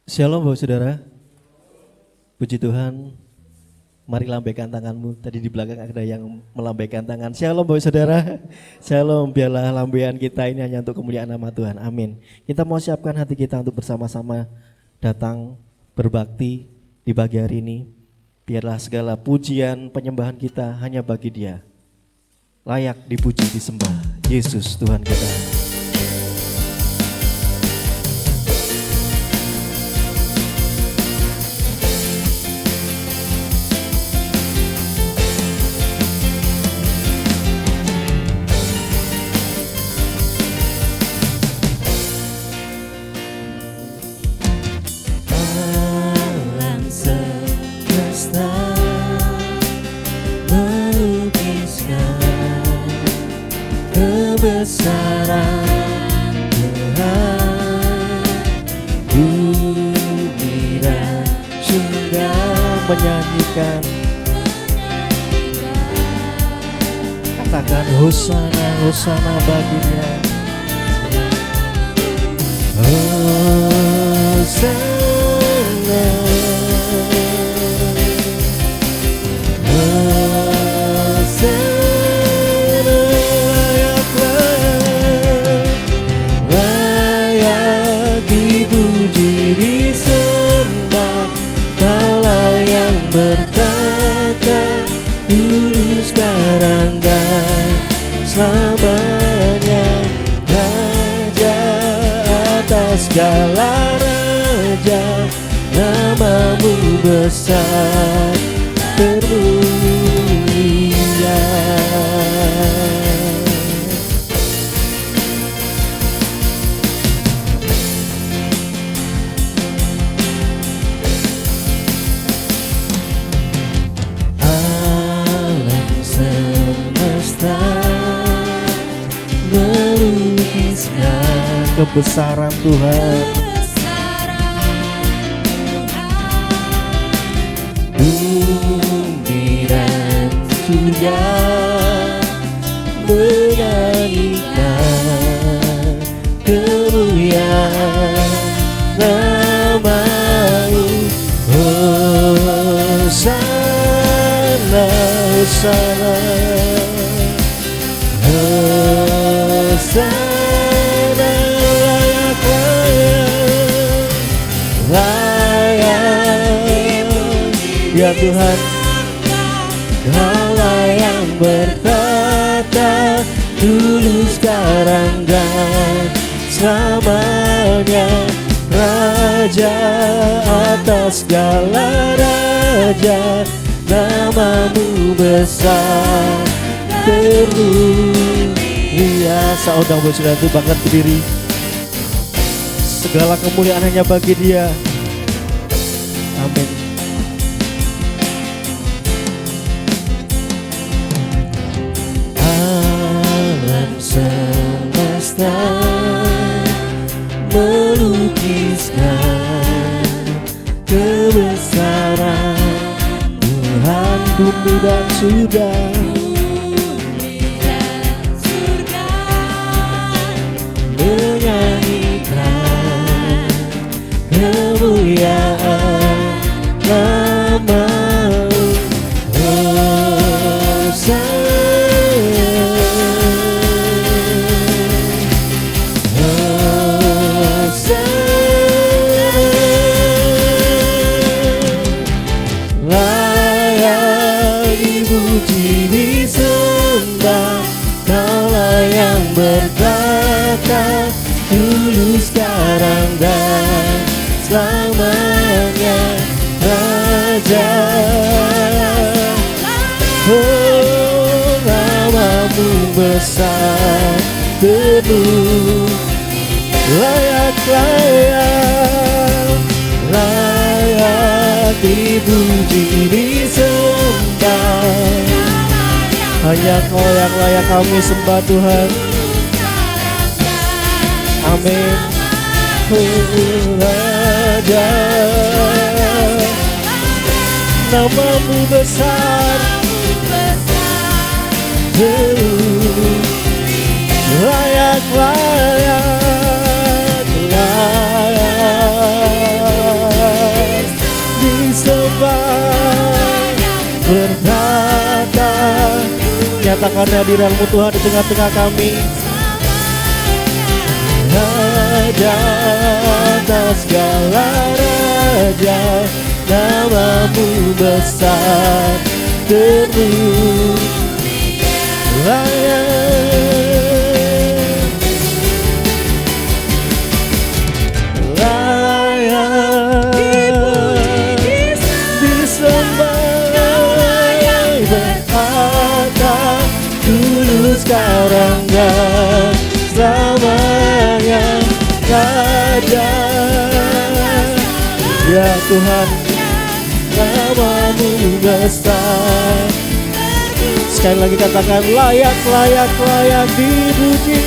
Shalom Bapak Saudara. Puji Tuhan. Mari lambaikan tanganmu. Tadi di belakang ada yang melambaikan tangan. Shalom Bapak Saudara. Shalom, biarlah lambaian kita ini hanya untuk kemuliaan nama Tuhan. Amin. Kita mau siapkan hati kita untuk bersama-sama datang berbakti di pagi hari ini. Biarlah segala pujian penyembahan kita hanya bagi Dia. Layak dipuji, disembah. Yesus Tuhan kita. Kebesaran Tuhan, bumi dan surga menyanyikan, katakan Hosana, Hosana baginya. Hosana, Hosana. Bertata dulu sekarang dan selamanya, Raja atas segala raja, namamu besar termulia. Kebesaran Tuhan, bumi dan surga menyanyikan kemuliaan namamu. Hosana, Hosana, Hosana. Ya Tuhan, Kaulah yang bertata dulu sekarang dan selamanya, Raja atas segala raja, namamu besar termulia. Saudara saudara itu bangkit berdiri. Segala kemuliaan hanya bagi Dia. Amin. Semesta melukiskan kebesaran Tuhan, bumi dan surga menyanyikan kemuliaan namamu. Berkata dulu sekarang dan selamanya, Raja. Oh, namamu besar penuh, layak dipuji disembah. Hanya Kau yang layak kami sembah Tuhan. Amin. Raja, namamu besar, layak, nyatakan hadirat-Mu Tuhan di tengah-tengah kami. Raja atas segala raja, nama-Mu besar layak disembah, berkata dulu sekarang dan selamanya. Raja, ya Tuhan, nama-Mu besar. Sekali lagi katakan layak, layak, layak dipuji,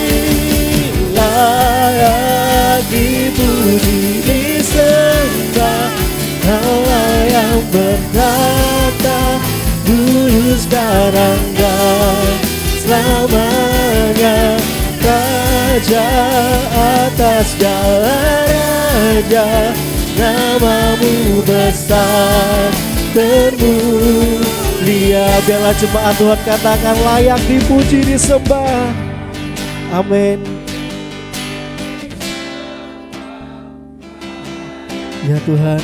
layak dipuji, disembah. Allah yang berkata dulu sekarang dan selamanya. Raja atas segala raja, nama-Mu besar termulia. Biarlah jemaat Tuhan katakan layak dipuji, disembah. Amin. Ya Tuhan,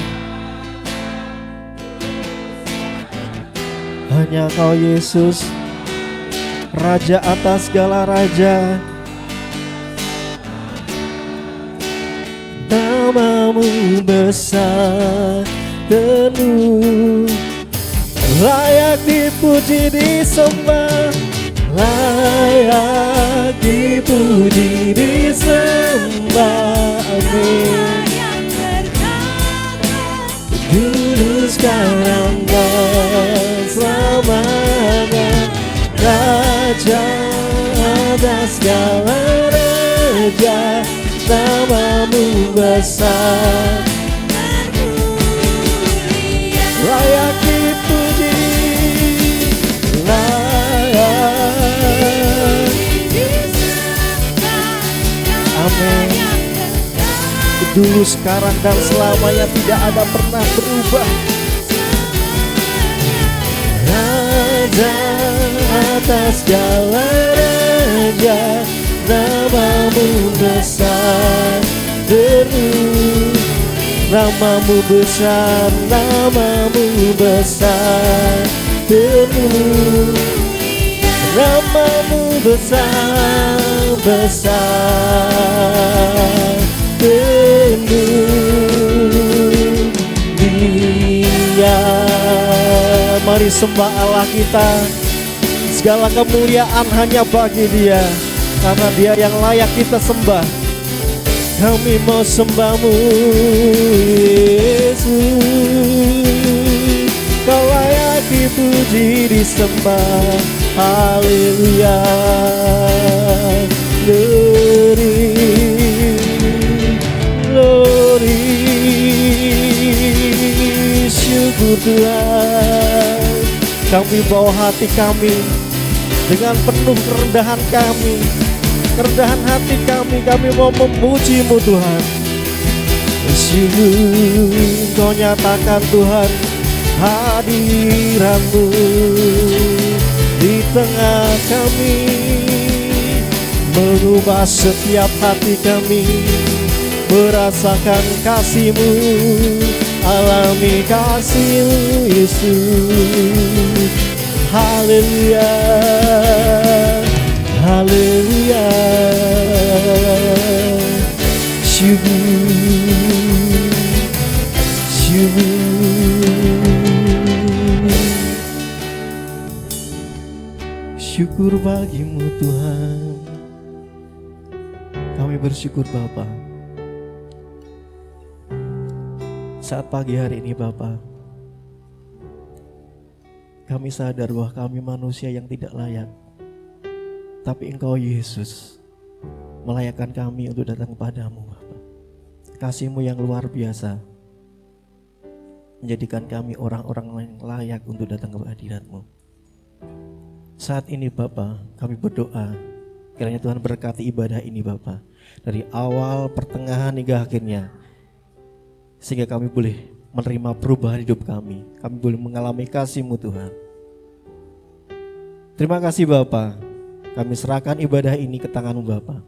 hanya Kau Yesus, Raja atas segala raja. Nama-Mu besar penuh, layak dipuji, disembah, layak dipuji, disembah. Amin. Dulu sekarang dan selamanya. Raja atas segala raja, nama-Mu besar layak dipuji, layak. Amin. Dulu sekarang dan selamanya, tidak ada pernah berubah. Raja atas segala raja, nama-Mu besar terus. Nama-Mu besar, nama-Mu besar terus. Nama-Mu besar, besar penuh Dia. Mari sembah Allah kita. Segala kemuliaan hanya bagi Dia, karena Dia yang layak kita sembah. Kami mau sembah-Mu Yesus, Kau layak dipuji, disembah. Haleluya. Glory, glory. Syukur Tuhan. Kami bawa hati kami dengan penuh kerendahan kami, kerendahan hati kami mau memuji-Mu Tuhan. Syukur Kau nyatakan Tuhan hadirat-Mu di tengah kami, mengubah setiap hati kami, merasakan kasih-Mu, alami kasih-Mu Yesus. Haleluya, haleluya. Syukur, syukur bagi-Mu Tuhan. Kami bersyukur Bapa. Saat pagi hari ini Bapa, kami sadar bahwa kami manusia yang tidak layak, tapi Engkau Yesus melayakkan kami untuk datang kepadamu Bapa. Kasih-Mu yang luar biasa menjadikan kami orang-orang yang layak untuk datang ke hadirat-Mu. Saat ini Bapa, kami berdoa kiranya Tuhan berkati ibadah ini Bapa, dari awal, pertengahan hingga akhirnya, sehingga kami boleh menerima perubahan hidup kami boleh mengalami kasih-Mu Tuhan. Terima kasih Bapa. Kami serahkan ibadah ini ke tangan-Mu Bapa.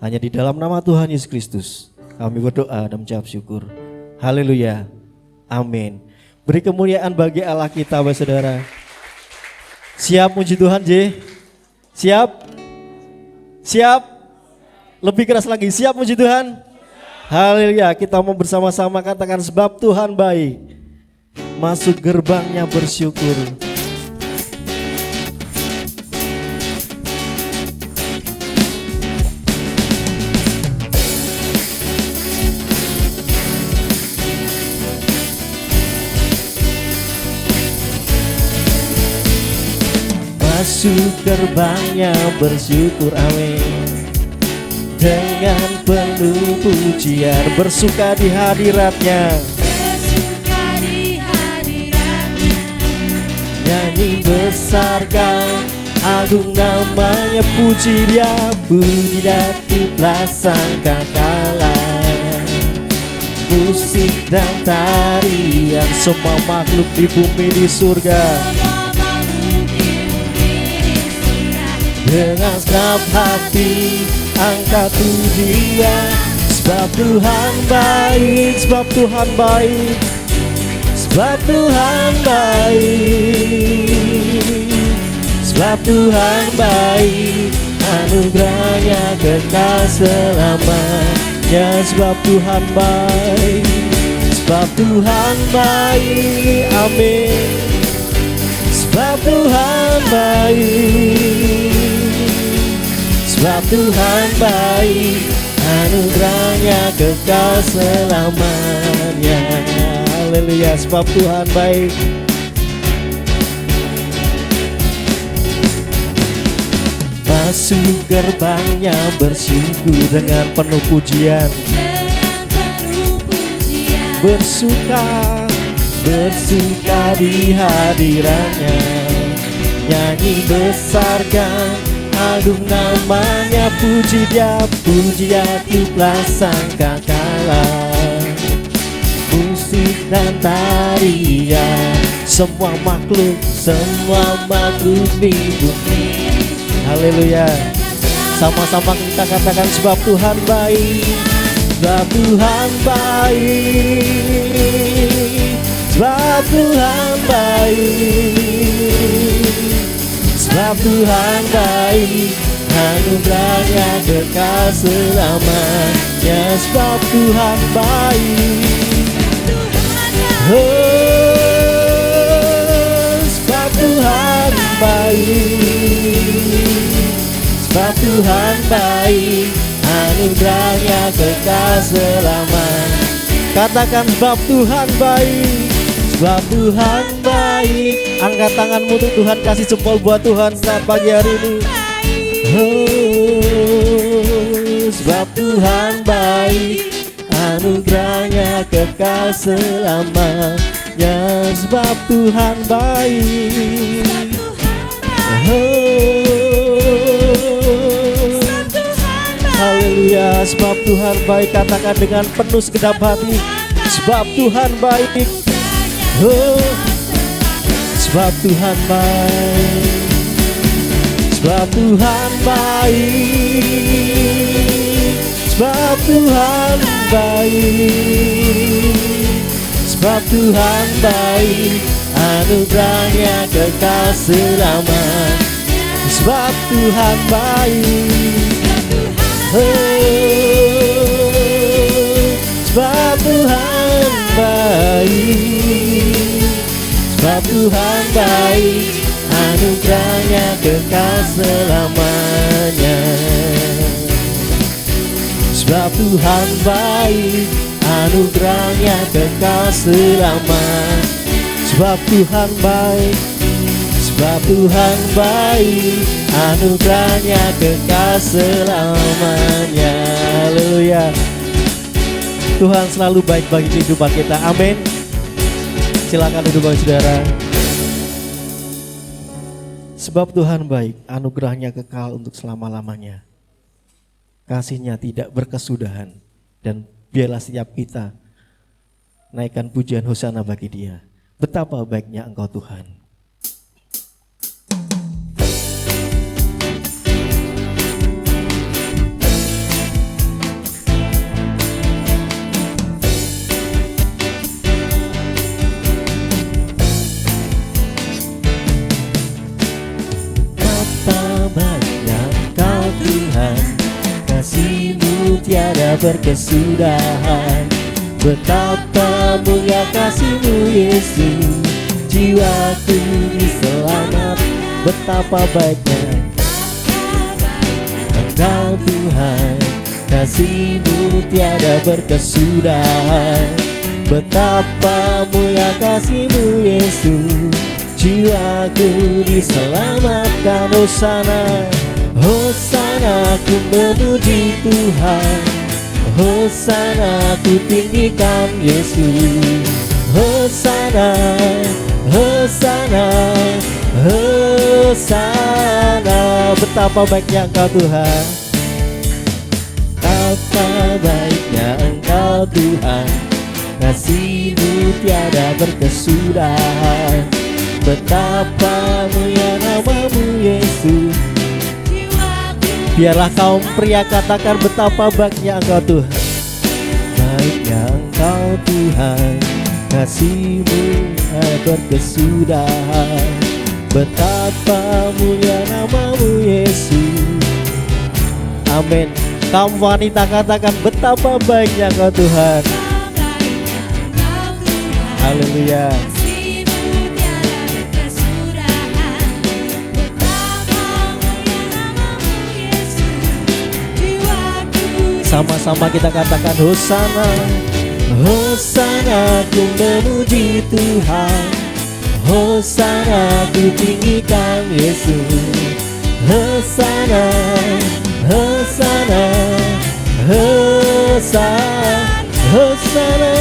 Hanya di dalam nama Tuhan Yesus Kristus kami berdoa dan mengucap syukur. Haleluya. Amin. Beri kemuliaan bagi Allah kita, Bapak Saudara. Siap muji Tuhan, J? Siap? Siap? Lebih keras lagi, siap muji Tuhan? Haleluya. Kita mau bersama-sama katakan sebab Tuhan baik. Masuk gerbangnya bersyukur. Masuk gerbangnya bersyukur, amin. Dengan penuh pujian bersuka di hadiratnya, bersuka di hadiratnya. nyanyi besarkan agung namanya, puji Dia, puji dan ikut sangkakala. Musik dan tarian semua makhluk di bumi di surga, dengan segenap hati angkat pujian. Sebab Tuhan baik, sebab Tuhan baik, sebab Tuhan baik, sebab Tuhan baik, anugerahnya kekal selamanya. Sebab Tuhan baik, sebab Tuhan baik, amin. Sebab Tuhan baik, sebab Tuhan baik, anugerahnya kekal selamanya. Haleluya, sebab Tuhan baik. Masuk gerbangnya bersyukur dengan penuh pujian, Dengan penuh pujian bersuka, bersuka di hadiratnya, nyanyi besarkan agung namanya, puji Dia, puji Dia ikut sangkakala. Musik dan tarian semua makhluk di bumi. Haleluya. Sama-sama kita katakan sebab Tuhan baik, sebab Tuhan baik, sebab Tuhan baik, sebab Tuhan baik, anugerahnya kekal selamanya. Sebab Tuhan baik, oh, sebab Tuhan baik, sebab Tuhan baik, anugerahnya kekal selamanya. Katakan sebab Tuhan baik, sebab Tuhan baik. Angkat tanganmu untuk Tuhan, kasih jempol buat Tuhan saat pagi hari ini. Oh, sebab Tuhan baik, anugerahnya kekal selamanya. Sebab Tuhan baik, oh, haleluya. Sebab Tuhan baik, katakan dengan penuh segenap hati, sebab Tuhan baik, oh, sebab Tuhan baik, sebab Tuhan baik, sebab Tuhan baik, sebab Tuhan baik, anugerahnya kekal selamanya. Sebab Tuhan baik, oh, sebab Tuhan baik, sebab Tuhan baik, anugerahnya kekal selamanya. Sebab Tuhan baik, anugerahnya kekal selamanya. Sebab Tuhan baik, sebab Tuhan baik, anugerahnya kekal selamanya. Haleluya. Tuhan selalu baik bagi kehidupan kita, amin. Silakan duduk bagi saudara. Sebab Tuhan baik, anugerahnya kekal untuk selama-lamanya. Kasihnya tidak berkesudahan, dan biarlah setiap kita naikkan pujian hosana bagi Dia. Betapa baiknya Engkau Tuhan. tiada berkesudahan. Betapa mulia kasih-Mu Yesus, jiwaku diselamat. Betapa baiknya Engkau Tuhan, kasih-Mu tiada berkesudahan. Betapa mulia kasih-Mu Yesus, jiwaku diselamatkan. Hosana, Hosana, ku memuji Tuhan. Hosana, ku tinggikan Yesus. Hosana, Hosana, Hosana. Betapa baiknya Engkau Tuhan, betapa baiknya Engkau Tuhan, kasih-Mu tiada berkesudahan. Betapa mulia nama-Mu Yesus. Biarlah kaum pria katakan betapa baiknya Engkau Tuhan. Baiknya Engkau Tuhan, kasih-Mu tiada berkesudahan. Betapa mulia nama-Mu Yesus. Amin. Kaum wanita katakan betapa baiknya Engkau Tuhan. Haleluya. Sama-sama kita katakan Hosana, Hosana, ku memuji Tuhan. Hosana, ku tinggikan Yesus. Hosana, Hosana, Hosana, Hosana,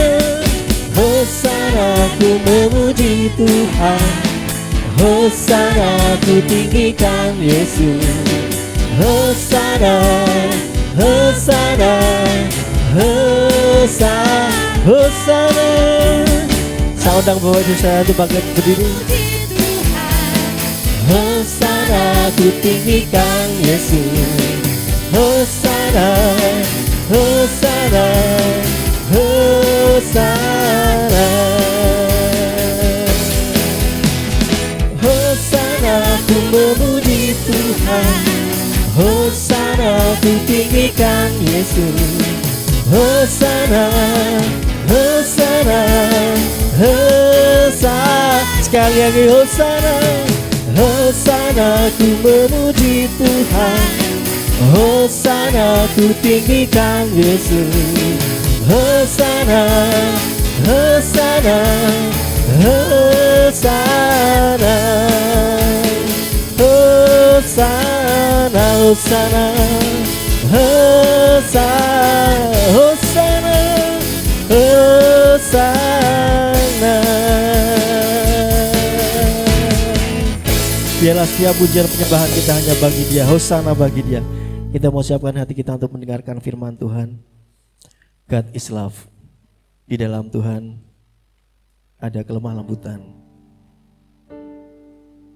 Hosana, ku memuji Tuhan. Hosana, ku tinggikan Yesus. Hosana, Hosana, Hosana, Hosana. Saya undang Bapak Ibu saya untuk bangkit berdiri. Hosana, ku tinggikan Yesus. Hosana, Hosana, Hosana. Hosana, ku memuji Tuhan. Hosana, ku tinggikan Yesus. Hosana, Hosana, Hosana. Sekali lagi Hosana, Hosana, ku memuji Tuhan. Hosana, ku tinggikan Yesus. Hosana, Hosana, Hosana, Hosana, Hosana, Hosana, Hosana, Hosana. Biarlah setiap pujian penyembahan kita hanya bagi Dia. Hosana bagi Dia. Kita mau siapkan hati kita untuk mendengarkan firman Tuhan. God is love. Di dalam Tuhan ada kelemah lembutan.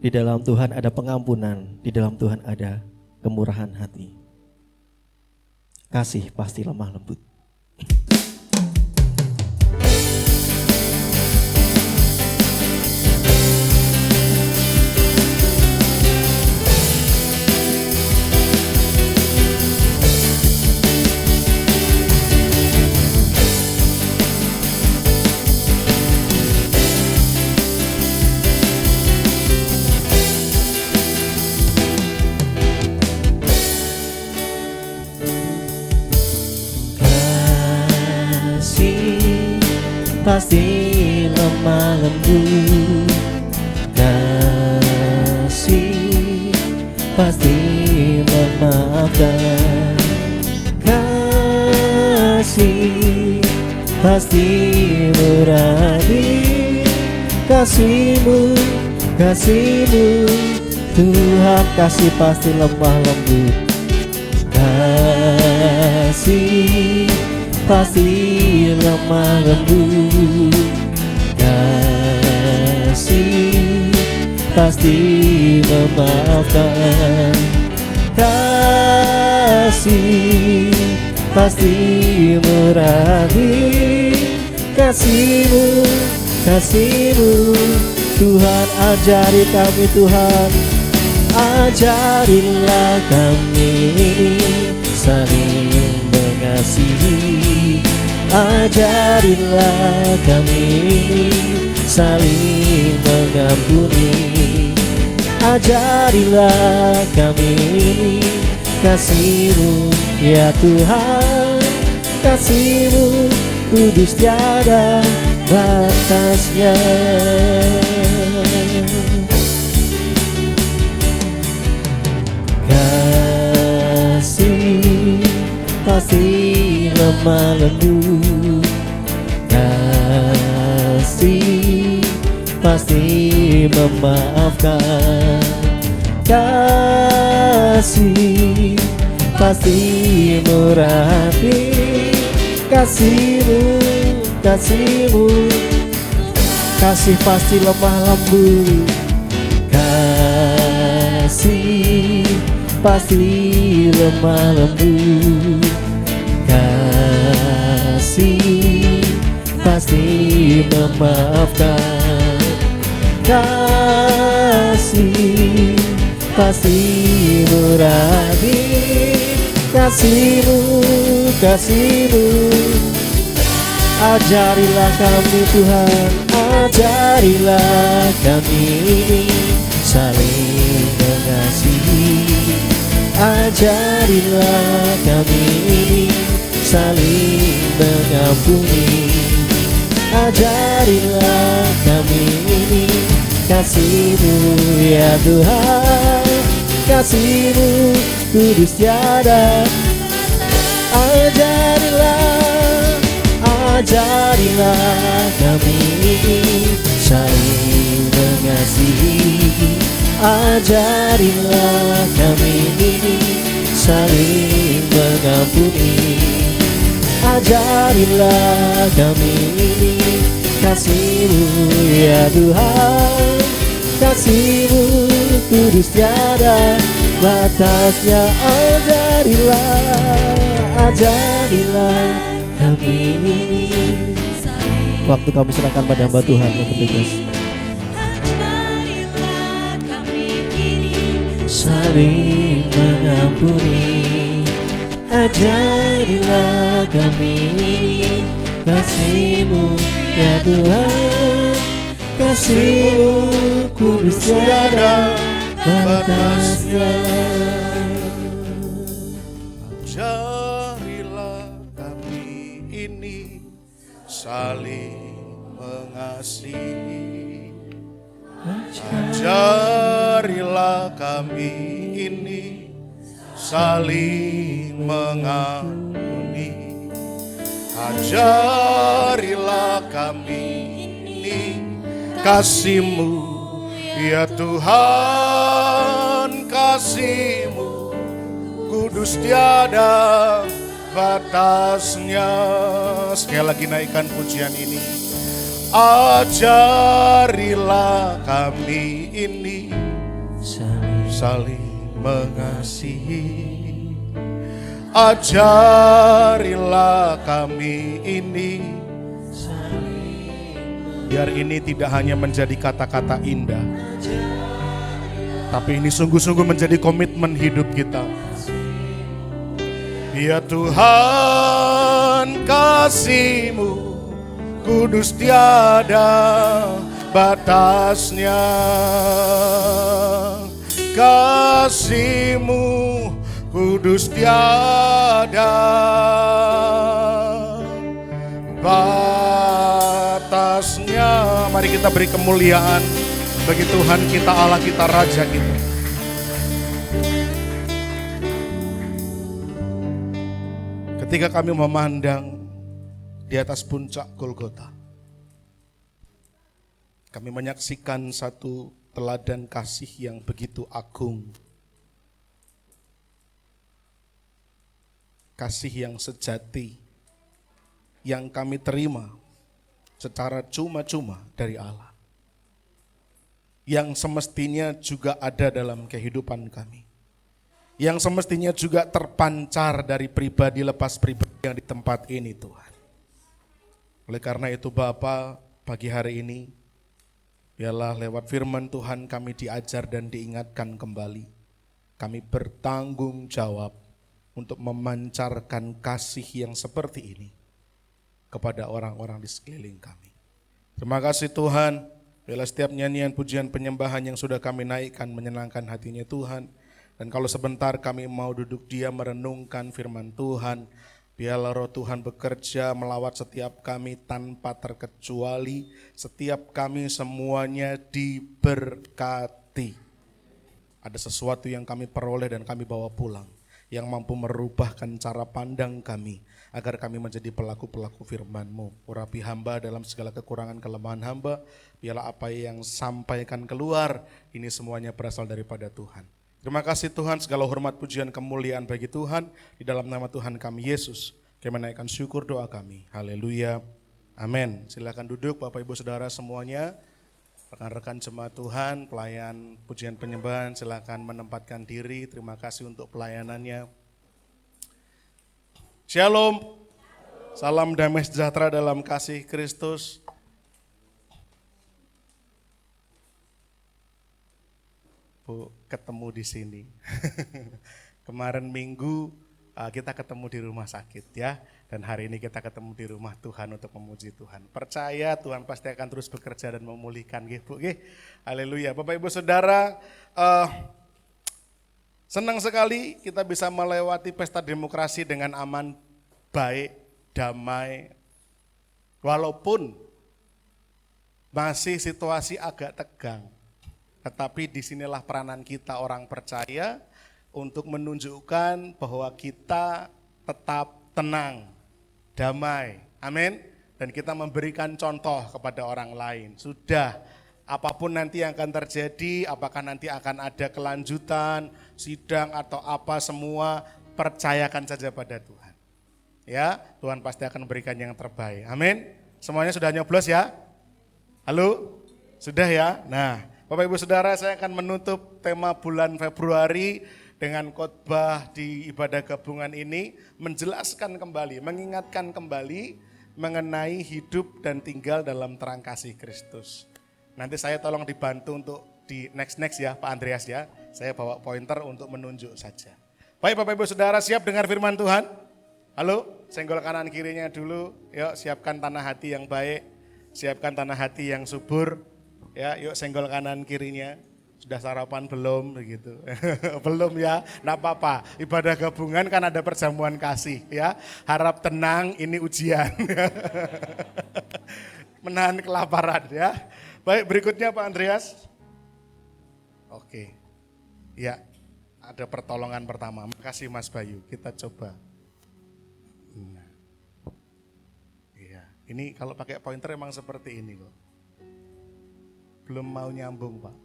Di dalam Tuhan ada pengampunan. Di dalam Tuhan ada kemurahan hati. Kasih pasti lemah lembut. Pasti lemah lembut, kasih pasti memaafkan, kasih pasti berani, kasih-Mu, kasih-Mu, Tuhan kasih pasti lemah lembut, kasih pasti lemah lembut, kasih pasti memaafkan, kasih pasti berani, kasih-Mu, kasih-Mu, Tuhan ajari kami Tuhan, ajarilah kami saling mengasihi. Ajarilah kami saling mengampuni. Ajarilah kami kasih-Mu ya Tuhan. Kasih-Mu kudus tiada batasnya. Kasih pasti lemah lembut. Kasih pasti memaafkan. Kasih pasti murah hati. Kasih-Mu, kasih-Mu, kasih pasti lemah lembut. Kasih pasti lemah lembut. Kasih pasti memaafkan. Kasih pasti murah hati. Kasih-Mu, kasih-Mu, ajarilah kami Tuhan. Ajarilah kami saling mengasihi. Ajarilah kami saling mengampuni. Ajarilah kami kasih-Mu ya Tuhan. Kasih-Mu kudus tiada. Ajarilah kami saling mengasihi. Ajarilah kami saling mengampuni. Ajarilah kami kasih-Mu ya Tuhan. Kasih-Mu kudus tiada batasnya. Ajarilah kami. Waktu kami serahkan pada hamba Tuhan yang bertugas. Ajarilah kami ini Saling mengampuni. Ajarilah kami kasih-Mu ya Tuhan. Kasih-Mu kudus tiada batasnya. Ajarilah kami ini saling mengasihi. Ajarilah kami ini saling mengampuni. Ajarilah kami ini kasih-Mu ya Tuhan. Kasih-Mu kudus tiada batasnya. Sekali lagi naikkan pujian ini. Ajarilah kami ini saling mengasihi. Ajarilah kami ini. Biar ini tidak hanya menjadi kata-kata indah, tapi ini sungguh-sungguh menjadi komitmen hidup kita. Ya Tuhan, kasih-Mu kudus tiada batasnya. Kasih-Mu kudus tiada batasnya. Mari kita beri kemuliaan bagi Tuhan kita, Allah kita, Raja kita. Ketika kami memandang di atas puncak Golgota, kami menyaksikan satu teladan kasih yang begitu agung. Kasih yang sejati, yang kami terima secara cuma-cuma dari Allah, yang semestinya juga ada dalam kehidupan kami, yang semestinya juga terpancar dari pribadi lepas pribadi yang di tempat ini, Tuhan. Oleh karena itu Bapa, pagi hari ini biarlah lewat firman Tuhan kami diajar dan diingatkan kembali. Kami bertanggung jawab untuk memancarkan kasih yang seperti ini kepada orang-orang di sekeliling kami. Terima kasih Tuhan, bila setiap nyanyian pujian penyembahan yang sudah kami naikkan menyenangkan hatinya Tuhan. Dan kalau sebentar kami mau duduk diam merenungkan firman Tuhan, biarlah roh Tuhan bekerja melawat setiap kami tanpa terkecuali, setiap kami semuanya diberkati. Ada sesuatu yang kami peroleh dan kami bawa pulang, yang mampu merubahkan cara pandang kami, agar kami menjadi pelaku-pelaku firman-Mu. Urapi hamba dalam segala kekurangan kelemahan hamba, biarlah apa yang sampaikan keluar, ini semuanya berasal daripada Tuhan. Terima kasih Tuhan, segala hormat pujian kemuliaan bagi Tuhan, di dalam nama Tuhan kami Yesus, kami menaikkan syukur doa kami. Haleluya, amin. Silakan duduk Bapak Ibu Saudara semuanya, rekan-rekan jemaat Tuhan, pelayan pujian penyembahan, silakan menempatkan diri. Terima kasih untuk pelayanannya. Shalom, salam damai sejahtera dalam kasih Kristus. Bu, ketemu di sini. Kemarin Minggu kita ketemu di rumah sakit ya, dan hari ini kita ketemu di rumah Tuhan untuk memuji Tuhan. Percaya Tuhan pasti akan terus bekerja dan memulihkan, nggih Bu, nggih. Haleluya. Bapak Ibu Saudara, senang sekali kita bisa melewati pesta demokrasi dengan aman, baik, damai. Walaupun masih situasi agak tegang. Tetapi disinilah peranan kita orang percaya untuk menunjukkan bahwa kita tetap tenang, damai, amin. Dan kita memberikan contoh kepada orang lain. Sudah, apapun nanti yang akan terjadi, apakah nanti akan ada kelanjutan, sidang atau apa semua, percayakan saja pada Tuhan. Ya, Tuhan pasti akan memberikan yang terbaik, amin. Semuanya sudah nyoblos ya? Halo? Sudah ya? Nah, Bapak Ibu Saudara, saya akan menutup tema bulan Februari dengan khotbah di ibadah gabungan ini, menjelaskan kembali, mengingatkan kembali mengenai hidup dan tinggal dalam terang kasih Kristus. Nanti saya tolong dibantu untuk di next ya Pak Andreas ya, saya bawa pointer untuk menunjuk saja. Baik Bapak Ibu Saudara, siap dengar firman Tuhan? Halo, senggol kanan kirinya dulu, yuk siapkan tanah hati yang baik, siapkan tanah hati yang subur. Ya, yuk senggol kanan kirinya. Sudah sarapan belum begitu? Belum ya, enggak apa-apa. Ibadah gabungan kan ada perjamuan kasih ya. Harap tenang, ini ujian. Menahan kelaparan ya. Baik, berikutnya Pak Andreas. Oke. Ya, ada pertolongan pertama. Makasih Mas Bayu. Kita coba. Nah. Iya, ini kalau pakai pointer emang seperti ini kok. Belum mau nyambung Pak.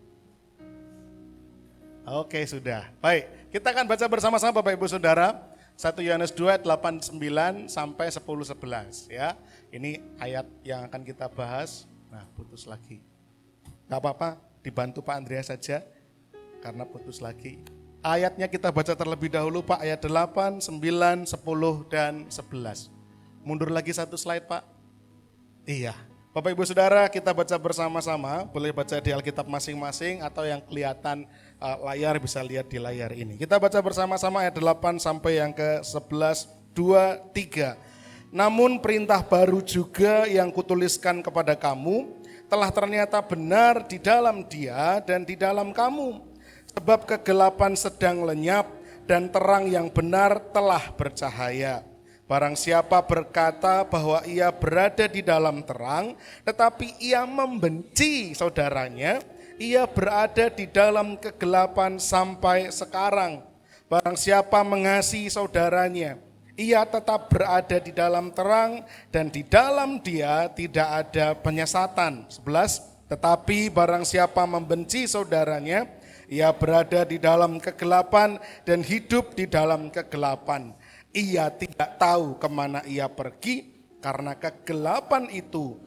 Oke sudah. Baik, kita akan baca bersama-sama Bapak Ibu Saudara. 1 Yohanes 2 ayat 8-9 sampai 10-11 ya. Ini ayat yang akan kita bahas. Nah putus lagi. Gak apa-apa, dibantu Pak Andreas saja. Karena putus lagi. Ayatnya kita baca terlebih dahulu Pak. Ayat 8, 9, 10, dan 11. Mundur lagi satu slide Pak. Iya. Bapak Ibu Saudara, kita baca bersama-sama, boleh baca di Alkitab masing-masing atau yang kelihatan layar bisa lihat di layar ini. Kita baca bersama-sama ayat 8 sampai yang ke-11, 2, 3. Namun perintah baru juga yang kutuliskan kepada kamu telah ternyata benar di dalam Dia dan di dalam kamu. Sebab kegelapan sedang lenyap dan terang yang benar telah bercahaya. Barang siapa berkata bahwa ia berada di dalam terang, tetapi ia membenci saudaranya, ia berada di dalam kegelapan sampai sekarang. Barang siapa mengasihi saudaranya, ia tetap berada di dalam terang dan di dalam dia tidak ada penyesatan. 11. Tetapi barang siapa membenci saudaranya, ia berada di dalam kegelapan dan hidup di dalam kegelapan. Ia tidak tahu kemana ia pergi karena kegelapan itu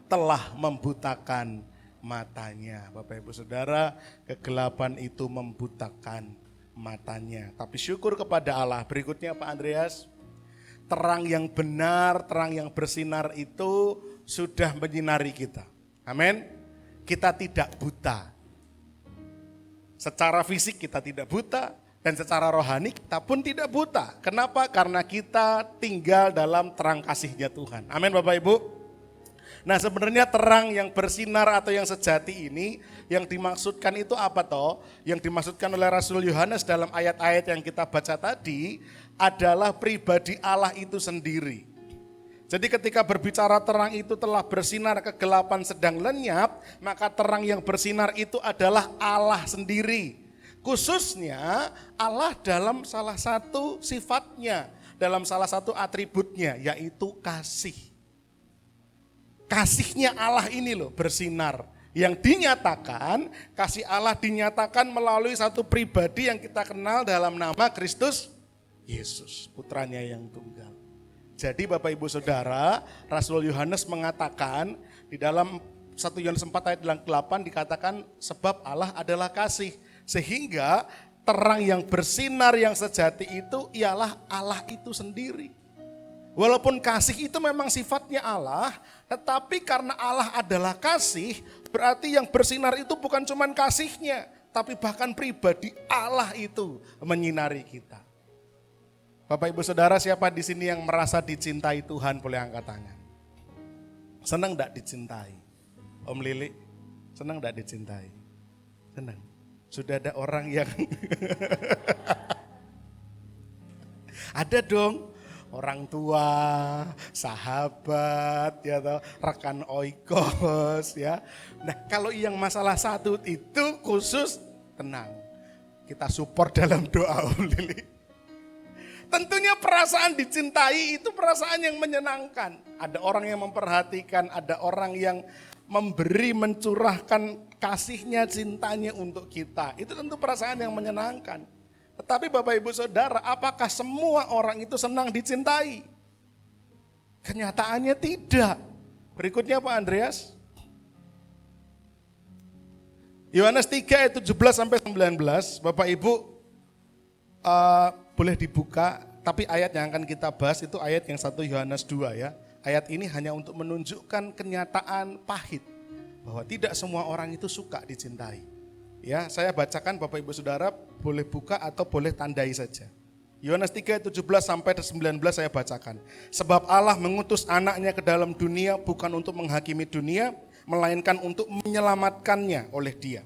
telah membutakan matanya. Bapak Ibu Saudara, kegelapan itu membutakan matanya. Tapi syukur kepada Allah. Berikutnya Pak Andreas, terang yang benar, terang yang bersinar itu sudah menyinari kita. Amin. Kita tidak buta. Secara fisik kita tidak buta. Dan secara rohani kita pun tidak buta. Kenapa? Karena kita tinggal dalam terang kasih-Nya Tuhan. Amin Bapak Ibu. Nah sebenarnya terang yang bersinar atau yang sejati ini yang dimaksudkan itu apa toh? Yang dimaksudkan oleh Rasul Yohanes dalam ayat-ayat yang kita baca tadi adalah pribadi Allah itu sendiri. Jadi ketika berbicara terang itu telah bersinar, kegelapan sedang lenyap, maka terang yang bersinar itu adalah Allah sendiri. Khususnya Allah dalam salah satu sifatnya, dalam salah satu atributnya, yaitu kasih. Kasihnya Allah ini loh bersinar. Yang dinyatakan, kasih Allah dinyatakan melalui satu pribadi yang kita kenal dalam nama Kristus Yesus, putranya yang tunggal. Jadi Bapak Ibu Saudara, Rasul Yohanes mengatakan di dalam 1 Yohanes 4 ayat 8 dikatakan sebab Allah adalah kasih. Sehingga terang yang bersinar yang sejati itu ialah Allah itu sendiri. Walaupun kasih itu memang sifatnya Allah, tetapi karena Allah adalah kasih, berarti yang bersinar itu bukan cuma kasihnya, tapi bahkan pribadi Allah itu menyinari kita. Bapak Ibu Saudara, siapa di sini yang merasa dicintai Tuhan boleh angkat tangan. Senang enggak dicintai? Om Lili, senang enggak dicintai? Senang. Sudah ada orang yang ada dong, orang tua, sahabat, ya toh, rekan oikos, ya. Nah, kalau yang masalah satu itu khusus, tenang. Kita support dalam doa Om Lili. Tentunya perasaan dicintai itu perasaan yang menyenangkan. Ada orang yang memperhatikan, ada orang yang memberi, mencurahkan kasihnya, cintanya untuk kita. Itu tentu perasaan yang menyenangkan. Tetapi Bapak Ibu Saudara, apakah semua orang itu senang dicintai? Kenyataannya tidak. Berikutnya Pak Andreas. Yohanes 3 ayat 17-19, Bapak Ibu boleh dibuka, tapi ayat yang akan kita bahas itu ayat yang 1 Yohanes 2 ya. Ayat ini hanya untuk menunjukkan kenyataan pahit bahwa tidak semua orang itu suka dicintai. Ya, saya bacakan Bapak Ibu Saudara, boleh buka atau boleh tandai saja. Yohanes 3 ayat 17-19 saya bacakan. Sebab Allah mengutus anaknya ke dalam dunia bukan untuk menghakimi dunia, melainkan untuk menyelamatkannya oleh Dia.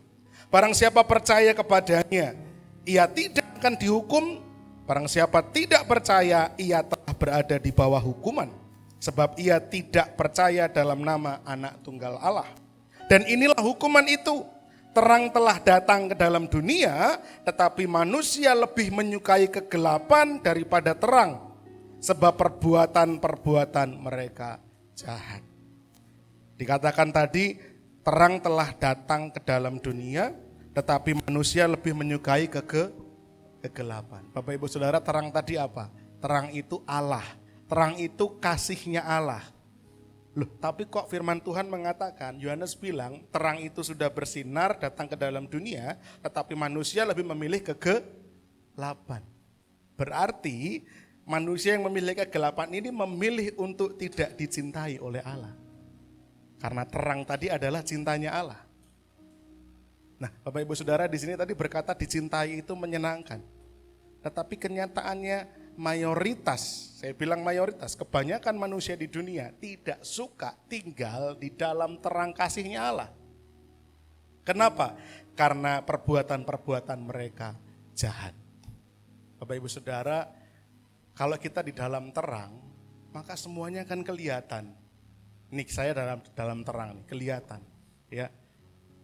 Barang siapa percaya kepadanya, ia tidak akan dihukum. Barang siapa tidak percaya, ia telah berada di bawah hukuman. Sebab ia tidak percaya dalam nama Anak Tunggal Allah. Dan inilah hukuman itu. Terang telah datang ke dalam dunia, tetapi manusia lebih menyukai kegelapan daripada terang. Sebab perbuatan-perbuatan mereka jahat. Dikatakan tadi, terang telah datang ke dalam dunia, tetapi manusia lebih menyukai kegelapan. Bapak Ibu Saudara, terang tadi apa? Terang itu Allah. Terang itu kasihnya Allah. Loh, tapi kok firman Tuhan mengatakan, Yohanes bilang terang itu sudah bersinar datang ke dalam dunia, tetapi manusia lebih memilih kegelapan. Berarti manusia yang memilih kegelapan ini memilih untuk tidak dicintai oleh Allah. Karena terang tadi adalah cintanya Allah. Nah, Bapak Ibu Saudara di sini tadi berkata dicintai itu menyenangkan. Tetapi kenyataannya mayoritas, saya bilang mayoritas, kebanyakan manusia di dunia tidak suka tinggal di dalam terang kasihnya Allah. Kenapa? Karena perbuatan-perbuatan mereka jahat. Bapak Ibu Saudara, kalau kita di dalam terang, maka semuanya akan kelihatan. Nih saya dalam terang nih, kelihatan. Ya,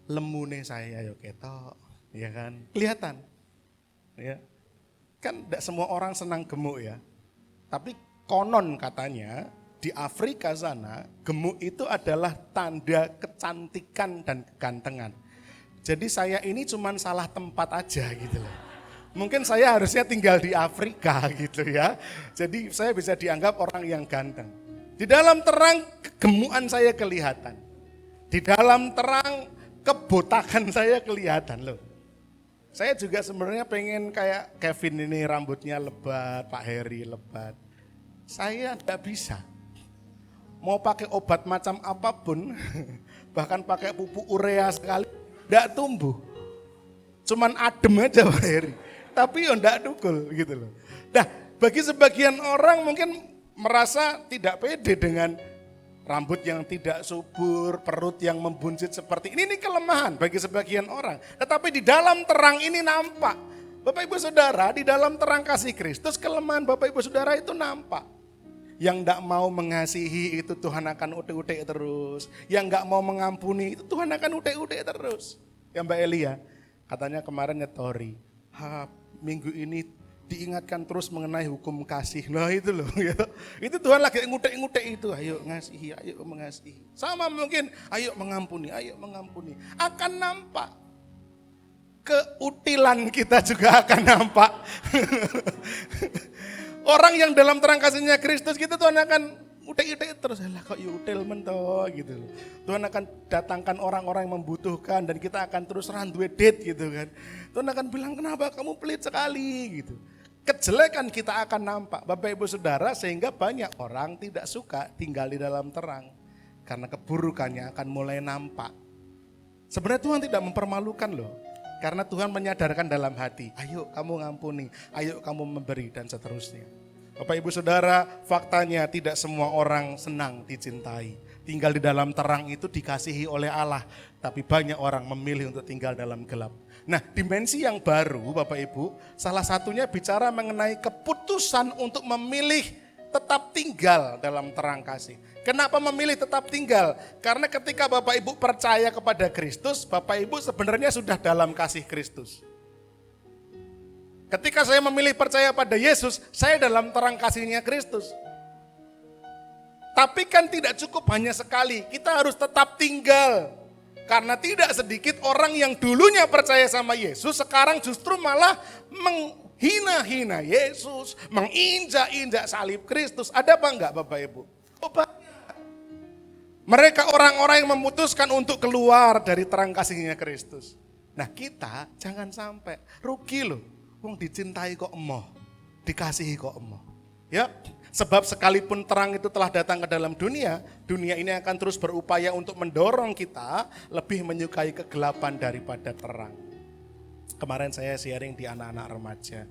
lemune saya yo ketok, ya kan? Kelihatan. Ya. Kan tidak semua orang senang gemuk ya. Tapi konon katanya di Afrika sana gemuk itu adalah tanda kecantikan dan kegantengan. Jadi saya ini cuma salah tempat aja gitu loh. Mungkin saya harusnya tinggal di Afrika gitu ya. Jadi saya bisa dianggap orang yang ganteng. Di dalam terang kegemukan saya kelihatan. Di dalam terang kebotakan saya kelihatan loh. Saya juga sebenarnya pengen kayak Kevin ini, rambutnya lebat, Pak Heri lebat. Saya tidak bisa. Mau pakai obat macam apapun, bahkan pakai pupuk urea sekali, tidak tumbuh. Cuman adem aja Pak Heri. tapi ya ndak dukul gitu loh. Nah, bagi sebagian orang mungkin merasa tidak pede dengan rambut yang tidak subur, perut yang membuncit seperti ini kelemahan bagi sebagian orang. Tetapi di dalam terang ini nampak. Bapak Ibu Saudara, di dalam terang kasih Kristus kelemahan Bapak Ibu Saudara itu nampak. Yang tidak mau mengasihi itu Tuhan akan utek-utek terus. Yang nggak mau mengampuni itu Tuhan akan utek-utek terus. Ya Mbak Elia, katanya kemarin nyetori, minggu ini diingatkan terus mengenai hukum kasih. Nah itu loh, gitu. Itu Tuhan lagi ngutek-ngutek itu. Ayo ngasihi, ayo mengasihi. Sama mungkin, ayo mengampuni, ayo mengampuni. Akan nampak. Keutilan kita juga akan nampak. Orang yang dalam terang kasihnya Kristus gitu Tuhan akan utek-utek terus. Lah kok util mentoh gitu loh. Tuhan akan datangkan orang-orang yang membutuhkan dan kita akan terus randuwe date gitu kan. Tuhan akan bilang kenapa kamu pelit sekali gitu. Kejelekan kita akan nampak Bapak Ibu Saudara sehingga banyak orang tidak suka tinggal di dalam terang. Karena keburukannya akan mulai nampak. Sebenarnya Tuhan tidak mempermalukan loh. Karena Tuhan menyadarkan dalam hati, ayo kamu ngampuni, ayo kamu memberi dan seterusnya. Bapak Ibu Saudara, faktanya tidak semua orang senang dicintai. Tinggal di dalam terang itu dikasihi oleh Allah, tapi banyak orang memilih untuk tinggal dalam gelap. Nah, dimensi yang baru Bapak Ibu, salah satunya bicara mengenai keputusan untuk memilih tetap tinggal dalam terang kasih. Kenapa memilih tetap tinggal? Karena ketika Bapak Ibu percaya kepada Kristus, Bapak Ibu sebenarnya sudah dalam kasih Kristus. Ketika saya memilih percaya pada Yesus, saya dalam terang kasihnya Kristus. Tapi kan tidak cukup hanya sekali, kita harus tetap tinggal. Karena tidak sedikit orang yang dulunya percaya sama Yesus, sekarang justru malah menghina-hina Yesus, menginjak-injak salib Kristus. Ada apa enggak Bapak Ibu? Oh, banyak. Mereka orang-orang yang memutuskan untuk keluar dari terang kasihnya Kristus. Nah kita jangan sampai rugi loh. Wong dicintai kok emoh, dikasihi kok emoh. Ya, sebab sekalipun terang itu telah datang ke dalam dunia, dunia ini akan terus berupaya untuk mendorong kita lebih menyukai kegelapan daripada terang. Kemarin saya sharing di anak-anak remaja.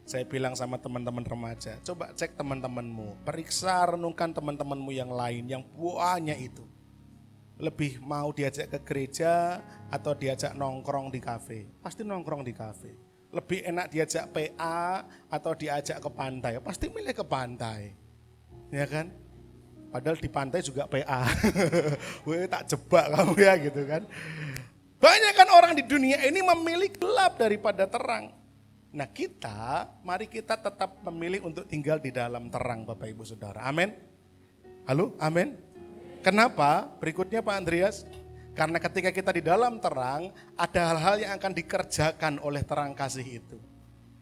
Saya bilang sama teman-teman remaja, coba cek teman-temanmu, periksa renungkan teman-temanmu yang lain, yang buahnya itu. Lebih mau diajak ke gereja atau diajak nongkrong di kafe? Pasti nongkrong di kafe. Lebih enak diajak PA atau diajak ke pantai? Pasti milih ke pantai. Ya kan? Padahal di pantai juga PA. Weh tak jebak kamu ya gitu kan. Banyak kan orang di dunia ini memilih gelap daripada terang. Nah kita, mari kita tetap memilih untuk tinggal di dalam terang Bapak Ibu Saudara. Amin. Halo, amin. Kenapa? Berikutnya Pak Andreas. Karena ketika kita di dalam terang, ada hal-hal yang akan dikerjakan oleh terang kasih itu.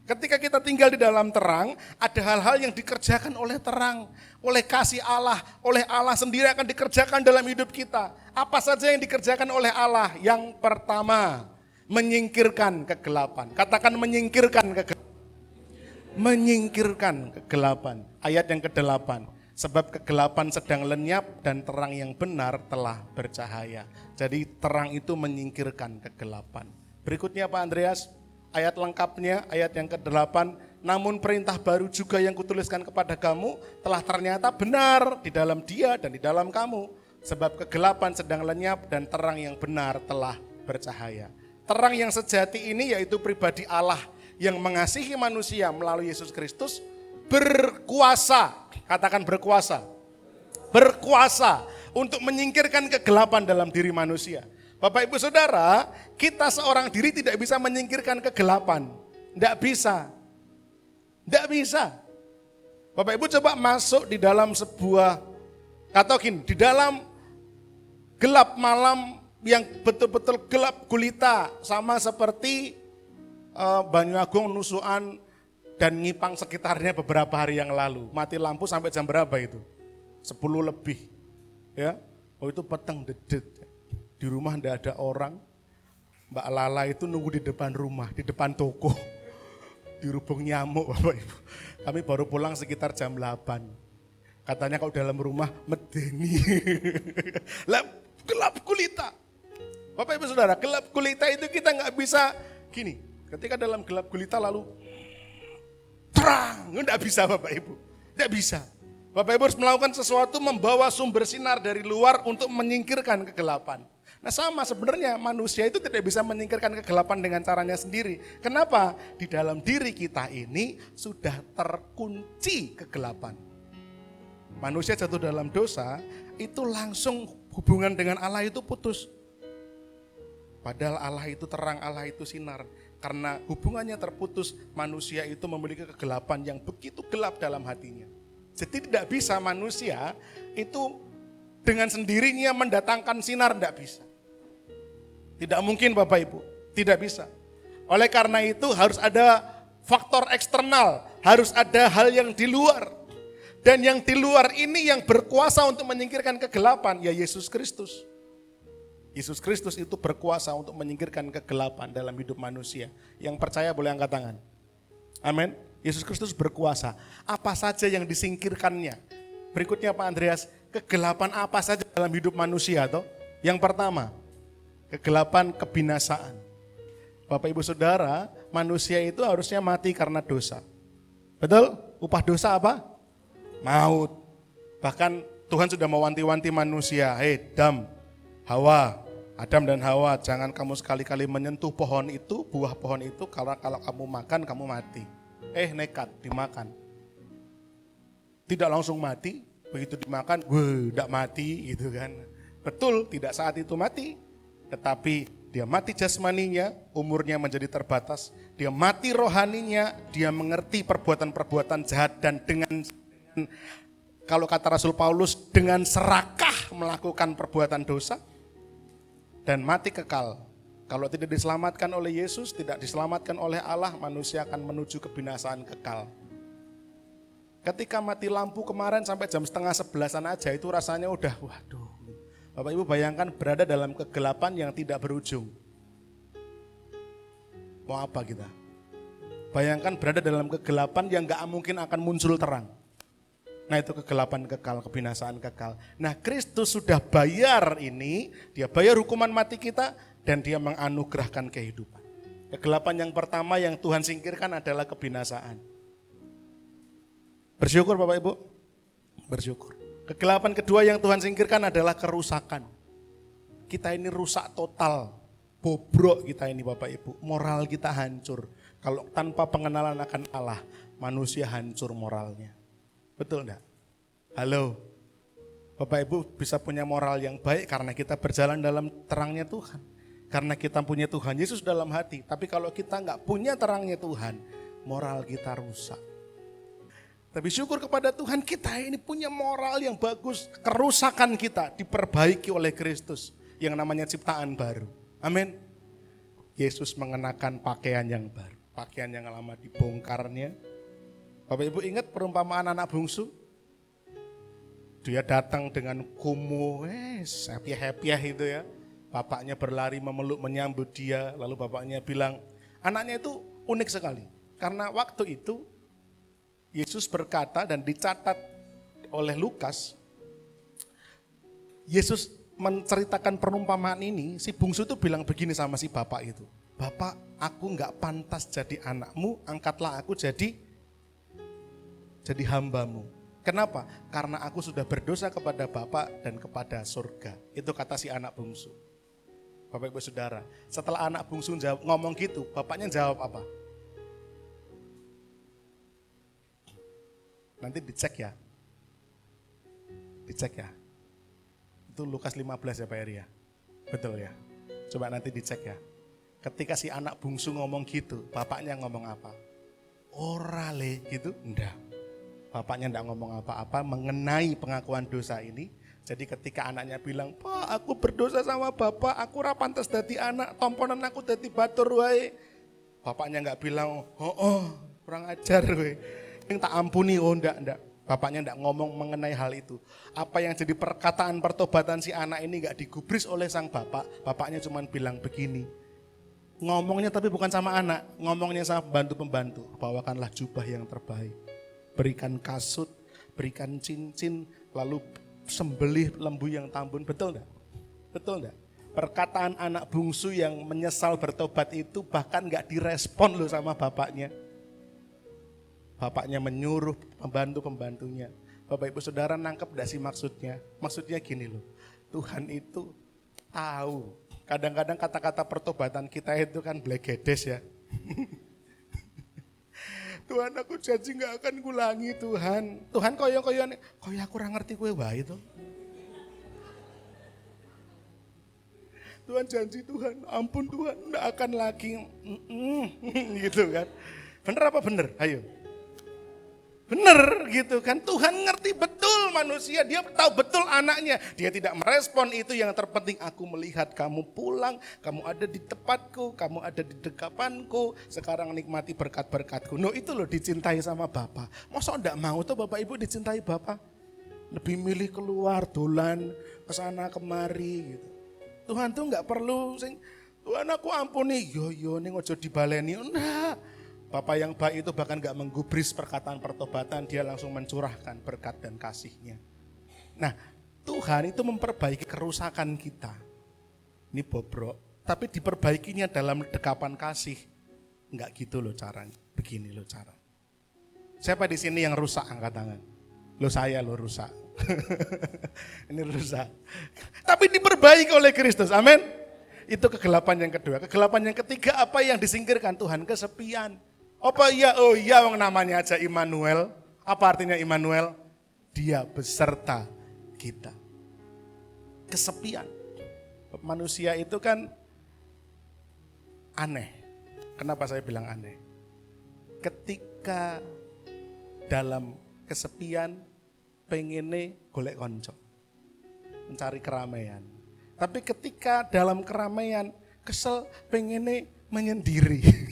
Ketika kita tinggal di dalam terang, ada hal-hal yang dikerjakan oleh terang. Oleh kasih Allah, oleh Allah sendiri akan dikerjakan dalam hidup kita. Apa saja yang dikerjakan oleh Allah? Yang pertama, menyingkirkan kegelapan. Katakan menyingkirkan kegelapan. Menyingkirkan kegelapan. Ayat yang ke-8. Sebab kegelapan sedang lenyap dan terang yang benar telah bercahaya. Jadi terang itu menyingkirkan kegelapan. Berikutnya Pak Andreas, ayat lengkapnya, ayat yang ke-8. Namun perintah baru juga yang kutuliskan kepada kamu telah ternyata benar di dalam dia dan di dalam kamu. Sebab kegelapan sedang lenyap dan terang yang benar telah bercahaya. Terang yang sejati ini yaitu pribadi Allah yang mengasihi manusia melalui Yesus Kristus berkuasa, katakan berkuasa, berkuasa untuk menyingkirkan kegelapan dalam diri manusia. Bapak Ibu Saudara, kita seorang diri tidak bisa menyingkirkan kegelapan, tidak bisa, tidak bisa. Bapak Ibu coba masuk di dalam sebuah, atau gini, di dalam gelap malam yang betul-betul gelap gulita, sama seperti Banyuagung, Nusukan, dan Ngipang sekitarnya beberapa hari yang lalu. Mati lampu sampai jam berapa itu? 10 lebih. Ya, oh itu peteng dedet. Di rumah tidak ada orang. Mbak Lala itu nunggu di depan rumah, di depan toko. Dirubung nyamuk Bapak Ibu. Kami baru pulang sekitar jam 8. Katanya kalau dalam rumah medeni. Lah gelap gulita. Bapak Ibu Saudara, gelap gulita itu kita nggak bisa gini. Ketika dalam gelap gulita lalu terang. Enggak bisa Bapak Ibu, enggak bisa. Bapak Ibu harus melakukan sesuatu, membawa sumber sinar dari luar untuk menyingkirkan kegelapan. Nah sama sebenarnya manusia itu tidak bisa menyingkirkan kegelapan dengan caranya sendiri. Kenapa? Di dalam diri kita ini sudah terkunci kegelapan. Manusia jatuh dalam dosa, itu langsung hubungan dengan Allah itu putus. Padahal Allah itu terang, Allah itu sinar. Karena hubungannya terputus, manusia itu memiliki kegelapan yang begitu gelap dalam hatinya. Jadi tidak bisa manusia itu dengan sendirinya mendatangkan sinar, tidak bisa. Tidak mungkin Bapak Ibu, tidak bisa. Oleh karena itu harus ada faktor eksternal, harus ada hal yang di luar. Dan yang di luar ini yang berkuasa untuk menyingkirkan kegelapan, ya Yesus Kristus. Yesus Kristus itu berkuasa untuk menyingkirkan kegelapan dalam hidup manusia. Yang percaya boleh angkat tangan. Amin. Yesus Kristus berkuasa. Apa saja yang disingkirkannya? Berikutnya Pak Andreas, kegelapan apa saja dalam hidup manusia toh? Yang pertama, kegelapan kebinasaan. Bapak Ibu Saudara, manusia itu harusnya mati karena dosa. Betul? Upah dosa apa? Maut. Bahkan Tuhan sudah mewanti-wanti manusia, Adam dan Hawa, jangan kamu sekali-kali menyentuh pohon itu, buah pohon itu, kalau kamu makan, kamu mati. Nekat, dimakan. Tidak langsung mati, begitu dimakan, tidak mati gitu kan. Betul, tidak saat itu mati, tetapi dia mati jasmaninya, umurnya menjadi terbatas. Dia mati rohaninya, dia mengerti perbuatan-perbuatan jahat dan dengan kalau kata Rasul Paulus, dengan serakah melakukan perbuatan dosa dan mati kekal. Kalau tidak diselamatkan oleh Yesus, tidak diselamatkan oleh Allah, manusia akan menuju kebinasaan kekal. Ketika mati lampu kemarin sampai jam 10:30 aja itu rasanya udah waduh. Bapak Ibu bayangkan berada dalam kegelapan yang tidak berujung. Mau apa kita? Bayangkan berada dalam kegelapan yang gak mungkin akan muncul terang. Nah itu kegelapan kekal, kebinasaan kekal. Nah Kristus sudah bayar ini, dia bayar hukuman mati kita dan dia menganugerahkan kehidupan. Kegelapan yang pertama yang Tuhan singkirkan adalah kebinasaan. Bersyukur Bapak Ibu, bersyukur. Kegelapan kedua yang Tuhan singkirkan adalah kerusakan. Kita ini rusak total, bobrok kita ini Bapak Ibu. Moral kita hancur. Kalau tanpa pengenalan akan Allah, manusia hancur moralnya. Betul enggak? Halo, Bapak Ibu bisa punya moral yang baik karena kita berjalan dalam terangnya Tuhan. Karena kita punya Tuhan Yesus dalam hati. Tapi kalau kita enggak punya terangnya Tuhan, moral kita rusak. Tapi syukur kepada Tuhan kita ini punya moral yang bagus. Kerusakan kita diperbaiki oleh Kristus yang namanya ciptaan baru. Amin. Yesus mengenakan pakaian yang baru. Pakaian yang lama dibongkarnya. Bapak Ibu ingat perumpamaan anak bungsu? Dia datang dengan kumuh, happy-happy itu ya. Bapaknya berlari memeluk menyambut dia. Lalu bapaknya bilang, anaknya itu unik sekali. Karena waktu itu Yesus berkata dan dicatat oleh Lukas, Yesus menceritakan perumpamaan ini, si bungsu itu bilang begini sama si bapak itu, Bapak, aku enggak pantas jadi anakmu, angkatlah aku jadi hambamu. Kenapa? Karena aku sudah berdosa kepada Bapak dan kepada surga. Itu kata si anak bungsu. Bapak Ibu Saudara, setelah anak bungsu ngomong gitu, bapaknya jawab apa? Nanti dicek ya. Dicek ya. Itu Lukas 15 ya Pak Eri ya. Betul ya. Coba nanti dicek ya. Ketika si anak bungsu ngomong gitu, bapaknya ngomong apa? Orale gitu? Enggak. Bapaknya enggak ngomong apa-apa mengenai pengakuan dosa ini. Jadi ketika anaknya bilang, Pak aku berdosa sama bapak, aku ora pantes dadi anak, tomponan aku dadi batur wae. Bapaknya enggak bilang, kurang ajar wae. Yang tak ampuni, enggak. Bapaknya enggak ngomong mengenai hal itu. Apa yang jadi perkataan pertobatan si anak ini enggak digubris oleh sang bapak. Bapaknya cuma bilang begini. Ngomongnya tapi bukan sama anak, ngomongnya sama pembantu-pembantu. Bawakanlah jubah yang terbaik. Berikan kasut, berikan cincin, lalu sembelih lembu yang tambun. Betul enggak? Betul enggak? Perkataan anak bungsu yang menyesal bertobat itu bahkan enggak direspon loh sama bapaknya. bapaknya menyuruh pembantu-pembantunya. Bapak Ibu Saudara nangkep gak sih maksudnya? Maksudnya gini loh, Tuhan itu tahu. Kadang-kadang kata-kata pertobatan kita itu kan blegedes ya. Tuhan aku janji gak akan ngulangi Tuhan. Tuhan koyo-koyo aku kurang ngerti kue wae itu. Tuhan janji Tuhan, ampun Tuhan, gak akan lagi. Gitu kan. Bener apa bener? Ayo. Bener gitu kan, Tuhan ngerti betul manusia, dia tahu betul anaknya. Dia tidak merespon itu, yang terpenting aku melihat kamu pulang, kamu ada di tempatku, kamu ada di dekapanku, sekarang nikmati berkat-berkatku. No itu loh dicintai sama Bapak. Masa enggak mau tuh Bapak Ibu dicintai Bapak? Lebih milih keluar, dolan, kesana kemari gitu. Tuhan tuh enggak perlu, Tuhan aku ampuni, yo ning ojo dibaleni, enggak. Bapak yang baik itu bahkan gak menggubris perkataan pertobatan, dia langsung mencurahkan berkat dan kasihnya. Nah, Tuhan itu memperbaiki kerusakan kita. Ini bobrok, tapi diperbaikinya dalam dekapan kasih. Enggak gitu loh caranya, begini loh cara. Siapa di sini yang rusak angkat tangan? Lo saya lo rusak. Ini rusak. Tapi diperbaiki oleh Kristus, amin. Itu kegelapan yang kedua. Kegelapan yang ketiga apa yang disingkirkan Tuhan? Kesepian. Apa iya? Oh iya, wong namanya aja Immanuel. Apa artinya Immanuel? Dia beserta kita. Kesepian. Manusia itu kan aneh. Kenapa saya bilang aneh? Ketika dalam kesepian pengennya golek konco, mencari keramaian. Tapi ketika dalam keramaian kesel pengennya menyendiri.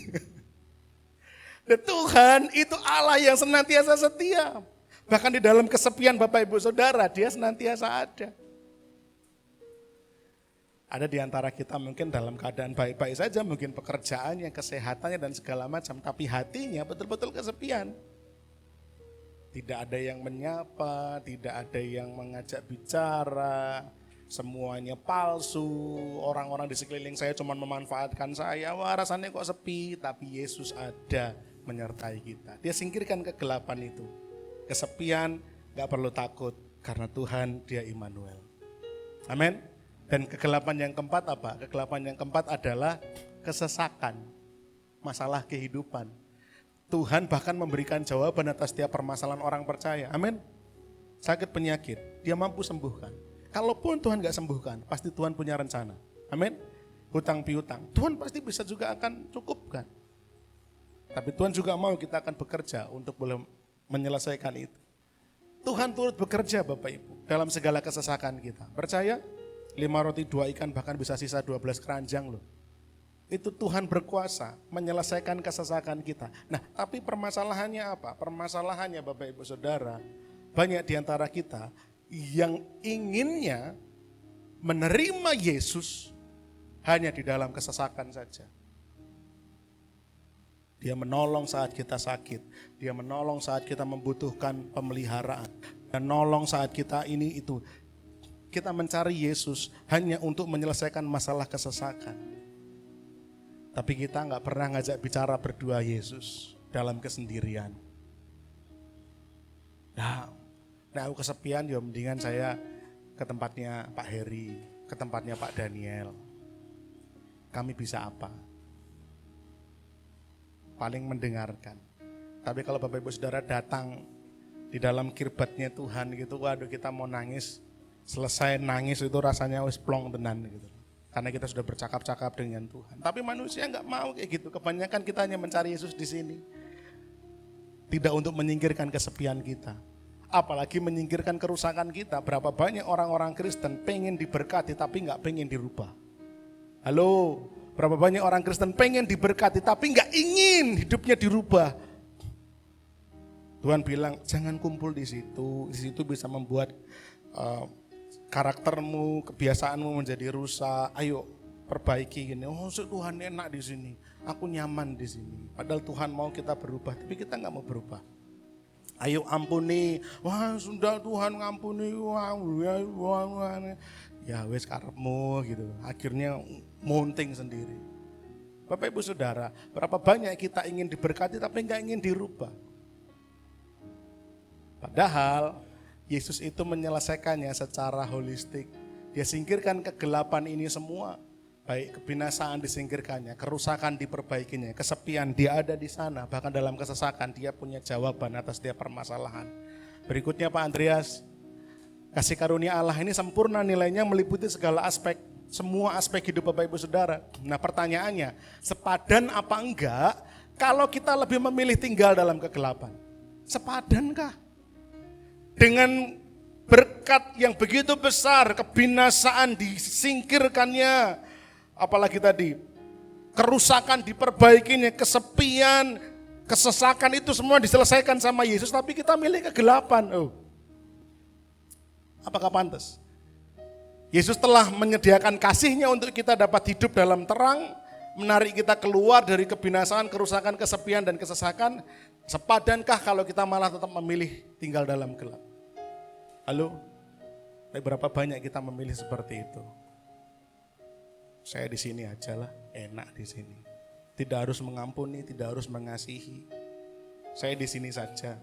Dan Tuhan itu Allah yang senantiasa setia. Bahkan di dalam kesepian Bapak Ibu Saudara, dia senantiasa ada. Ada di antara kita mungkin dalam keadaan baik-baik saja, mungkin pekerjaannya, kesehatannya dan segala macam. Tapi hatinya betul-betul kesepian. Tidak ada yang menyapa, tidak ada yang mengajak bicara. Semuanya palsu, orang-orang di sekeliling saya cuma memanfaatkan saya. Wah rasanya kok sepi, tapi Yesus ada menyertai kita. Dia singkirkan kegelapan itu. Kesepian gak perlu takut karena Tuhan dia Immanuel. Amin. Dan kegelapan yang keempat apa? Kegelapan yang keempat adalah kesesakan, masalah kehidupan. Tuhan bahkan memberikan jawaban atas setiap permasalahan orang percaya. Amin. Sakit penyakit, dia mampu sembuhkan. Kalaupun Tuhan gak sembuhkan, pasti Tuhan punya rencana. Amin. Hutang piutang, Tuhan pasti bisa juga akan cukupkan. Tapi Tuhan juga mau kita akan bekerja untuk boleh menyelesaikan itu. Tuhan turut bekerja Bapak Ibu dalam segala kesesakan kita. Percaya? 5 roti 2 ikan bahkan bisa sisa 12 keranjang loh. Itu Tuhan berkuasa menyelesaikan kesesakan kita. Nah tapi permasalahannya apa? Permasalahannya Bapak Ibu Saudara, banyak di antara kita yang inginnya menerima Yesus hanya di dalam kesesakan saja. Dia menolong saat kita sakit, dia menolong saat kita membutuhkan pemeliharaan, dan menolong saat kita ini itu. Kita mencari Yesus hanya untuk menyelesaikan masalah kesesakan. Tapi kita nggak pernah ngajak bicara berdua Yesus dalam kesendirian. Nah aku kesepian ya mendingan saya ke tempatnya Pak Heri, ke tempatnya Pak Daniel. Kami bisa apa? Paling mendengarkan. Tapi kalau Bapak Ibu Saudara datang di dalam kirbatnya Tuhan gitu, waduh kita mau nangis, selesai nangis itu rasanya wis plong tenan gitu. Karena kita sudah bercakap-cakap dengan Tuhan. Tapi manusia nggak mau kayak gitu. Kebanyakan kita hanya mencari Yesus di sini. Tidak untuk menyingkirkan kesepian kita. Apalagi menyingkirkan kerusakan kita. Berapa banyak orang-orang Kristen pengen diberkati tapi nggak pengen dirubah. Halo, berapa banyak orang Kristen pengen diberkati tapi nggak ingin hidupnya dirubah. Tuhan bilang jangan kumpul di situ bisa membuat karaktermu, kebiasaanmu menjadi rusak. Ayo perbaiki gini. Oh Tuhan enak di sini, aku nyaman di sini. Padahal Tuhan mau kita berubah, tapi kita nggak mau berubah. Ayo ampuni, wah sudah Tuhan ngampuni, ya wes karepmu gitu. Akhirnya munting sendiri. Bapak Ibu Saudara, berapa banyak kita ingin diberkati tapi nggak ingin dirubah. Padahal Yesus itu menyelesaikannya secara holistik. Dia singkirkan kegelapan ini semua. Baik kebinasaan disingkirkannya, kerusakan diperbaikinya, kesepian dia ada di sana. Bahkan dalam kesesakan dia punya jawaban atas setiap permasalahan. Berikutnya Pak Andreas, kasih karunia Allah ini sempurna nilainya meliputi segala aspek, semua aspek hidup Bapak Ibu Saudara. Nah pertanyaannya, sepadan apa enggak kalau kita lebih memilih tinggal dalam kegelapan? Sepadankah? Dengan berkat yang begitu besar, kebinasaan disingkirkannya, apalagi tadi, kerusakan diperbaikinya, kesepian, kesesakan itu semua diselesaikan sama Yesus, tapi kita milih kegelapan. Oh. Apakah pantas? Yesus telah menyediakan kasih-Nya untuk kita dapat hidup dalam terang, menarik kita keluar dari kebinasaan, kerusakan, kesepian, dan kesesakan. Sepadankah kalau kita malah tetap memilih tinggal dalam gelap? Halo? Tapi berapa banyak kita memilih seperti itu? Saya di sini aja lah, enak di sini. Tidak harus mengampuni, tidak harus mengasihi. Saya di sini saja.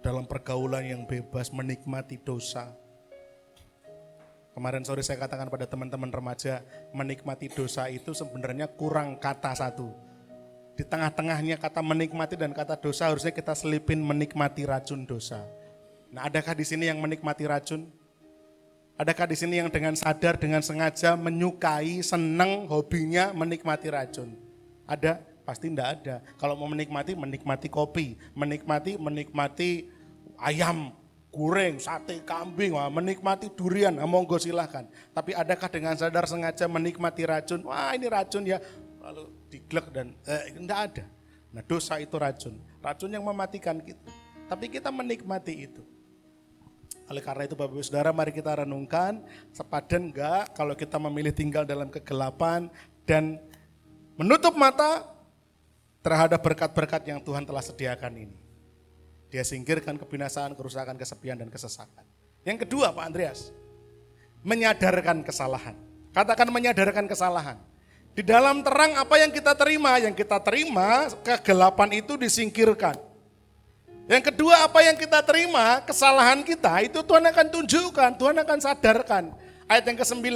Dalam pergaulan yang bebas, menikmati dosa. Kemarin sore saya katakan pada teman-teman remaja, menikmati dosa itu sebenarnya kurang kata satu. Di tengah-tengahnya kata menikmati dan kata dosa harusnya kita selipin menikmati racun dosa. Nah, adakah di sini yang menikmati racun? Adakah di sini yang dengan sadar, dengan sengaja menyukai, senang, hobinya menikmati racun? Ada? Pasti enggak ada. Kalau mau menikmati, menikmati kopi, menikmati ayam goreng, sate kambing, wah, menikmati durian, monggo silahkan. Tapi adakah dengan sadar sengaja menikmati racun? Wah ini racun ya, lalu diglek dan enggak ada. Nah dosa itu racun yang mematikan kita. Tapi kita menikmati itu. Oleh karena itu Bapak Ibu Saudara, mari kita renungkan, sepadan enggak kalau kita memilih tinggal dalam kegelapan dan menutup mata terhadap berkat-berkat yang Tuhan telah sediakan ini. Dia singkirkan kebinasaan, kerusakan, kesepian, dan kesesakan. Yang kedua Pak Andreas, menyadarkan kesalahan. Katakan menyadarkan kesalahan. Di dalam terang apa yang kita terima? Yang kita terima, kegelapan itu disingkirkan. Yang kedua apa yang kita terima, kesalahan kita itu Tuhan akan tunjukkan, Tuhan akan sadarkan. Ayat yang ke-9,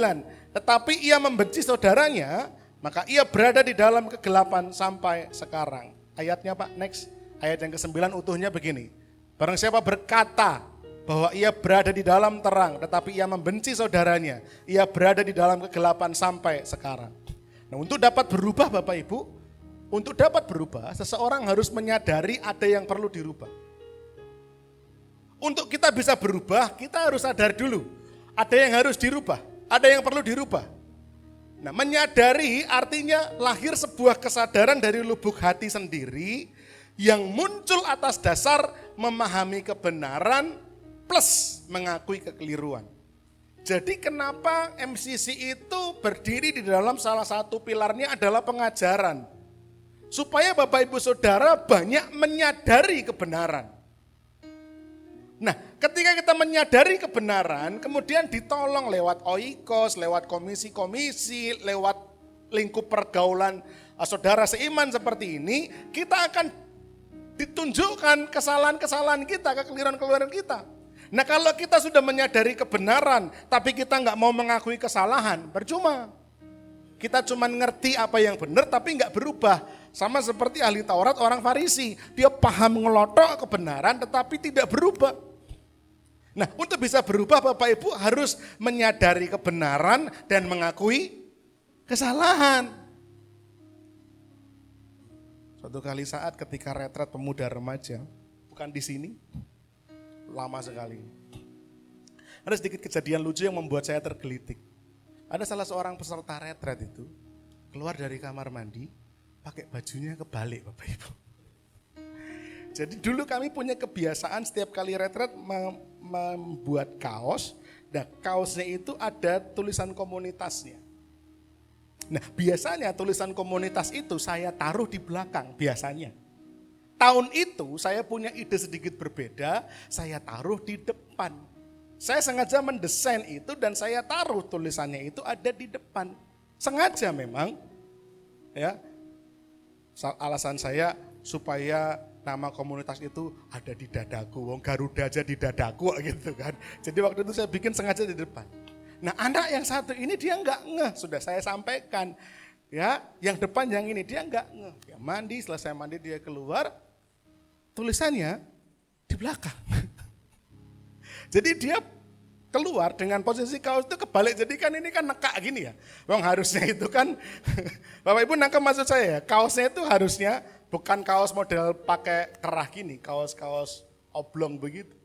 tetapi ia membenci saudaranya, maka ia berada di dalam kegelapan sampai sekarang. Ayatnya Pak, next. Ayat yang ke-9 utuhnya begini. Barang siapa berkata bahwa ia berada di dalam terang, tetapi ia membenci saudaranya, ia berada di dalam kegelapan sampai sekarang. Nah untuk dapat berubah Bapak Ibu, untuk dapat berubah, seseorang harus menyadari ada yang perlu dirubah. Untuk kita bisa berubah, kita harus sadar dulu. Ada yang harus dirubah, ada yang perlu dirubah. Nah, menyadari artinya lahir sebuah kesadaran dari lubuk hati sendiri yang muncul atas dasar memahami kebenaran plus mengakui kekeliruan. Jadi kenapa MCC itu berdiri di dalam salah satu pilarnya adalah pengajaran. Supaya Bapak Ibu Saudara banyak menyadari kebenaran. Nah, ketika kita menyadari kebenaran, kemudian ditolong lewat oikos, lewat komisi-komisi, lewat lingkup pergaulan saudara seiman seperti ini, kita akan ditunjukkan kesalahan-kesalahan kita, kekeliruan-kekeliruan kita. Nah, kalau kita sudah menyadari kebenaran, tapi kita nggak mau mengakui kesalahan, percuma. Kita cuma ngerti apa yang benar, tapi nggak berubah. Sama seperti ahli Taurat, orang Farisi. Dia paham ngelotok kebenaran, tetapi tidak berubah. Nah, untuk bisa berubah Bapak Ibu harus menyadari kebenaran dan mengakui kesalahan. Suatu kali saat ketika retret pemuda remaja, bukan di sini, lama sekali. Ada sedikit kejadian lucu yang membuat saya tergelitik. Ada salah seorang peserta retret itu keluar dari kamar mandi, pakai bajunya kebalik Bapak Ibu. Jadi dulu kami punya kebiasaan setiap kali retret membuat kaos, dan kaosnya itu ada tulisan komunitasnya. Nah biasanya tulisan komunitas itu saya taruh di belakang, biasanya. Tahun itu saya punya ide sedikit berbeda, saya taruh di depan. Saya sengaja mendesain itu dan saya taruh tulisannya itu ada di depan. Sengaja memang, ya. Alasan saya supaya nama komunitas itu ada di dadaku, wong Garuda aja di dadaku gitu kan. Jadi waktu itu saya bikin sengaja di depan. Nah anak yang satu ini dia nggak ngeh, sudah saya sampaikan. Ya, yang depan yang ini dia nggak ngeh. Ya, mandi, selesai mandi dia keluar, tulisannya di belakang. Jadi dia keluar dengan posisi kaos itu kebalik, jadi kan ini kan nekak gini ya. Wong harusnya itu kan, Bapak Ibu nangkep maksud saya ya, kaosnya itu harusnya bukan kaos model pakai kerah gini, kaos-kaos oblong begitu.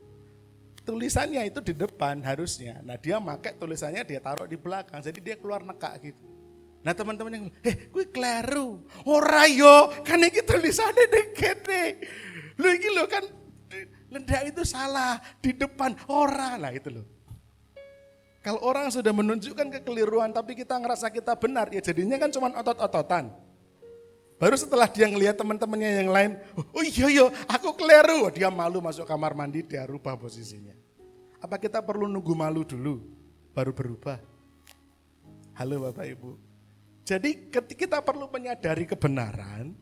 Tulisannya itu di depan harusnya, nah dia pakai tulisannya dia taruh di belakang, jadi dia keluar nekak gitu. Nah teman-teman yang, gue kleru, ora yo, kan ini tulisannya dikene. Lu ini lo kan, lendak itu salah, di depan ora lah itu loh. Kalau orang sudah menunjukkan kekeliruan tapi kita ngerasa kita benar, ya jadinya kan cuma otot-ototan. Baru setelah dia ngelihat teman-temannya yang lain, oh iya aku keliru, dia malu masuk kamar mandi, dia rubah posisinya. Apa kita perlu nunggu malu dulu, baru berubah? Halo Bapak Ibu. Jadi kita perlu menyadari kebenaran,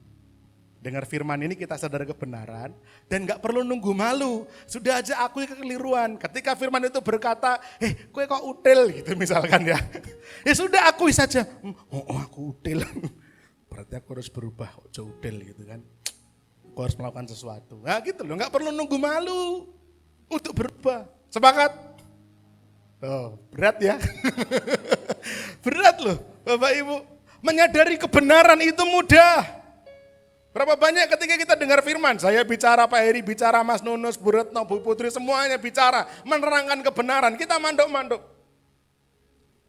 dengar firman ini kita sadar kebenaran, dan gak perlu nunggu malu, sudah aja akui kekeliruan. Ketika firman itu berkata, kue kok util gitu misalkan ya. Ya sudah akui saja, aku util. Berarti aku harus berubah, ojo util gitu kan. Aku harus melakukan sesuatu. Nah gitu loh, gak perlu nunggu malu untuk berubah. Sepakat? Oh, berat ya. Berat loh Bapak Ibu. Menyadari kebenaran itu mudah. Berapa banyak ketika kita dengar firman, saya bicara, Pak Heri bicara, Mas Nunus, Bu Retno, Bu Putri, semuanya bicara, menerangkan kebenaran, kita manduk-manduk.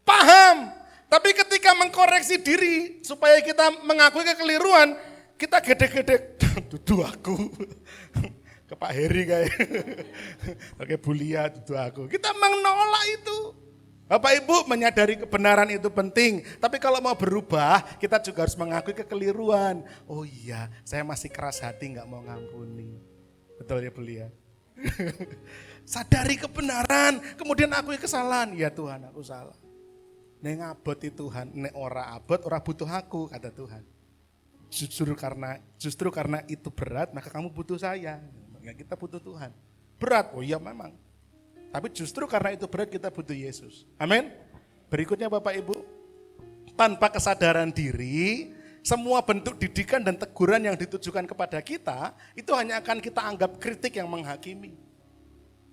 Paham, tapi ketika mengkoreksi diri, supaya kita mengakui kekeliruan, kita gede-gede, dudu aku, ke Pak Heri kayak, oke Bu Lia, dudu aku. Kita menolak itu. Bapak Ibu menyadari kebenaran itu penting, tapi kalau mau berubah kita juga harus mengakui kekeliruan. Oh iya, saya masih keras hati gak mau ngampuni. Betul ya Bu Lia? Sadari kebenaran, kemudian akui kesalahan. Ya Tuhan aku salah. Nek abot itu Tuhan, nek ora abot ora butuh aku kata Tuhan. Justru karena itu berat maka kamu butuh saya. Ya kita butuh Tuhan. Berat, oh iya memang. Tapi justru karena itu berat kita butuh Yesus. Amin. Berikutnya Bapak Ibu, tanpa kesadaran diri, semua bentuk didikan dan teguran yang ditujukan kepada kita, itu hanya akan kita anggap kritik yang menghakimi.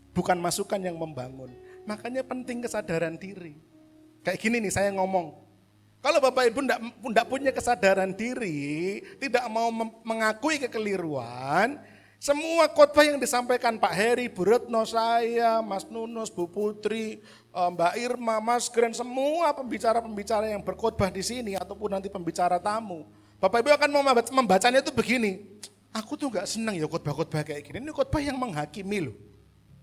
Bukan masukan yang membangun. Makanya penting kesadaran diri. Kayak gini nih saya ngomong, kalau Bapak Ibu tidak punya kesadaran diri, tidak mau mengakui kekeliruan, semua khotbah yang disampaikan Pak Heri, Bu Retno, saya, Mas Nunus, Bu Putri, Mbak Irma, Mas Gren, semua pembicara-pembicara yang berkhotbah di sini ataupun nanti pembicara tamu. Bapak Ibu akan membacanya itu begini, aku tuh gak senang ya khotbah-khotbah kayak gini, ini khotbah yang menghakimi loh.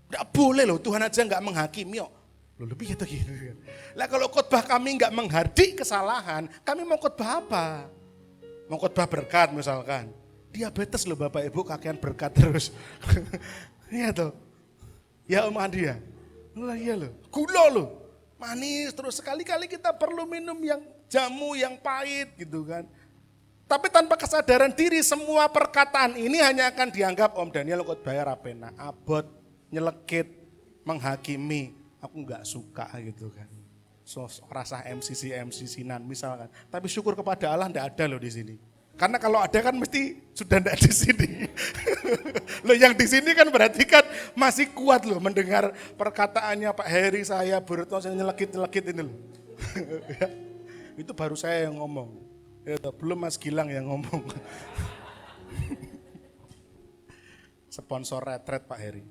Gak boleh loh, Tuhan aja gak menghakimi kok. Loh lebih gitu gitu. Lah kalau khotbah kami gak menghardik kesalahan, kami mau khotbah apa? Mau khotbah berkat misalkan. Diabetes loh Bapak Ibu, kakean berkat terus. Iya tuh. Ya Om Andi ya. Iya loh. Gula loh. Manis terus, sekali-kali kita perlu minum yang jamu yang pahit gitu kan. Tapi tanpa kesadaran diri semua perkataan ini hanya akan dianggap Om Daniel khotbahnya rapena, abot, nyelekit, menghakimi. Aku enggak suka gitu kan. So, rasa MCC-nan misalkan. Tapi syukur kepada Allah enggak ada loh di sini. Karena kalau ada kan mesti sudah tidak di sini. Loh yang di sini kan berarti kan masih kuat loh mendengar perkataannya Pak Heri, saya, Bu Retno, yang nyelekit-nyelekit ini loh. Itu baru saya yang ngomong. Belum Mas Gilang yang ngomong. Sponsor retret Pak Heri.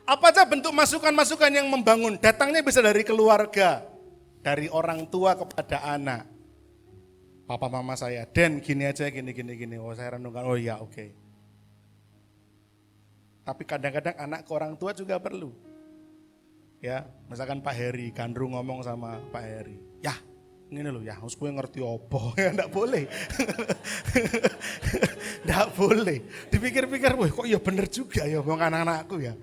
Apa aja bentuk masukan-masukan yang membangun? Datangnya bisa dari keluarga, dari orang tua kepada anak. Papa mama saya, Den gini aja, gini. Oh saya renungkan, oh iya oke. Tapi kadang-kadang anak ke orang tua juga perlu. Ya, misalkan Pak Heri, Gandrung ngomong sama Pak Heri. Ya, ini loh ya, harus gue ngerti apa. Ya enggak boleh. Enggak boleh. Dipikir-pikir, wah kok ya bener juga ya ngomong anak-anakku ya.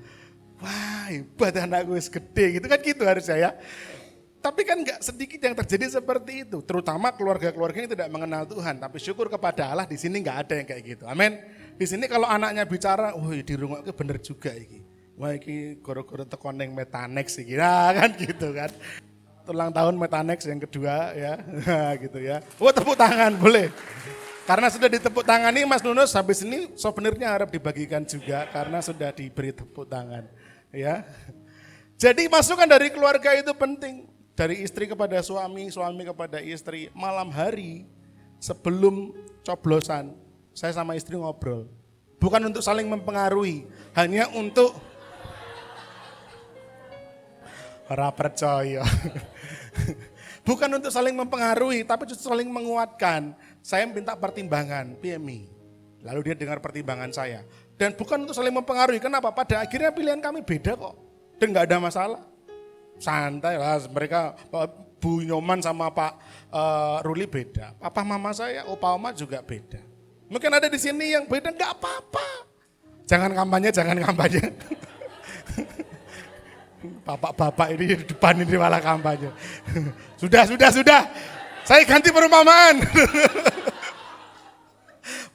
Wah hebat anakku gede gitu kan gitu harusnya ya. Tapi kan nggak sedikit yang terjadi seperti itu. Terutama keluarga-keluarga yang tidak mengenal Tuhan. Tapi syukur kepada Allah di sini nggak ada yang kayak gitu. Amin. Di sini kalau anaknya bicara, wih di rumah itu bener juga iki. Wah iki goro-goro tekon yang Metanex iki. Nah kan gitu kan. Ulang tahun Metanex yang kedua ya. Gitu ya. Oh tepuk tangan boleh. Karena sudah ditepuk tangani Mas Nunus, habis ini souvenirnya harap dibagikan juga karena sudah diberi tepuk tangan. Ya. Jadi masukan dari keluarga itu penting. Dari istri kepada suami, suami kepada istri. Malam hari sebelum coblosan, saya sama istri ngobrol. Bukan untuk saling mempengaruhi, hanya untuk ora percaya. Bukan untuk saling mempengaruhi, tapi justru saling menguatkan. Saya minta pertimbangan, PMI. Lalu dia dengar pertimbangan saya. Dan bukan untuk saling mempengaruhi, kenapa? Pada akhirnya pilihan kami beda kok. Dan nggak ada masalah. Santai lah, mereka Bu Nyoman sama Pak Ruli beda. Papa mama saya, opa oma juga beda. Mungkin ada di sini yang beda, nggak apa-apa. Jangan kampanye. Bapak-bapak ini di depan ini malah kampanye. Sudah. Saya ganti perumpamaan.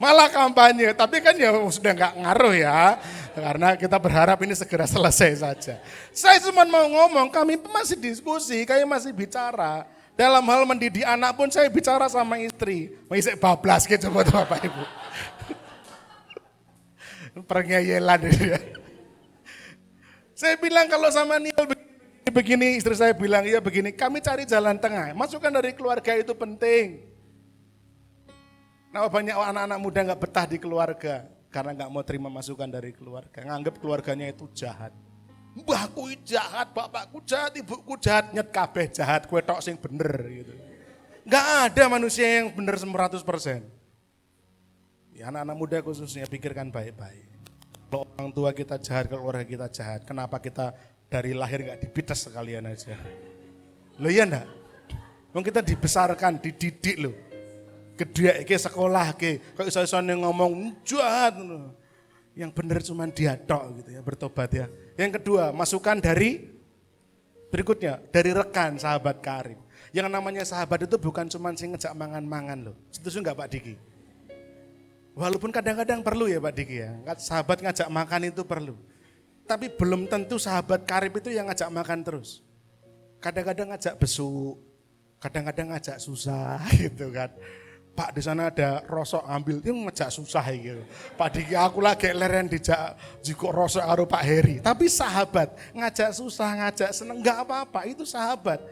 Malah kampanye, tapi kan ya sudah nggak ngaruh ya. Karena kita berharap ini segera selesai saja. Saya cuma mau ngomong, kami masih diskusi, kami masih bicara. Dalam hal mendidik anak pun saya bicara sama istri. Masih bablas gitu buat Bapak Ibu. Perngeyelan dia. Saya bilang kalau sama Niel begini, istri saya bilang iya begini, kami cari jalan tengah. Masukan dari keluarga itu penting. Nah banyak anak-anak muda nggak betah di keluarga karena nggak mau terima masukan dari keluarga, nganggap keluarganya itu jahat. Mbahku jahat, bapakku jahat, ibuku jahat, nyet kabeh jahat, kue tok sing bener gitu. Nggak ada manusia yang bener 100%. Ya anak-anak muda khususnya pikirkan baik-baik. Kalau orang tua kita jahat, kalau keluarga kita jahat, kenapa kita dari lahir nggak dipites sekalian aja? Loh iya enggak? Wong kita dibesarkan, dididik loh. Gede ke sekolah ke, kok iso-iso ngomong jahat. Yang benar cuma dia tok gitu ya, bertobat ya. Yang kedua, masukan dari berikutnya, dari rekan sahabat karib. Yang namanya sahabat itu bukan cuma sing ngejak mangan-mangan loh. Setuju enggak Pak Diki? Walaupun kadang-kadang perlu ya Pak Diki ya. Sahabat ngajak makan itu perlu. Tapi belum tentu sahabat karib itu yang ngajak makan terus. Kadang-kadang ngajak besuk, kadang-kadang ngajak susah gitu kan. Pak di sana ada rosok ambil, itu ngejak susah gitu. Pak Diki aku lagi leren dijak jiko rosok karo Pak Heri. Tapi sahabat, ngajak susah, ngajak seneng, enggak apa-apa, itu sahabat.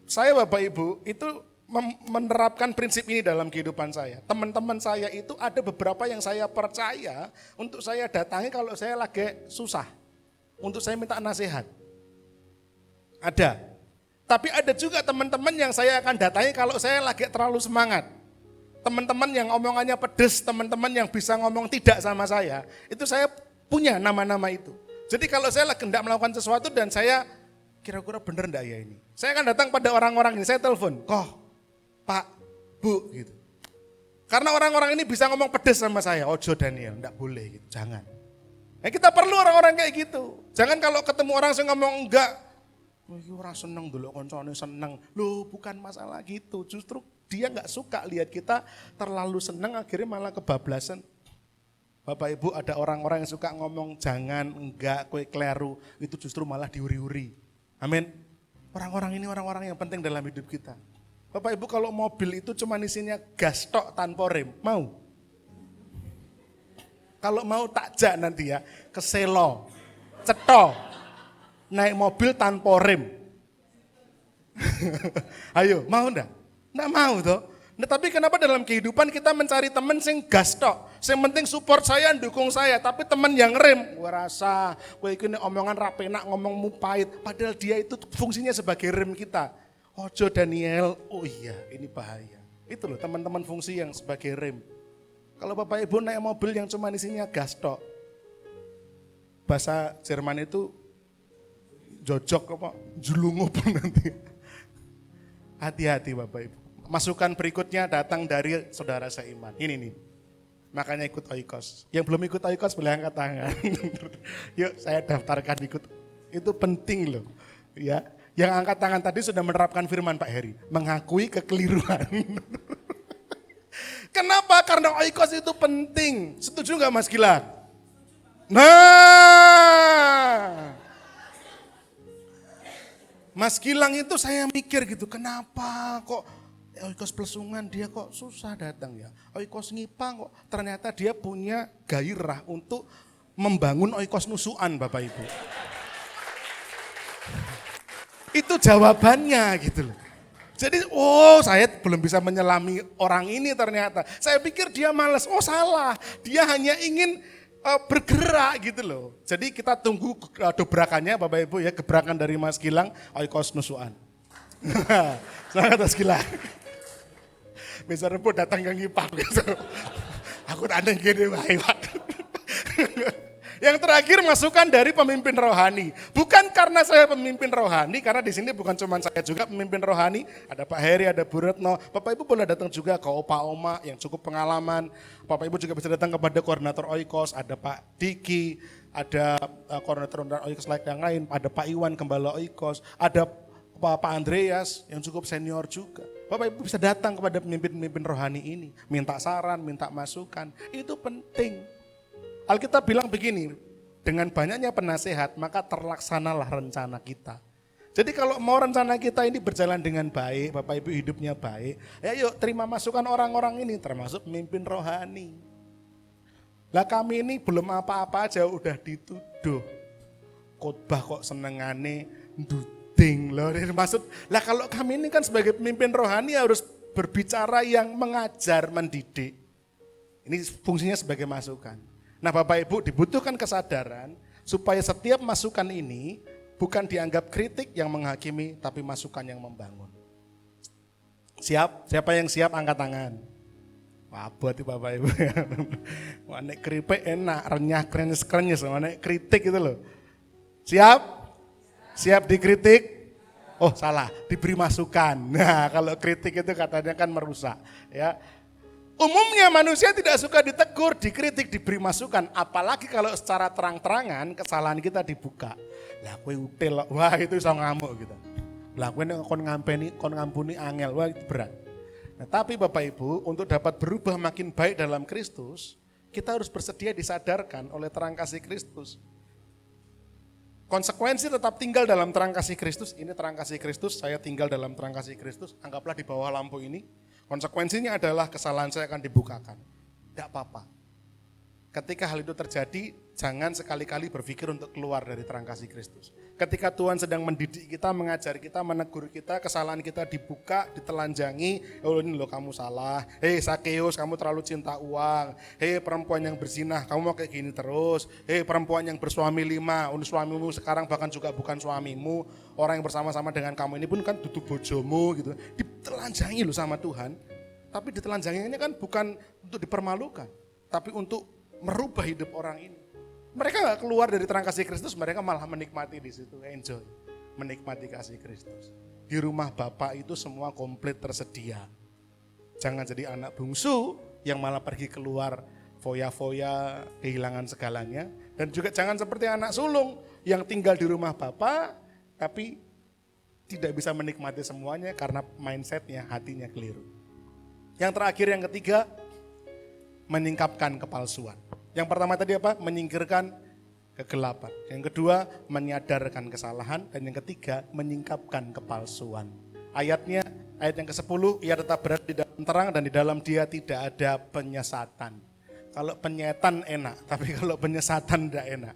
Saya Bapak Ibu, itu menerapkan prinsip ini dalam kehidupan saya. Teman-teman saya itu ada beberapa yang saya percaya untuk saya datangi kalau saya lagi susah. Untuk saya minta nasihat. Ada. Tapi ada juga teman-teman yang saya akan datangi kalau saya lagi terlalu semangat. Teman-teman yang omongannya pedes, teman-teman yang bisa ngomong tidak sama saya, itu saya punya nama-nama itu. Jadi kalau saya lagi hendak melakukan sesuatu dan saya kira-kira bener enggak ya ini, saya akan datang pada orang-orang ini, saya telepon, Koh, Pak, Bu, gitu. Karena orang-orang ini bisa ngomong pedes sama saya, ojo Daniel, enggak boleh gitu, jangan. Nah, kita perlu orang-orang kayak gitu. Jangan kalau ketemu orang yang ngomong enggak, orang seneng dulu, koncone seneng. Loh bukan masalah gitu, justru dia nggak suka lihat kita terlalu senang akhirnya malah kebablasan. Bapak Ibu ada orang-orang yang suka ngomong jangan, enggak, kue kleru, itu justru malah diuri-uri. Amin. Orang-orang ini orang-orang yang penting dalam hidup kita. Bapak Ibu kalau mobil itu cuma isinya gas tok tanpa rem, mau? Kalau mau takjak nanti ya, ke Selo, cetok, naik mobil tanpa rem. Ayo, mau enggak? Nggak mau toh. Nah, tapi kenapa dalam kehidupan kita mencari teman sing gas tok. Yang penting support saya, dukung saya, tapi teman yang rem. Gua rasa kowe iki omongan rapenak, ngomongmu pahit, padahal dia itu fungsinya sebagai rem kita. Ojo Daniel. Oh iya, ini bahaya. Itu loh teman-teman fungsi yang sebagai rem. Kalau Bapak Ibu naik mobil yang cuma isinya gas tok. Bahasa Jerman itu jojok apa? Julungup nanti. Hati-hati Bapak Ibu. Masukan berikutnya datang dari saudara seiman. Ini nih. Makanya ikut Oikos. Yang belum ikut Oikos boleh angkat tangan. Yuk saya daftarkan ikut. Itu penting loh. Ya. Yang angkat tangan tadi sudah menerapkan firman Pak Heri, mengakui kekeliruan. Kenapa? Karena oikos itu penting. Setuju nggak Mas Gilang? Nah, Mas Gilang itu saya mikir gitu, kenapa kok oikos Plesungan dia kok susah datang ya. Oikos Ngipang kok ternyata dia punya gairah untuk membangun oikos Nusukan Bapak Ibu. Itu jawabannya gitu loh. Jadi, saya belum bisa menyelami orang ini ternyata. Saya pikir dia malas, salah. Dia hanya ingin bergerak gitu loh. Jadi kita tunggu dobrakannya Bapak Ibu ya, gebrakan dari Mas Gilang, oikos Nusukan. Sangat Mas Gilang. Bisa rebut datang ke Ngipang gitu. Aku tak ada gini Pak. Yang terakhir masukan dari pemimpin rohani. Bukan karena saya pemimpin rohani, karena di sini bukan cuma saya juga pemimpin rohani. Ada Pak Heri, ada Bu Retno. Bapak Ibu boleh datang juga ke Opa Oma yang cukup pengalaman. Bapak Ibu juga bisa datang kepada koordinator Oikos, ada Pak Diki, ada koordinator Oikos yang lain, ada Pak Iwan Gembala Oikos, ada Pak Andreas yang cukup senior juga. Bapak Ibu bisa datang kepada pemimpin-pemimpin rohani ini, minta saran, minta masukan. Itu penting. Alkitab bilang begini, dengan banyaknya penasehat maka terlaksanalah rencana kita. Jadi kalau mau rencana kita ini berjalan dengan baik, Bapak Ibu hidupnya baik, ya yuk terima masukan orang-orang ini termasuk pemimpin rohani. Lah kami ini belum apa-apa aja udah dituduh. Khotbah kok senengane nduding loh. Maksud, lah kalau kami ini kan sebagai pemimpin rohani harus berbicara yang mengajar, mendidik. Ini fungsinya sebagai masukan. Nah Bapak Ibu dibutuhkan kesadaran supaya setiap masukan ini bukan dianggap kritik yang menghakimi, tapi masukan yang membangun. Siap? Siapa yang siap angkat tangan? Wah buat Bapak Ibu. Wah nek keripik enak, renyah krenyes, wah nek kritik itu loh. Siap? Siap dikritik? Oh salah, diberi masukan. Nah kalau kritik itu katanya kan merusak. Ya. Umumnya manusia tidak suka ditegur, dikritik, diberi masukan. Apalagi kalau secara terang-terangan kesalahan kita dibuka. Lah kowe util, wah itu iso ngamuk gitu. Lah kowe kon ngampuni angel, wah itu berat. Nah, tapi Bapak Ibu untuk dapat berubah makin baik dalam Kristus, kita harus bersedia disadarkan oleh terang kasih Kristus. Konsekuensi tetap tinggal dalam terang kasih Kristus. Ini terang kasih Kristus, saya tinggal dalam terang kasih Kristus. Anggaplah di bawah lampu ini. Konsekuensinya adalah kesalahan saya akan dibukakan. Tidak apa-apa. Ketika hal itu terjadi, jangan sekali-kali berpikir untuk keluar dari terang kasih Kristus. Ketika Tuhan sedang mendidik kita, mengajar kita, menegur kita, kesalahan kita dibuka, ditelanjangi, oh ini loh kamu salah, hei Sakeus kamu terlalu cinta uang, hei perempuan yang berzinah kamu mau kayak gini terus, hei perempuan yang bersuami 5, suamimu sekarang bahkan juga bukan suamimu, orang yang bersama-sama dengan kamu ini pun kan duduk bojomu gitu, ditelanjangi loh sama Tuhan, tapi ditelanjanginya kan bukan untuk dipermalukan, tapi untuk merubah hidup orang ini. Mereka gak keluar dari terang kasih Kristus, mereka malah menikmati di situ, enjoy, menikmati kasih Kristus. Di rumah Bapak itu semua komplit tersedia. Jangan jadi anak bungsu yang malah pergi keluar foya-foya, kehilangan segalanya. Dan juga jangan seperti anak sulung yang tinggal di rumah Bapak, tapi tidak bisa menikmati semuanya karena mindsetnya, hatinya keliru. Yang terakhir, yang ketiga, menyingkapkan kepalsuan. Yang pertama tadi apa? Menyingkirkan kegelapan. Yang kedua, menyadarkan kesalahan. Dan yang ketiga, menyingkapkan kepalsuan. Ayat yang ke-10, ia tetap berada di dalam terang dan di dalam dia tidak ada penyesatan. Kalau penyetan enak, tapi kalau penyesatan tidak enak.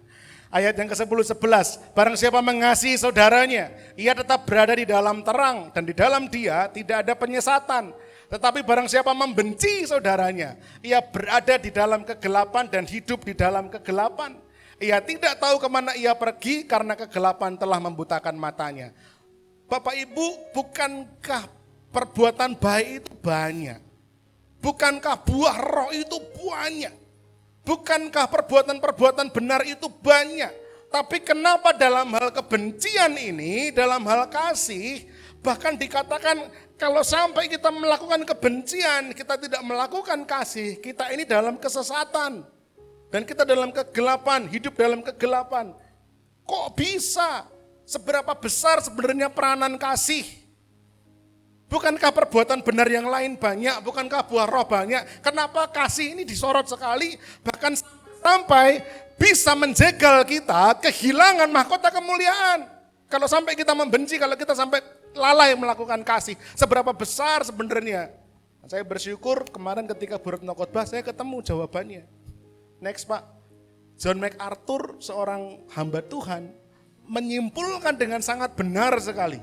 Ayat yang ke-10, 11, barang siapa mengasihi saudaranya, ia tetap berada di dalam terang dan di dalam dia tidak ada penyesatan. Tetapi barang siapa membenci saudaranya, ia berada di dalam kegelapan dan hidup di dalam kegelapan. Ia tidak tahu kemana ia pergi karena kegelapan telah membutakan matanya. Bapak Ibu, bukankah perbuatan baik itu banyak? Bukankah buah roh itu banyak? Bukankah perbuatan-perbuatan benar itu banyak? Tapi kenapa dalam hal kebencian ini, dalam hal kasih, bahkan dikatakan kalau sampai kita melakukan kebencian, kita tidak melakukan kasih, kita ini dalam kesesatan. Dan kita dalam kegelapan, hidup dalam kegelapan. Kok bisa? Seberapa besar sebenarnya peranan kasih? Bukankah perbuatan benar yang lain banyak? Bukankah buah roh banyak? Kenapa kasih ini disorot sekali? Bahkan sampai bisa menjegal kita kehilangan mahkota kemuliaan. Kalau sampai kita membenci, kalau kita sampai lalai melakukan kasih. Seberapa besar sebenarnya? Saya bersyukur kemarin ketika Bu Retno khotbah saya ketemu jawabannya. Next Pak, John MacArthur seorang hamba Tuhan menyimpulkan dengan sangat benar sekali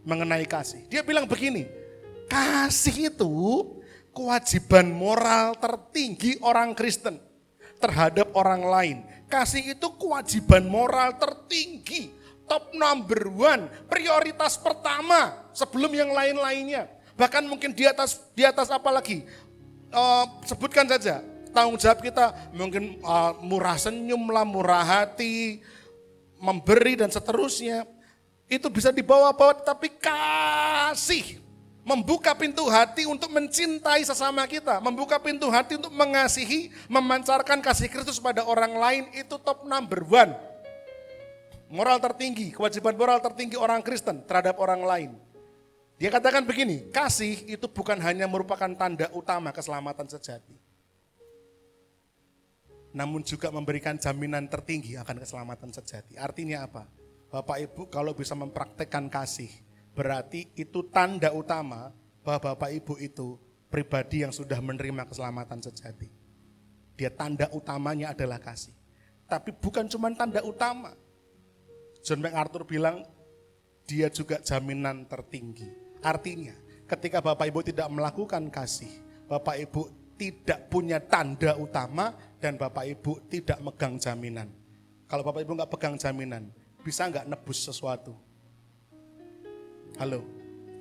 mengenai kasih. Dia bilang begini, kasih itu kewajiban moral tertinggi orang Kristen terhadap orang lain. Kasih itu kewajiban moral tertinggi, top number one, prioritas pertama sebelum yang lain-lainnya. Bahkan mungkin di atas apa lagi? Sebutkan saja, tanggung jawab kita mungkin murah senyum lah, murah hati, memberi dan seterusnya. Itu bisa dibawa-bawa, tapi kasih membuka pintu hati untuk mencintai sesama kita, membuka pintu hati untuk mengasihi, memancarkan kasih Kristus pada orang lain, itu top number one. Moral tertinggi, kewajiban moral tertinggi orang Kristen terhadap orang lain. Dia katakan begini, kasih itu bukan hanya merupakan tanda utama keselamatan sejati, namun juga memberikan jaminan tertinggi akan keselamatan sejati. Artinya apa? Bapak Ibu kalau bisa mempraktekkan kasih, berarti itu tanda utama bahwa Bapak Ibu itu pribadi yang sudah menerima keselamatan sejati. Dia tanda utamanya adalah kasih. Tapi bukan cuma tanda utama. John MacArthur bilang dia juga jaminan tertinggi. Artinya ketika Bapak Ibu tidak melakukan kasih, Bapak Ibu tidak punya tanda utama dan Bapak Ibu tidak megang jaminan. Kalau Bapak Ibu nggak pegang jaminan, bisa nggak nebus sesuatu? Halo,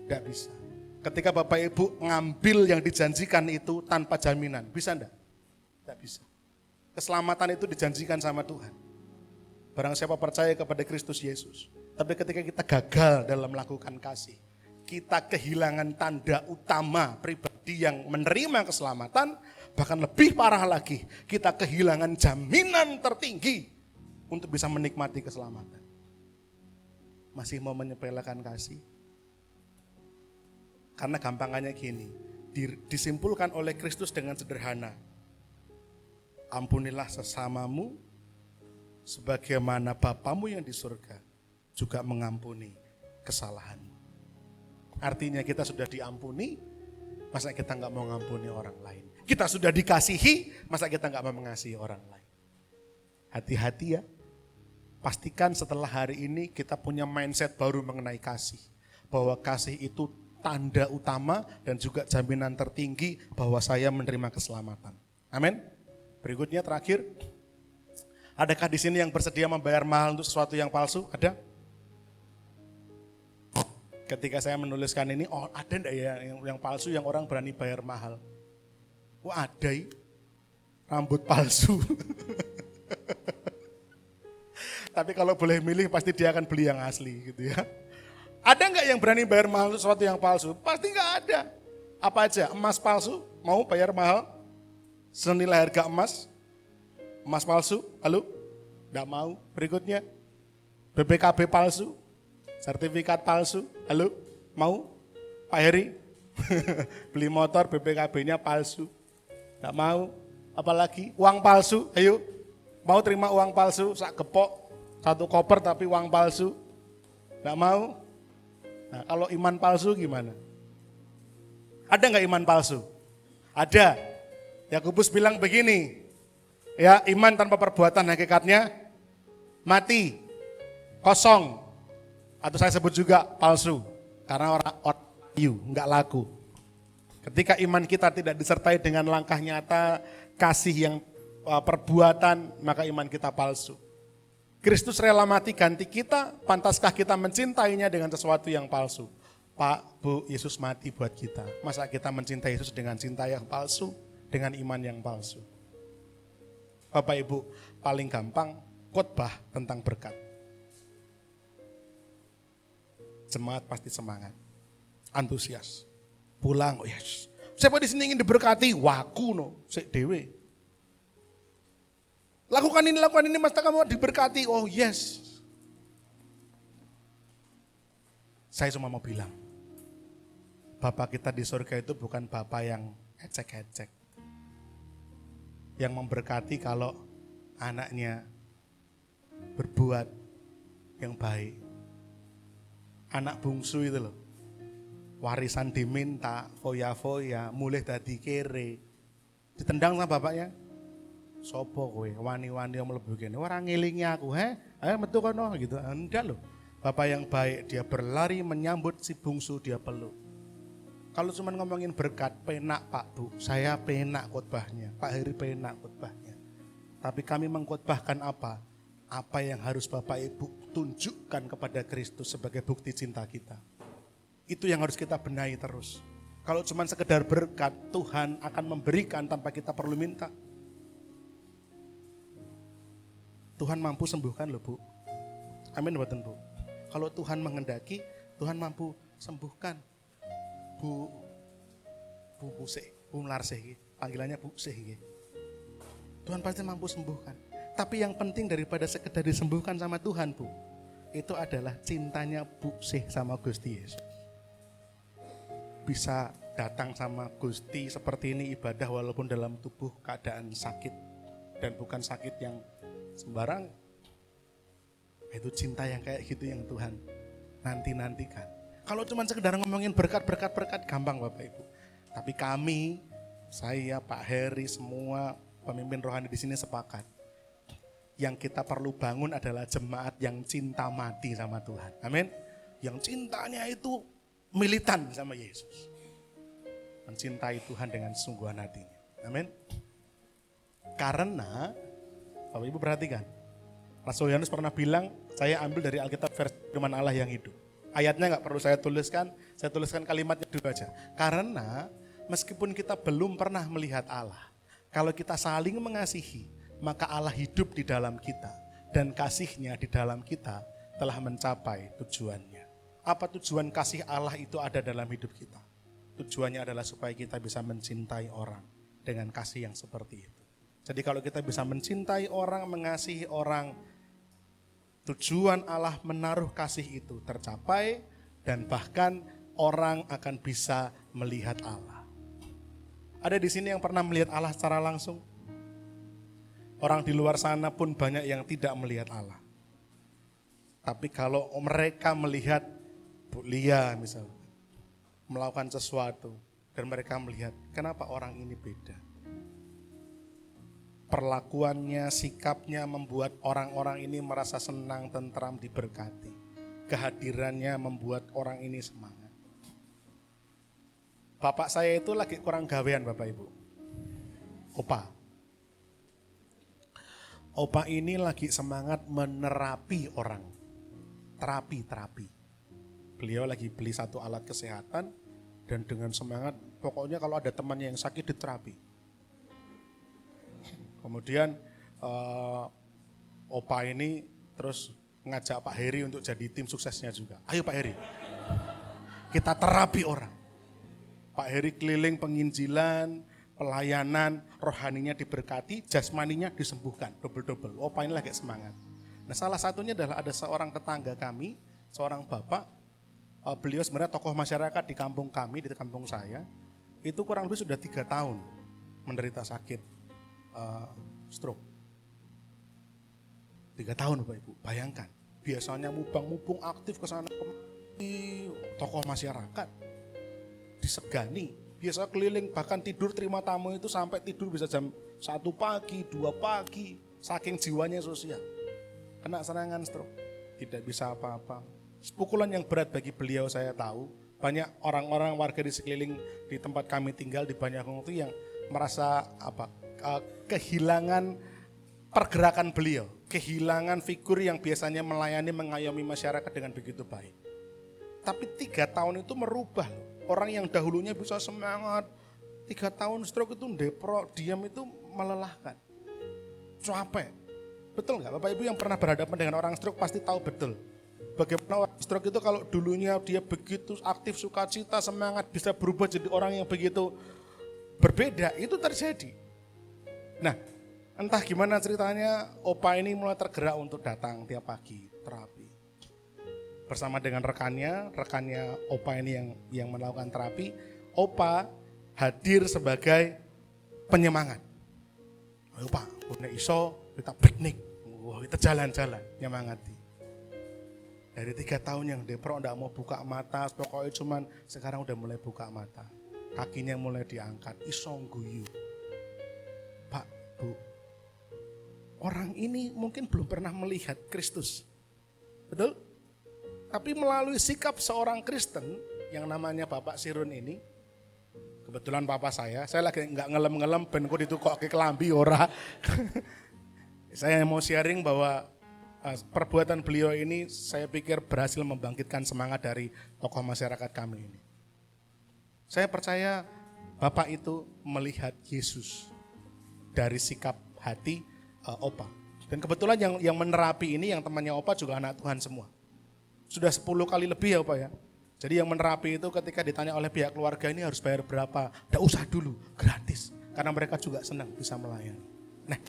nggak bisa. Ketika Bapak Ibu ngambil yang dijanjikan itu tanpa jaminan, bisa enggak? Nggak bisa. Keselamatan itu dijanjikan sama Tuhan. Barang siapa percaya kepada Kristus Yesus. Tapi ketika kita gagal dalam melakukan kasih, kita kehilangan tanda utama pribadi yang menerima keselamatan, bahkan lebih parah lagi, kita kehilangan jaminan tertinggi untuk bisa menikmati keselamatan. Masih mau menyepelekan kasih? Karena gampangannya gini, disimpulkan oleh Kristus dengan sederhana. Ampunilah sesamamu sebagaimana Bapamu yang di surga juga mengampuni kesalahanmu. Artinya kita sudah diampuni, masa kita nggak mau mengampuni orang lain. Kita sudah dikasihi, masa kita nggak mau mengasihi orang lain. Hati-hati ya, pastikan setelah hari ini kita punya mindset baru mengenai kasih. Bahwa kasih itu tanda utama dan juga jaminan tertinggi bahwa saya menerima keselamatan. Amin. Berikutnya terakhir, adakah di sini yang bersedia membayar mahal untuk sesuatu yang palsu? Ada? Ketika saya menuliskan ini, oh ada enggak ya yang palsu yang orang berani bayar mahal? Wah ada ya, rambut palsu. Tapi kalau boleh milih pasti dia akan beli yang asli gitu ya. Ada enggak yang berani bayar mahal untuk sesuatu yang palsu? Pasti enggak ada. Apa aja? Emas palsu, mau bayar mahal? Senilai harga emas? Emas palsu, halo? Enggak mau. Berikutnya, BPKB palsu, sertifikat palsu, halo? Mau? Pak Heri? Beli motor BPKB-nya palsu. Enggak mau. Apalagi? Uang palsu, ayo. Mau terima uang palsu, sak gepok, satu koper tapi uang palsu? Enggak mau. Nah, kalau iman palsu gimana? Ada nggak iman palsu? Ada. Yakobus bilang begini, ya iman tanpa perbuatan hakikatnya mati, kosong, atau saya sebut juga palsu, karena orang nggak laku. Ketika iman kita tidak disertai dengan langkah nyata, kasih yang perbuatan, maka iman kita palsu. Kristus rela mati ganti kita, pantaskah kita mencintainya dengan sesuatu yang palsu? Pak, Bu, Yesus mati buat kita. Masa kita mencintai Yesus dengan cinta yang palsu, dengan iman yang palsu? Bapak Ibu, paling gampang khotbah tentang berkat. Jemaat pasti semangat, antusias. Pulang, oh yes. Siapa di sini ingin diberkati? Waku no, sik dewe. Lakukan ini, mas, kamu diberkati. Oh yes. Saya cuma mau bilang, Bapak kita di surga itu bukan Bapak yang ecek-ecek. Yang memberkati kalau anaknya berbuat yang baik. Anak bungsu itu loh, warisan diminta, foya-foya, mulai dadi kere. Ditendang sama bapaknya. Sopo kowe, wani-wani yang mlebu kene, ora ngelingi aku, ayo metu kono gitu. Enggak loh. Bapak yang baik, dia berlari menyambut si bungsu, dia peluk. Kalau cuma ngomongin berkat, penak Pak Bu, saya penak khotbahnya, Pak Heri penak khotbahnya. Tapi kami mengkhotbahkan apa? Apa yang harus Bapak Ibu tunjukkan kepada Kristus sebagai bukti cinta kita. Itu yang harus kita benahi terus. Kalau cuma sekedar berkat, Tuhan akan memberikan tanpa kita perlu minta. Tuhan mampu sembuhkan loh Bu. Amin buatan Bu. Kalau Tuhan menghendaki, Tuhan mampu sembuhkan. Bu Sih, Bu Larsih, panggilannya Bu Sih. Tuhan pasti mampu sembuhkan. Tapi yang penting daripada sekedar disembuhkan sama Tuhan Bu, itu adalah cintanya Bu Sih sama Gusti Yesus. Bisa datang sama Gusti seperti ini ibadah walaupun dalam tubuh keadaan sakit. Dan bukan sakit yang sembarang. Itu cinta yang kayak gitu yang Tuhan nanti-nantikan. Kalau cuma sekedar ngomongin berkat gampang Bapak Ibu. Tapi kami, saya, Pak Heri, semua pemimpin rohani di sini sepakat. Yang kita perlu bangun adalah jemaat yang cinta mati sama Tuhan. Amin. Yang cintanya itu militan sama Yesus. Mencintai Tuhan dengan sungguhan hatinya. Amin. Karena, Bapak Ibu perhatikan. Rasul Yohanes pernah bilang, saya ambil dari Alkitab versi firman Allah yang hidup. Ayatnya nggak perlu saya tuliskan kalimatnya dulu aja. Karena meskipun kita belum pernah melihat Allah, kalau kita saling mengasihi, maka Allah hidup di dalam kita. Dan kasihnya di dalam kita telah mencapai tujuannya. Apa tujuan kasih Allah itu ada dalam hidup kita? Tujuannya adalah supaya kita bisa mencintai orang dengan kasih yang seperti itu. Jadi kalau kita bisa mencintai orang, mengasihi orang, tujuan Allah menaruh kasih itu tercapai dan bahkan orang akan bisa melihat Allah. Ada di sini yang pernah melihat Allah secara langsung? Orang di luar sana pun banyak yang tidak melihat Allah. Tapi kalau mereka melihat Bu Lia misalnya melakukan sesuatu dan mereka melihat kenapa orang ini beda. Perlakuannya, sikapnya membuat orang-orang ini merasa senang, tentram, diberkati. Kehadirannya membuat orang ini semangat. Bapak saya itu lagi kurang gawean Bapak Ibu. Opa ini lagi semangat menerapi orang. Terapi. Beliau lagi beli satu alat kesehatan dan dengan semangat, pokoknya kalau ada temannya yang sakit diterapi. Kemudian Opa ini terus ngajak Pak Heri untuk jadi tim suksesnya juga. Ayo Pak Heri, kita terapi orang. Pak Heri keliling penginjilan, pelayanan, rohaninya diberkati, jasmaninya disembuhkan, double-double. Opa ini lagi semangat. Nah salah satunya adalah ada seorang tetangga kami, seorang bapak, beliau sebenarnya tokoh masyarakat di kampung kami, di kampung saya, itu kurang lebih sudah 3 tahun menderita sakit stroke. 3 tahun Bapak Ibu, bayangkan. Biasanya mubang-mubung aktif ke sana kemari, tokoh masyarakat disegani. Biasa keliling bahkan tidur terima tamu itu sampai tidur bisa jam 1 pagi, 2 pagi, saking jiwanya sosial. Kena serangan stroke, tidak bisa apa-apa. Pukulan yang berat bagi beliau saya tahu. Banyak orang-orang warga di sekeliling di tempat kami tinggal di Banyakung itu yang merasa kehilangan pergerakan beliau, kehilangan figur yang biasanya melayani, mengayomi masyarakat dengan begitu baik. Tapi 3 tahun itu merubah loh. Orang yang dahulunya bisa semangat, 3 tahun stroke itu diam itu melelahkan, capek. Betul nggak Bapak Ibu yang pernah berhadapan dengan orang stroke pasti tahu betul. Bagaimana orang stroke itu kalau dulunya dia begitu aktif, sukacita, semangat, bisa berubah jadi orang yang begitu berbeda, itu terjadi. Nah, entah gimana ceritanya, Opa ini mulai tergerak untuk datang tiap pagi terapi. bersama dengan rekannya Opa ini yang melakukan terapi. Opa hadir sebagai penyemangat. Ayo Pak, punya iso kita piknik, kita jalan-jalan, nyemangati. Dari 3 tahun yang depro nggak mau buka mata, pokoknya cuman sekarang udah mulai buka mata. Kakinya mulai diangkat, iso guyu. Pak, Bu, orang ini mungkin belum pernah melihat Kristus. Betul? Tapi melalui sikap seorang Kristen yang namanya Bapak Sirun ini, kebetulan papa saya lagi nggak ngelem-ngelem ben kok ditukok ke kelambi ora. Saya mau sharing bahwa perbuatan beliau ini saya pikir berhasil membangkitkan semangat dari tokoh masyarakat kami ini. Saya percaya Bapak itu melihat Yesus dari sikap hati Opa. Dan kebetulan yang menerapi ini, yang temannya Opa juga anak Tuhan semua. Sudah 10 kali lebih ya Opa ya. Jadi yang menerapi itu ketika ditanya oleh pihak keluarga ini harus bayar berapa, tidak usah dulu, gratis. Karena mereka juga senang bisa melayani. Nah,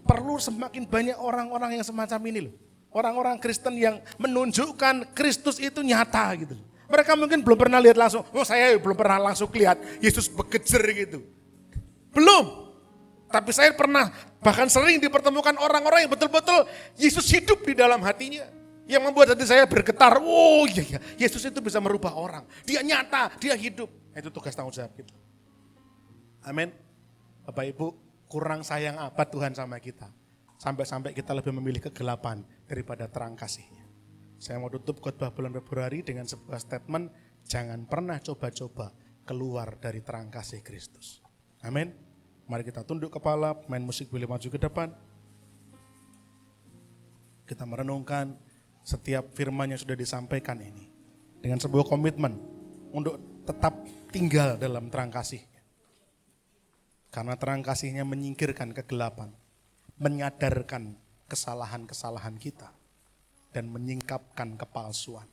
perlu semakin banyak orang-orang yang semacam ini loh. Orang-orang Kristen yang menunjukkan Kristus itu nyata gitu. Mereka mungkin belum pernah lihat langsung, saya belum pernah langsung lihat Yesus bekejer gitu. Belum. Tapi saya pernah, bahkan sering dipertemukan orang-orang yang betul-betul Yesus hidup di dalam hatinya. Yang membuat hati saya bergetar, oh iya, Yesus itu bisa merubah orang. Dia nyata, dia hidup. Itu tugas tanggung jawab kita. Amin. Bapak Ibu, kurang sayang apa Tuhan sama kita. Sampai-sampai kita lebih memilih kegelapan daripada terang kasih-Nya. Saya mau tutup khotbah bulan Februari dengan sebuah statement, jangan pernah coba-coba keluar dari terang kasih Kristus. Amin. Mari kita tunduk kepala, main musik boleh maju ke depan. Kita merenungkan setiap firman yang sudah disampaikan ini dengan sebuah komitmen untuk tetap tinggal dalam terang kasih-Nya. Karena terang kasih-Nya menyingkirkan kegelapan, menyadarkan kesalahan-kesalahan kita, dan menyingkapkan kepalsuan.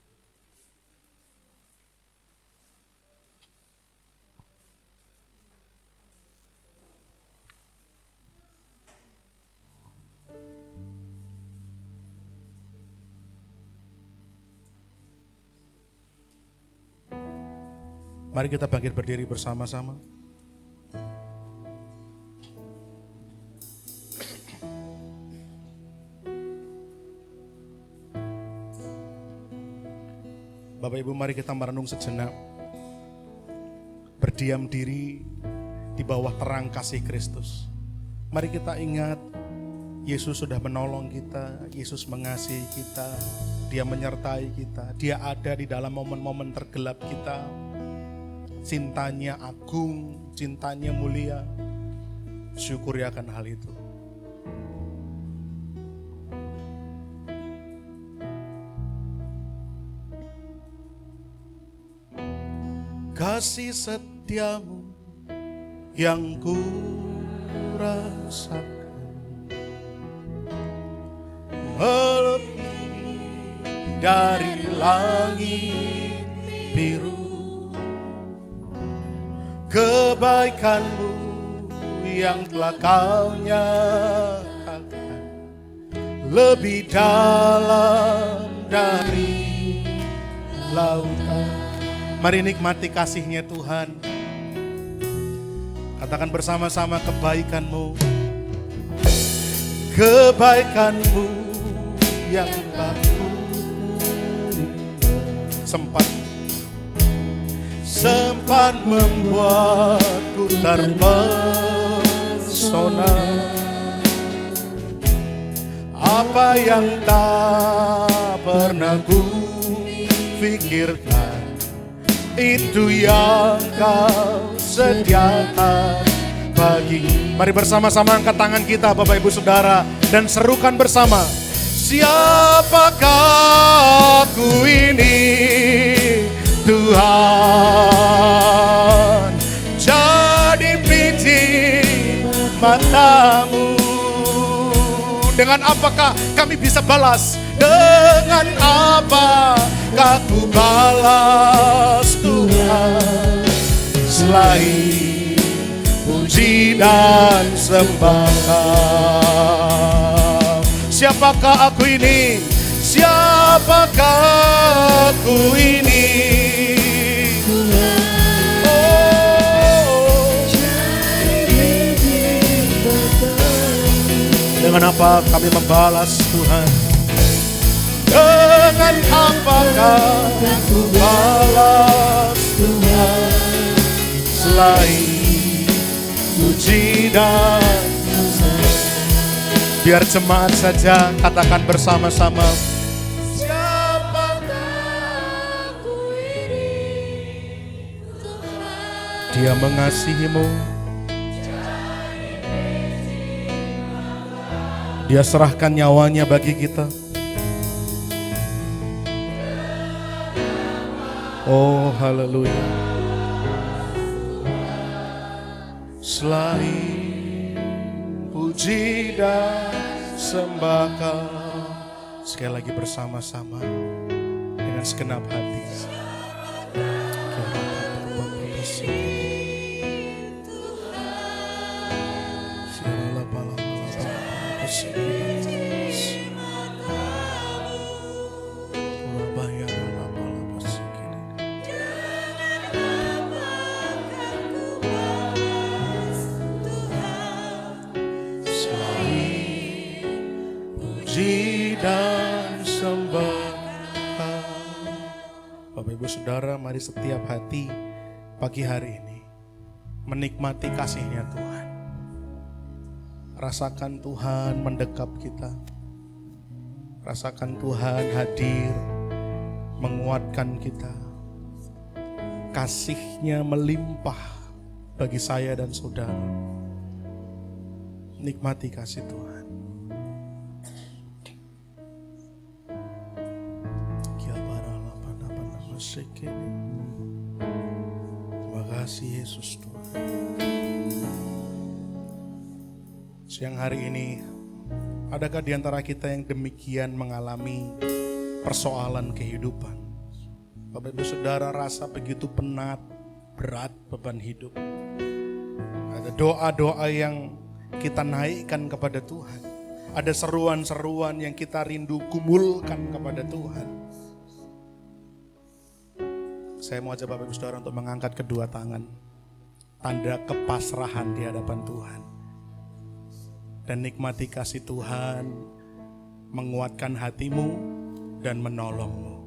Mari kita bangkit berdiri bersama-sama. Bapak Ibu, mari kita merenung sejenak. Berdiam diri di bawah terang kasih Kristus. Mari kita ingat, Yesus sudah menolong kita, Yesus mengasihi kita, Dia menyertai kita, Dia ada di dalam momen-momen tergelap kita. Cintanya agung, cintanya mulia. Syukuri akan hal itu. Kasih setiamu yang ku rasakan melebihi dari langit biru. Kebaikanmu yang telah kau nyatakan lebih dalam dari lautan. Mari nikmati kasih-Nya Tuhan. Katakan bersama-sama, kebaikan-Mu, kebaikan-Mu yang baku sempat membuatku terpesona. Apa yang tak pernah ku pikirkan, itu yang kau sediakan bagi. Mari bersama-sama angkat tangan kita Bapak Ibu Saudara dan serukan bersama. Siapakah aku ini Tuhan, jadi biji matamu. Dengan apakah kami bisa balas? Dengan apakah ku balas Tuhan, selain puji dan sembah? Siapakah aku ini? Siapakah aku ini? Dengan apa kami membalas Tuhan? Dengan apakah aku balas Tuhan? Selain puji dan biar jemaat saja katakan bersama-sama. Dia mengasihimu. Dia serahkan nyawanya bagi kita. Oh haleluya. Selain puji dan sembah Kau. Sekali lagi bersama-sama dengan segenap hati. Dan sembah. Bapak Ibu Saudara, mari setiap hati pagi hari ini menikmati kasih-Nya Tuhan. Rasakan Tuhan mendekap kita. Rasakan Tuhan hadir menguatkan kita. Kasih-Nya melimpah bagi saya dan saudara. Nikmati kasih Tuhan. Terima kasih Yesus Tuhan. Siang hari ini, adakah di antara kita yang demikian mengalami persoalan kehidupan? Bapak Ibu Saudara rasa begitu penat, berat beban hidup. Ada doa-doa yang kita naikkan kepada Tuhan. Ada seruan-seruan yang kita rindu gumulkan kepada Tuhan. Saya mau ajak Bapak Ibu Saudara untuk mengangkat kedua tangan. Tanda kepasrahan di hadapan Tuhan. Dan nikmati kasih Tuhan menguatkan hatimu dan menolongmu.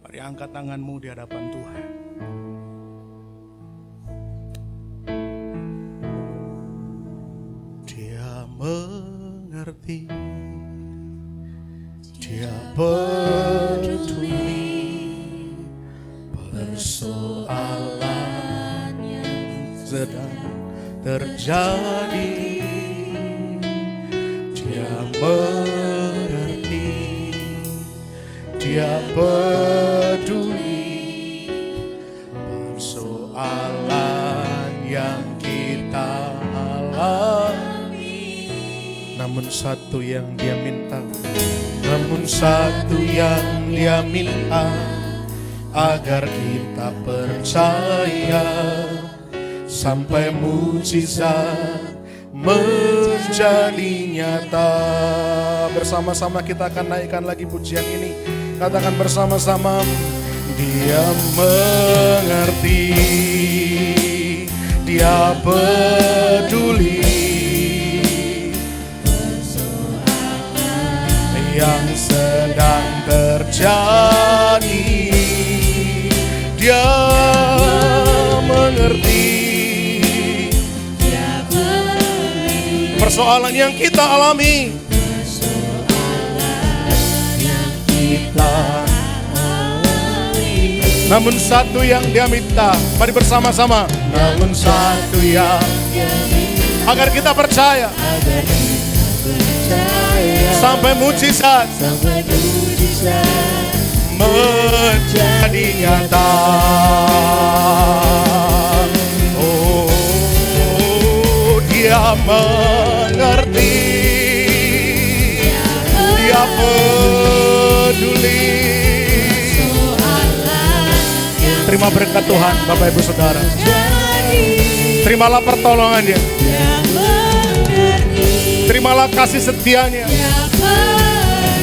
Mari angkat tanganmu di hadapan Tuhan. Dia mengerti. Dia peduli. Persoalan yang sedang terjadi, Dia mengerti, Dia peduli. Persoalan yang kita alami, namun satu yang Dia minta, agar kita percaya sampai mujizat menjadi nyata. Bersama-sama kita akan naikkan lagi pujian ini. Katakan bersama-sama. Dia mengerti, Dia peduli yang sedang terjadi. Dia mengerti persoalan yang kita alami, namun satu yang Dia minta. Mari bersama-sama. Namun satu yang agar kita percaya sampai mujizat menjadi nyata. Oh, Dia mengerti, Dia peduli. Terima berkat Tuhan, Bapak Ibu Saudara. Terimalah pertolongan Dia. Terimalah kasih setia-Nya.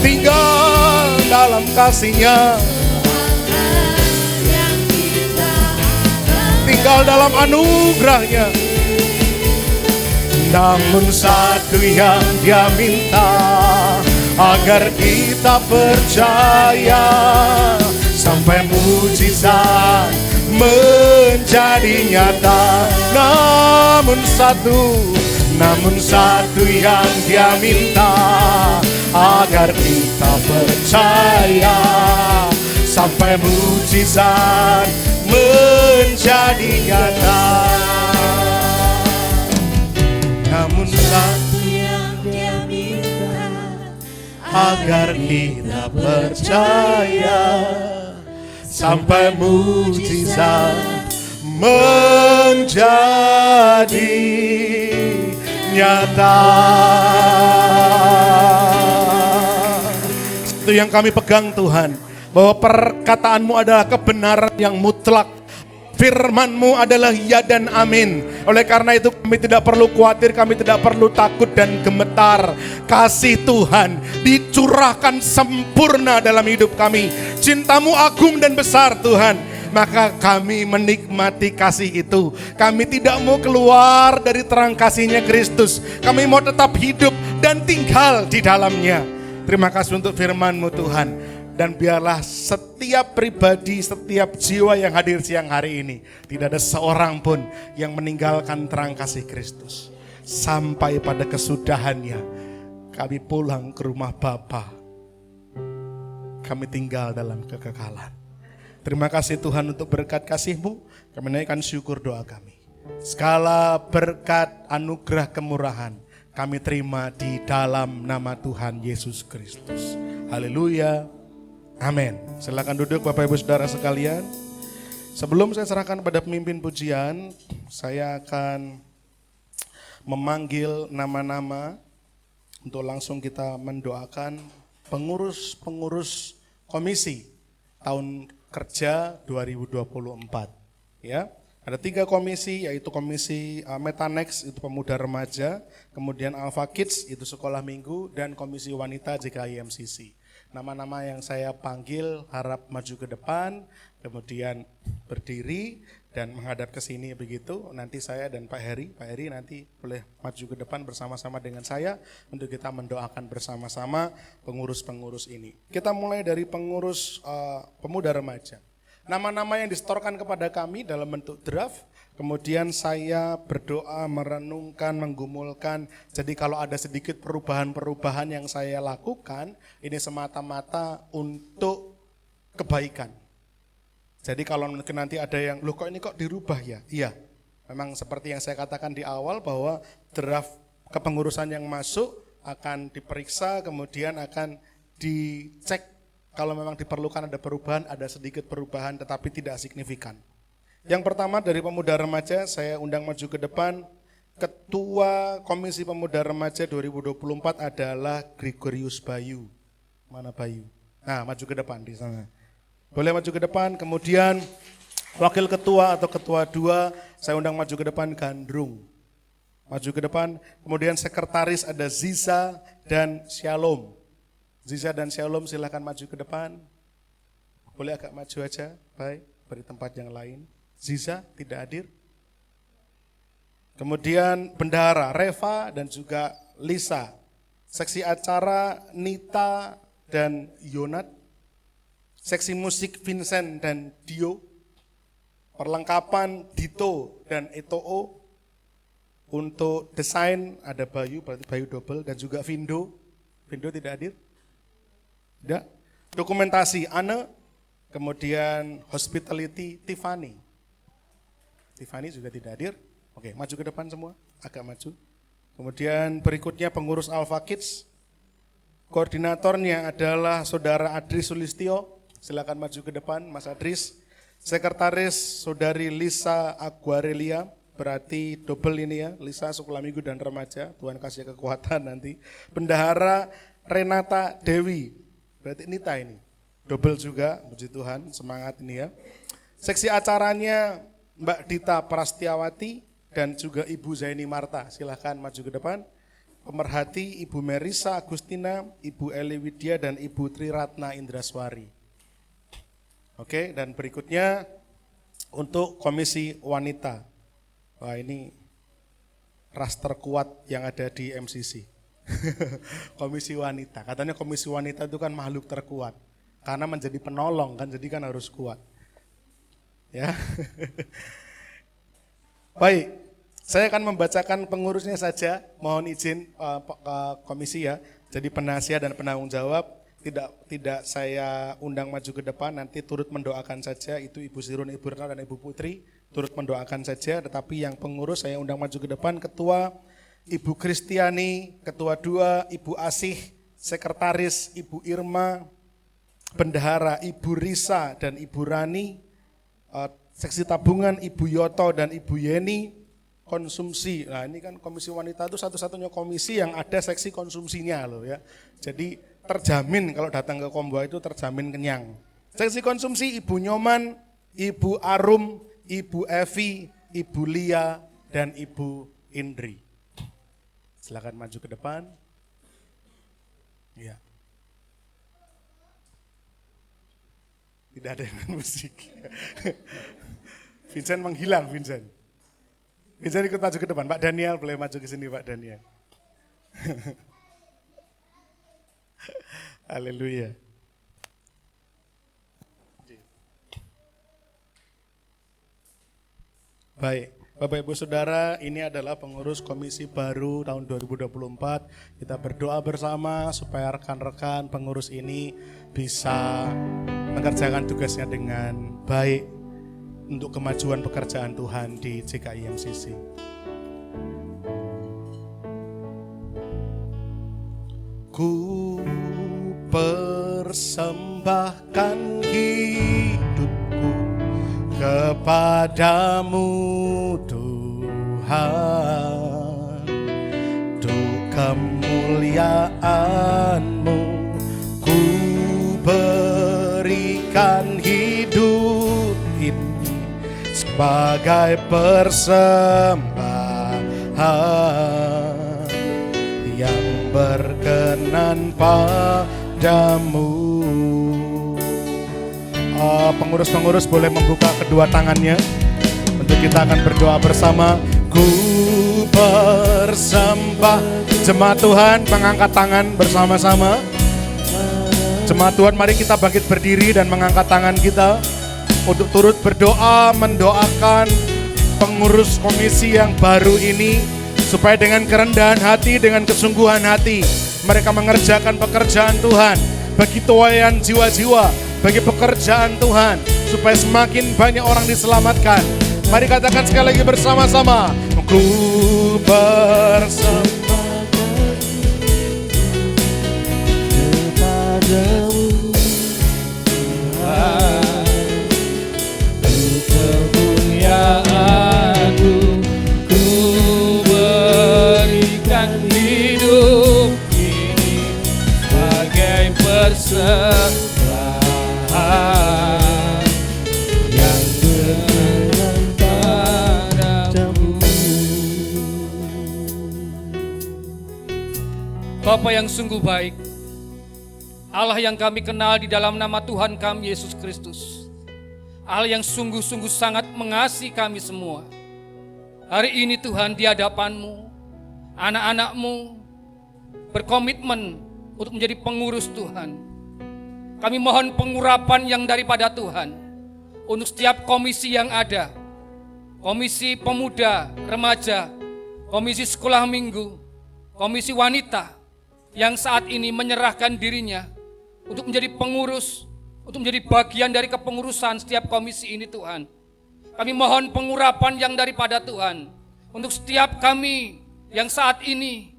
Tinggal dalam kasih-Nya, yang kita tinggal dalam anugerah-Nya. Namun satu yang Dia minta, agar kita percaya sampai mujizat menjadi nyata. Namun satu yang Dia minta, agar kita percaya sampai mujizat menjadi nyata. Namun satu yang Dia minta, agar kita percaya sampai mujizat menjadi nyata. Itu yang kami pegang Tuhan, bahwa perkataanmu adalah kebenaran yang mutlak. Firman-Mu adalah ya dan amin. Oleh karena itu kami tidak perlu khawatir, kami tidak perlu takut dan gemetar. Kasih Tuhan dicurahkan sempurna dalam hidup kami. Cinta-Mu agung dan besar Tuhan. Maka kami menikmati kasih itu. Kami tidak mau keluar dari terang kasih-Nya Kristus. Kami mau tetap hidup dan tinggal di dalamnya. Terima kasih untuk firman-Mu Tuhan. Dan biarlah setiap pribadi, setiap jiwa yang hadir siang hari ini, tidak ada seorang pun yang meninggalkan terang kasih Kristus. Sampai pada kesudahannya, kami pulang ke rumah Bapa. Kami tinggal dalam kekekalan. Terima kasih Tuhan untuk berkat kasih-Mu. Kami naikkan syukur doa kami. Segala berkat, anugerah, kemurahan kami terima di dalam nama Tuhan Yesus Kristus. Haleluya. Amin. Silakan duduk Bapak Ibu Saudara sekalian. Sebelum saya serahkan pada pemimpin pujian, saya akan memanggil nama-nama untuk langsung kita mendoakan pengurus-pengurus komisi tahun kerja 2024. Ya, ada 3 komisi, yaitu komisi Metanex itu pemuda remaja, kemudian Alpha Kids itu sekolah minggu, dan komisi wanita JKI MCC. Nama-nama yang saya panggil harap maju ke depan, kemudian berdiri dan menghadap ke sini begitu. Nanti saya dan Pak Heri nanti boleh maju ke depan bersama-sama dengan saya untuk kita mendoakan bersama-sama pengurus-pengurus ini. Kita mulai dari pengurus pemuda remaja. Nama-nama yang disetorkan kepada kami dalam bentuk draft. Kemudian saya berdoa, merenungkan, menggumulkan. Jadi kalau ada sedikit perubahan-perubahan yang saya lakukan, ini semata-mata untuk kebaikan. Jadi kalau mungkin nanti ada yang, loh kok ini kok dirubah ya? Iya, memang seperti yang saya katakan di awal bahwa draft kepengurusan yang masuk akan diperiksa, kemudian akan dicek kalau memang diperlukan ada perubahan, ada sedikit perubahan tetapi tidak signifikan. Yang pertama dari pemuda remaja, saya undang maju ke depan. Ketua Komisi Pemuda Remaja 2024 adalah Gregorius Bayu. Mana Bayu? Nah, maju ke depan di sana. Boleh maju ke depan. Kemudian Wakil Ketua atau Ketua 2, saya undang maju ke depan Gandrung. Maju ke depan. Kemudian Sekretaris ada Ziza dan Shalom. Ziza dan Shalom silakan maju ke depan. Boleh agak maju aja, baik, beri tempat yang lain. Ziza tidak hadir. Kemudian Bendahara Reva dan juga Lisa. Seksi acara Nita dan Yonat. Seksi musik Vincent dan Dio. Perlengkapan Dito dan Etoo. Untuk desain ada Bayu, berarti Bayu double, dan juga Vindo. Vindo tidak hadir? Tidak. Dokumentasi Anne. Kemudian hospitality Tiffany. Tiffany juga tidak hadir. Oke, maju ke depan semua, agak maju. Kemudian berikutnya pengurus Alpha Kids. Koordinatornya adalah Saudara Adris Sulistio. Silakan maju ke depan, Mas Adris. Sekretaris Saudari Lisa Aguarelia, berarti double ini ya, Lisa sekolah minggu dan remaja. Tuhan kasih kekuatan nanti. Bendahara Renata Dewi, berarti Nita ini. Double juga, puji Tuhan, semangat ini ya. Seksi acaranya Mbak Dita Prastiawati dan juga Ibu Zaini Marta, silahkan maju ke depan. pemerhati Ibu Merisa Agustina, Ibu Eli Widya, dan Ibu Triratna Indraswari. Oke, dan berikutnya untuk Komisi Wanita. Wah, ini ras terkuat yang ada di MCC. Komisi Wanita. Katanya Komisi Wanita itu kan makhluk terkuat. Karena menjadi penolong kan, jadi kan harus kuat. Ya. Baik, saya akan membacakan pengurusnya saja. Mohon izin komisi ya. Jadi penasihat dan penanggung jawab tidak saya undang maju ke depan, nanti turut mendoakan saja. Itu Ibu Sirun, Ibu Retno, dan Ibu Putri turut mendoakan saja. Tetapi yang pengurus saya undang maju ke depan, Ketua Ibu Kristiani, Ketua 2 Ibu Asih, Sekretaris Ibu Irma, Bendahara Ibu Risa dan Ibu Rani, Seksi Tabungan Ibu Yoto dan Ibu Yeni, konsumsi. Nah, ini kan Komisi Wanita itu satu-satunya komisi yang ada seksi konsumsinya loh ya. Jadi terjamin kalau datang ke Komboa itu terjamin kenyang. Seksi konsumsi Ibu Nyoman, Ibu Arum, Ibu Evi, Ibu Lia, dan Ibu Indri. Silakan maju ke depan. Ya. Tidak ada yang musik. Vincent menghilang, Vincent. Vincent ikut maju ke depan. Pak Daniel boleh maju ke sini, Pak Daniel. Haleluya. Baik, Bapak Ibu Saudara, ini adalah pengurus komisi baru tahun 2024. Kita berdoa bersama supaya rekan-rekan pengurus ini bisa mengerjakan tugasnya dengan baik untuk kemajuan pekerjaan Tuhan di GKI MCC. Ku persembahkan hidupku kepadamu Tuhan, untuk kemuliaan-Mu ku berikan hidup ini sebagai persembahan yang berkenan padamu. Pengurus-pengurus boleh membuka kedua tangannya untuk kita akan berdoa bersama. Ku bersembah. Jemaat Tuhan mengangkat tangan bersama-sama. Jemaat Tuhan, mari kita bangkit berdiri dan mengangkat tangan kita untuk turut berdoa mendoakan pengurus komisi yang baru ini, supaya dengan kerendahan hati, dengan kesungguhan hati mereka mengerjakan pekerjaan Tuhan bagi tuaian jiwa-jiwa, bagi pekerjaan Tuhan, supaya semakin banyak orang diselamatkan. Mari katakan sekali lagi bersama-sama. Ku bersembah kepadamu untuk kemuliaan-Mu, ku berikan hidup ini sebagai persembahan yang berkenan padamu. Bapa yang sungguh baik, Allah yang kami kenal di dalam nama Tuhan kami Yesus Kristus, Allah yang sungguh-sungguh sangat mengasihi kami semua. Hari ini Tuhan, di hadapan-Mu, anak-anak-Mu berkomitmen untuk menjadi pengurus Tuhan. Kami mohon pengurapan yang daripada Tuhan untuk setiap komisi yang ada, komisi pemuda, remaja, komisi sekolah minggu, komisi wanita yang saat ini menyerahkan dirinya untuk menjadi pengurus, untuk menjadi bagian dari kepengurusan setiap komisi ini Tuhan. Kami mohon pengurapan yang daripada Tuhan untuk setiap kami yang saat ini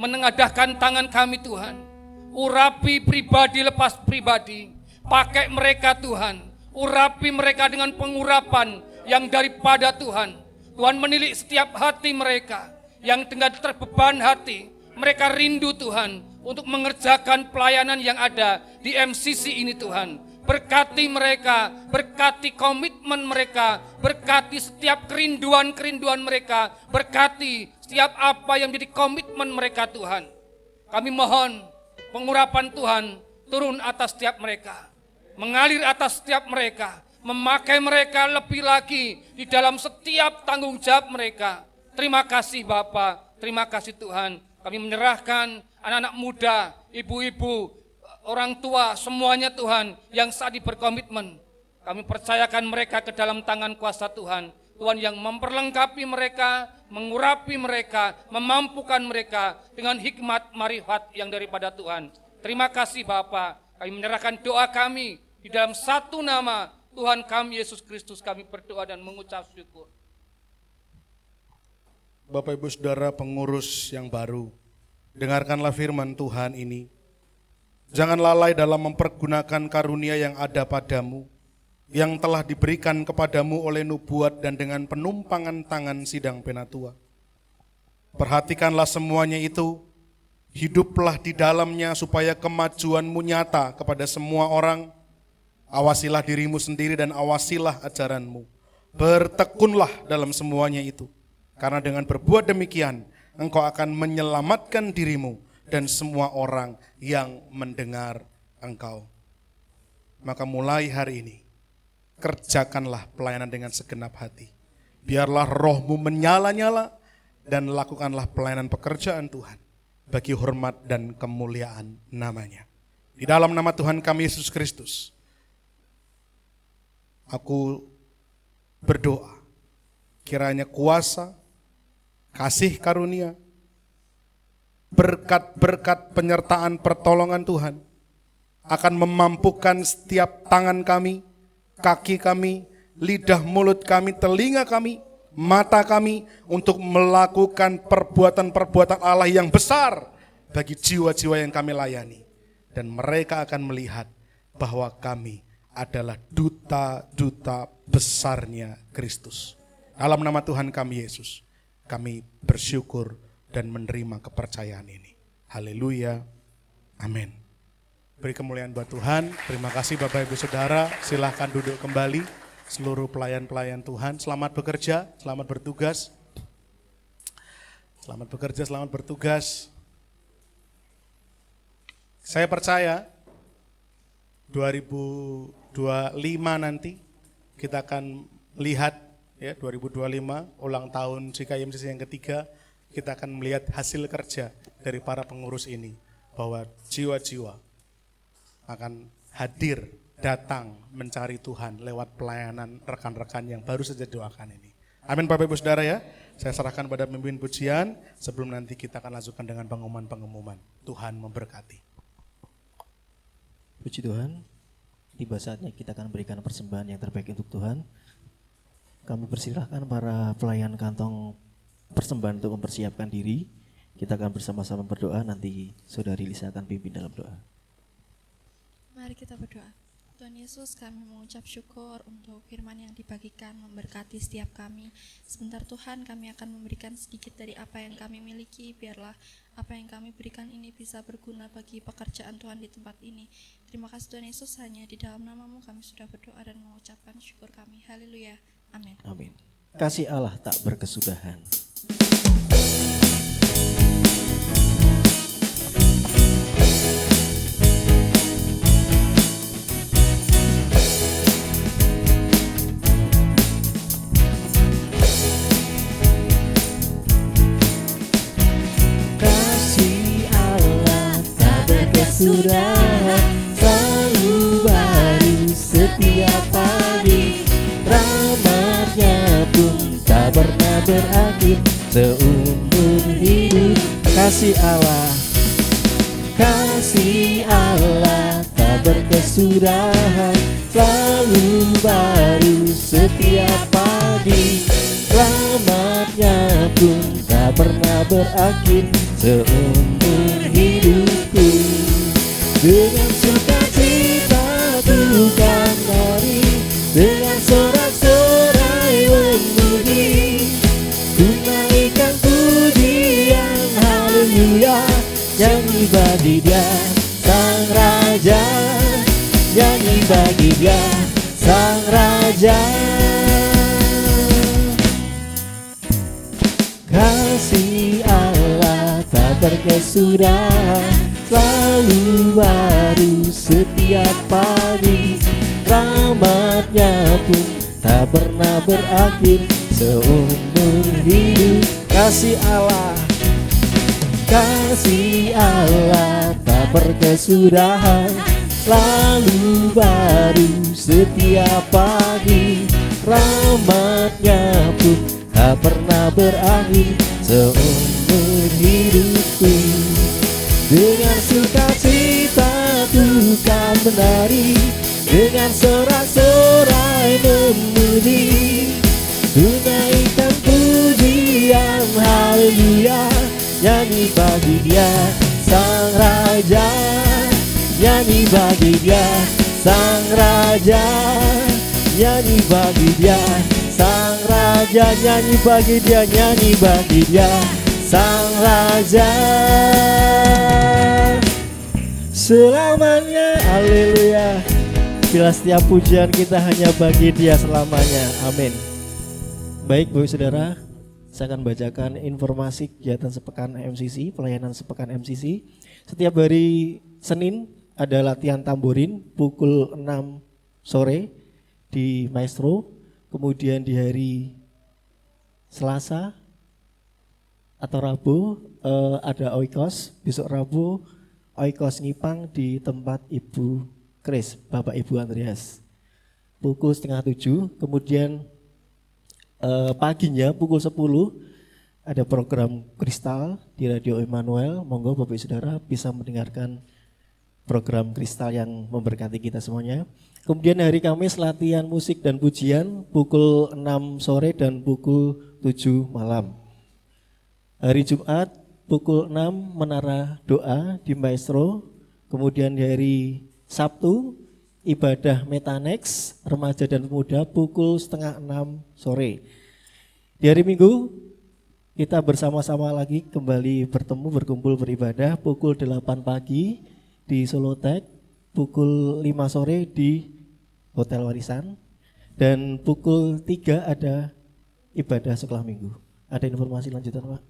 menengadahkan tangan kami Tuhan. Urapi pribadi lepas pribadi, pakai mereka Tuhan, urapi mereka dengan pengurapan yang daripada Tuhan. Tuhan menilik setiap hati mereka yang tengah terbeban hati. Mereka rindu Tuhan untuk mengerjakan pelayanan yang ada di MCC ini Tuhan. Berkati mereka, berkati komitmen mereka, berkati setiap kerinduan-kerinduan mereka, berkati setiap apa yang menjadi komitmen mereka Tuhan. Kami mohon pengurapan Tuhan turun atas setiap mereka, mengalir atas setiap mereka, memakai mereka lebih lagi di dalam setiap tanggung jawab mereka. Terima kasih Bapa, terima kasih Tuhan. Kami menyerahkan anak-anak muda, ibu-ibu, orang tua, semuanya Tuhan yang saat ini berkomitmen. Kami percayakan mereka ke dalam tangan kuasa Tuhan. Tuhan yang memperlengkapi mereka, mengurapi mereka, memampukan mereka dengan hikmat marifat yang daripada Tuhan. Terima kasih Bapa. Kami menyerahkan doa kami di dalam satu nama Tuhan kami Yesus Kristus. Kami berdoa dan mengucap syukur. Bapak Ibu Saudara pengurus yang baru, dengarkanlah firman Tuhan ini. Jangan lalai dalam mempergunakan karunia yang ada padamu, yang telah diberikan kepadamu oleh nubuat dan dengan penumpangan tangan sidang penatua. Perhatikanlah semuanya itu, hiduplah di dalamnya supaya kemajuanmu nyata kepada semua orang. Awasilah dirimu sendiri dan awasilah ajaranmu. Bertekunlah dalam semuanya itu, karena dengan berbuat demikian, engkau akan menyelamatkan dirimu dan semua orang yang mendengar engkau. Maka mulai hari ini, kerjakanlah pelayanan dengan segenap hati. Biarlah rohmu menyala-nyala dan lakukanlah pelayanan pekerjaan Tuhan bagi hormat dan kemuliaan namanya. Di dalam nama Tuhan kami Yesus Kristus, aku berdoa kiranya kuasa, kasih karunia, berkat-berkat penyertaan pertolongan Tuhan akan memampukan setiap tangan kami, kaki kami, lidah mulut kami, telinga kami, mata kami untuk melakukan perbuatan-perbuatan Allah yang besar bagi jiwa-jiwa yang kami layani. Dan mereka akan melihat bahwa kami adalah duta-duta besarnya Kristus. Dalam nama Tuhan kami Yesus, kami bersyukur dan menerima kepercayaan ini. Haleluya, amin. Beri kemuliaan buat Tuhan. Terima kasih Bapak Ibu Saudara. Silahkan duduk kembali. Seluruh pelayan-pelayan Tuhan, selamat bekerja, selamat bertugas. Selamat bekerja, selamat bertugas. Saya percaya 2025 nanti kita akan lihat ya 2025 ulang tahun GKIMCC yang ketiga, kita akan melihat hasil kerja dari para pengurus ini, bahwa jiwa-jiwa akan hadir, datang mencari Tuhan lewat pelayanan rekan-rekan yang baru saja doakan ini. Amin Bapak Ibu Saudara ya. Saya serahkan pada pemimpin pujian sebelum nanti kita akan lanjutkan dengan pengumuman-pengumuman. Tuhan memberkati. Puji Tuhan, tiba saatnya kita akan berikan persembahan yang terbaik untuk Tuhan. Kami persilahkan para pelayan kantong persembahan untuk mempersiapkan diri. Kita akan bersama-sama berdoa, nanti Saudari Lisa akan pimpin dalam doa. Mari kita berdoa. Tuhan Yesus, kami mengucap syukur untuk firman yang dibagikan, memberkati setiap kami. Sebentar Tuhan, kami akan memberikan sedikit dari apa yang kami miliki. Biarlah apa yang kami berikan ini bisa berguna bagi pekerjaan Tuhan di tempat ini. Terima kasih Tuhan Yesus, hanya di dalam nama-Mu kami sudah berdoa dan mengucapkan syukur kami. Haleluya, amin. Amin. Kasih Allah tak berkesudahan. Sudah selalu baru setiap pagi, rahmatnya pun tak pernah berakhir seumur hidup. Kasih Allah tak berkesudahan, selalu baru setiap pagi, rahmatnya pun tak pernah berakhir seumur hidupku. Dengan sukacita ku kan lari, dengan sorak-sorai memuji, ku naikkan pujian haleluya, nyanyi bagi Dia Sang Raja, nyanyi bagi Dia Sang Raja. Kasih berkesudahan, selalu baru setiap pagi. Rahmatnya pun tak pernah berakhir seumur hidup. Kasih Allah tak berkesudahan, selalu baru setiap pagi. Rahmatnya pun tak pernah berakhir seumur hidupku. Dengan sukacita Tuhan menari, dengan sorak-sorai memuji, tunaikan pujian haleluya. Nyanyi bagi Dia Sang Raja, nyanyi bagi Dia Sang Raja, nyanyi bagi Dia Sang Raja, nyanyi bagi Dia, nyanyi bagi Dia Sang Raja selamanya. Haleluya. Bila setiap pujian kita hanya bagi Dia selamanya. Amin. Baik Bapak Saudara, saya akan bacakan informasi kegiatan sepekan MCC, pelayanan sepekan MCC. Setiap hari Senin ada latihan tamborin pukul 6 sore di Maestro. Kemudian di hari Selasa atau Rabu ada Oikos. Besok Rabu Oikos Ngipang di tempat Ibu Kris, Bapak Ibu Andreas, pukul 6:30. Kemudian paginya pukul 10 ada program Kristal di Radio Emmanuel. Monggo Bapak Saudara bisa mendengarkan program Kristal yang memberkati kita semuanya. Kemudian hari Kamis latihan musik dan pujian pukul 6 sore dan pukul 7 malam. Hari Jumat pukul 6 menara doa di Maestro. Kemudian di hari Sabtu ibadah Metanex remaja dan pemuda pukul 5:30 sore. Di hari Minggu kita bersama-sama lagi kembali bertemu berkumpul beribadah pukul 8 pagi di Solotek, pukul 5 sore di Hotel Warisan, dan pukul 3 ada ibadah sekolah minggu. Ada informasi lanjutan Pak?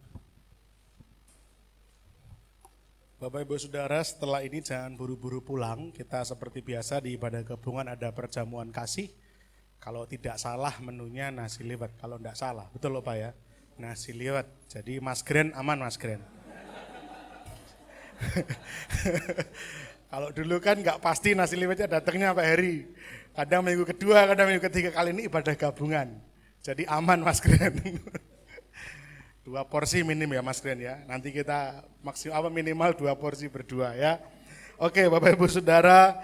Bapak Ibu Saudara, setelah ini jangan buru-buru pulang. Kita seperti biasa di ibadah gabungan ada perjamuan kasih. Kalau tidak salah menunya nasi liwet, kalau tidak salah, betul loh Pak ya? Nasi liwet, jadi Mas Gren aman Mas Gren. Kalau dulu kan nggak pasti nasi liwetnya datangnya Pak Heri. Kadang minggu kedua, kadang minggu ketiga, kali ini ibadah gabungan. Jadi aman Mas Gren. 2 porsi minim ya Mas Gren ya. Nanti kita minimal 2 porsi berdua ya. Oke Bapak Ibu Saudara,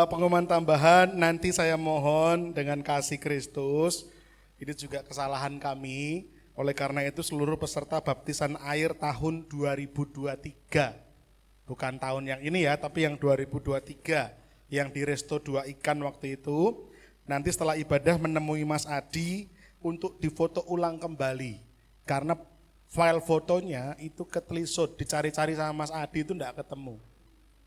pengumuman tambahan nanti saya mohon dengan kasih Kristus. Ini juga kesalahan kami. Oleh karena itu seluruh peserta baptisan air tahun 2023. Bukan tahun yang ini ya, tapi yang 2023. Yang di Resto 2 Ikan waktu itu. Nanti setelah ibadah menemui Mas Adi untuk difoto ulang kembali. Karena file fotonya itu ketelisut, dicari-cari sama Mas Adi itu enggak ketemu.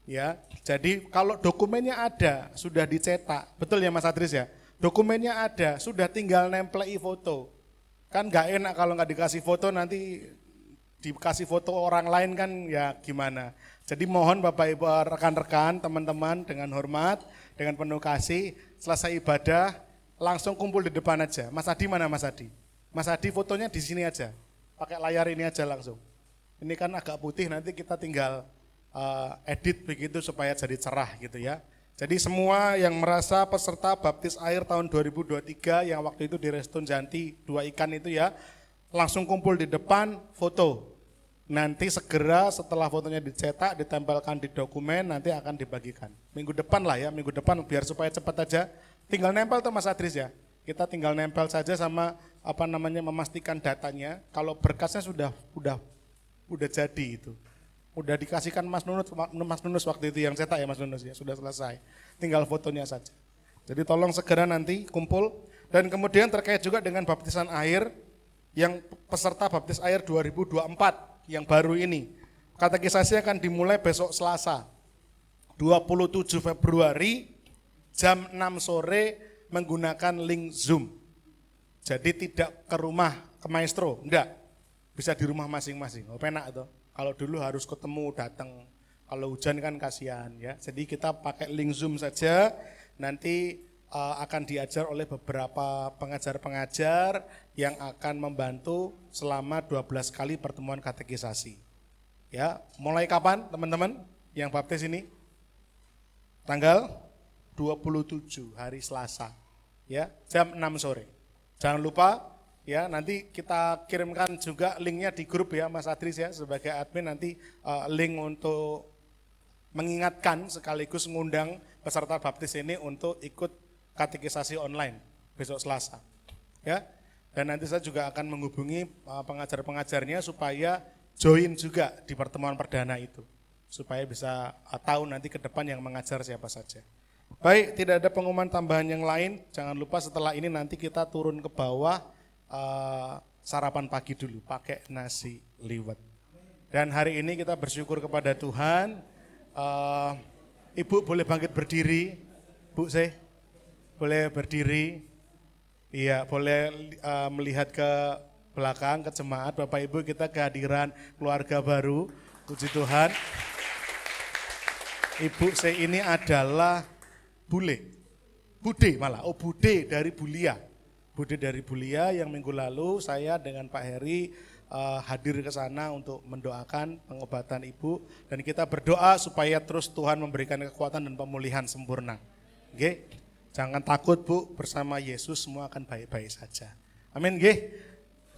Ya, jadi kalau dokumennya ada, sudah dicetak, betul ya Mas Adris ya? Dokumennya ada, sudah tinggal nempel foto. Kan enggak enak kalau enggak dikasih foto, nanti dikasih foto orang lain kan ya gimana. Jadi mohon Bapak Ibu rekan-rekan, teman-teman dengan hormat, dengan penuh kasih, selesai ibadah langsung kumpul di depan aja. Mas Adi mana Mas Adi? Mas Adi fotonya di sini aja. Pakai layar ini aja langsung. Ini kan agak putih, nanti kita tinggal edit begitu supaya jadi cerah gitu ya. Jadi semua yang merasa peserta baptis air tahun 2023 yang waktu itu di Resto Janti 2 Ikan itu ya, langsung kumpul di depan foto. Nanti segera setelah fotonya dicetak, ditempelkan di dokumen, nanti akan dibagikan. Minggu depan lah ya, minggu depan biar supaya cepat aja. Tinggal nempel tuh Mas Adris ya. Kita tinggal nempel saja sama memastikan datanya. Kalau berkasnya udah jadi itu. Udah dikasihkan Mas Nunus waktu itu yang cetak ya Mas Nunus ya, sudah selesai. Tinggal fotonya saja. Jadi tolong segera nanti kumpul. Dan kemudian terkait juga dengan baptisan air yang peserta baptis air 2024 yang baru ini. Katekisasi akan dimulai besok Selasa 27 Februari jam 6 sore menggunakan link Zoom. Jadi tidak ke rumah, ke Maestro, enggak. Bisa di rumah masing-masing. Oh, penak tuh. Kalau dulu harus ketemu datang. Kalau hujan kan kasihan ya. Jadi kita pakai link Zoom saja. Nanti akan diajar oleh beberapa pengajar-pengajar yang akan membantu selama 12 kali pertemuan katekisasi. Ya, mulai kapan teman-teman yang baptis ini? Tanggal 27 hari Selasa. Ya, jam 6 sore. Jangan lupa ya, nanti kita kirimkan juga linknya di grup ya Mas Adris ya, sebagai admin nanti link untuk mengingatkan sekaligus mengundang peserta baptis ini untuk ikut katekisasi online besok Selasa. Ya. Dan nanti saya juga akan menghubungi pengajar-pengajarnya supaya join juga di pertemuan perdana itu. Supaya bisa tahu nanti ke depan yang mengajar siapa saja. Baik, tidak ada pengumuman tambahan yang lain. Jangan lupa setelah ini nanti kita turun ke bawah sarapan pagi dulu pakai nasi liwet. Dan hari ini kita bersyukur kepada Tuhan. Ibu boleh bangkit berdiri, Bu Seh, boleh berdiri. Iya, boleh melihat ke belakang, ke jemaat. Bapak Ibu, kita kehadiran keluarga baru, puji Tuhan. Ibu Seh ini adalah Bude dari Bulia. Bude dari Bulia yang minggu lalu saya dengan Pak Heri hadir ke sana untuk mendoakan pengobatan ibu, dan kita berdoa supaya terus Tuhan memberikan kekuatan dan pemulihan sempurna. Oke, jangan takut Bu, bersama Yesus semua akan baik-baik saja. Amin. Oke,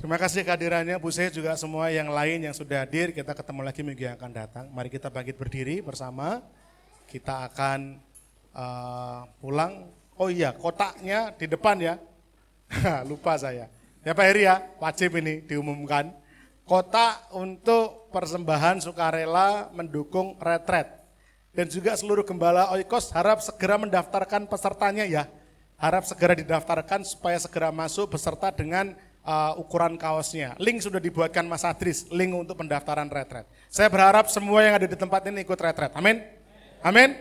terima kasih kehadirannya Bu Seh, juga semua yang lain yang sudah hadir. Kita ketemu lagi minggu yang akan datang. Mari kita bangkit berdiri bersama. Kita akan pulang. Oh iya, kotaknya di depan ya. Lupa saya. Ya Pak Heri ya, wajib ini diumumkan. Kotak untuk persembahan sukarela mendukung retret. Dan juga seluruh gembala Oikos harap segera mendaftarkan pesertanya ya. Harap segera didaftarkan supaya segera masuk beserta dengan ukuran kaosnya. Link sudah dibuatkan Mas Adris, link untuk pendaftaran retret. Saya berharap semua yang ada di tempat ini ikut retret. Amin. Amin.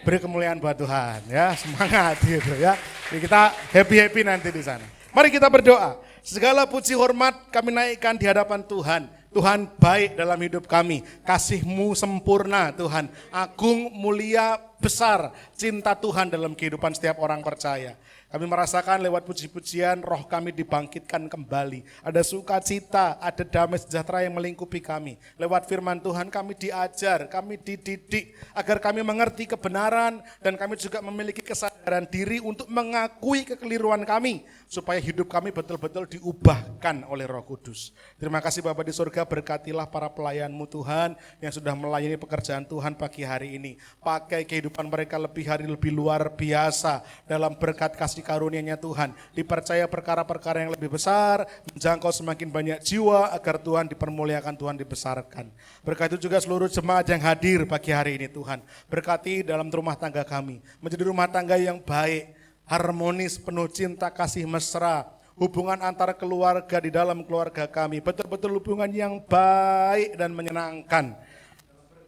Beri kemuliaan buat Tuhan ya, semangat gitu ya. Jadi kita happy nanti di sana. Mari kita berdoa. Segala puji hormat kami naikkan di hadapan Tuhan. Tuhan baik dalam hidup kami. Kasih-Mu sempurna Tuhan. Agung, mulia, besar cinta Tuhan dalam kehidupan setiap orang percaya. Kami merasakan lewat puji-pujian roh kami dibangkitkan kembali. Ada sukacita, ada damai sejahtera yang melingkupi kami. Lewat firman Tuhan kami diajar, kami dididik agar kami mengerti kebenaran, dan kami juga memiliki kesadaran diri untuk mengakui kekeliruan kami supaya hidup kami betul-betul diubahkan oleh Roh Kudus. Terima kasih Bapa di surga, berkatilah para pelayan-Mu Tuhan yang sudah melayani pekerjaan Tuhan pagi hari ini. Pakai kehidupan mereka lebih hari lebih luar biasa dalam berkat kasih karunia-Nya Tuhan. Dipercaya perkara-perkara yang lebih besar, menjangkau semakin banyak jiwa agar Tuhan dipermuliakan, Tuhan dibesarkan. Berkati juga seluruh jemaat yang hadir pagi hari ini Tuhan. Berkati dalam rumah tangga kami, menjadi rumah tangga yang baik, harmonis, penuh cinta, kasih mesra. Hubungan antara keluarga di dalam keluarga kami betul-betul hubungan yang baik dan menyenangkan.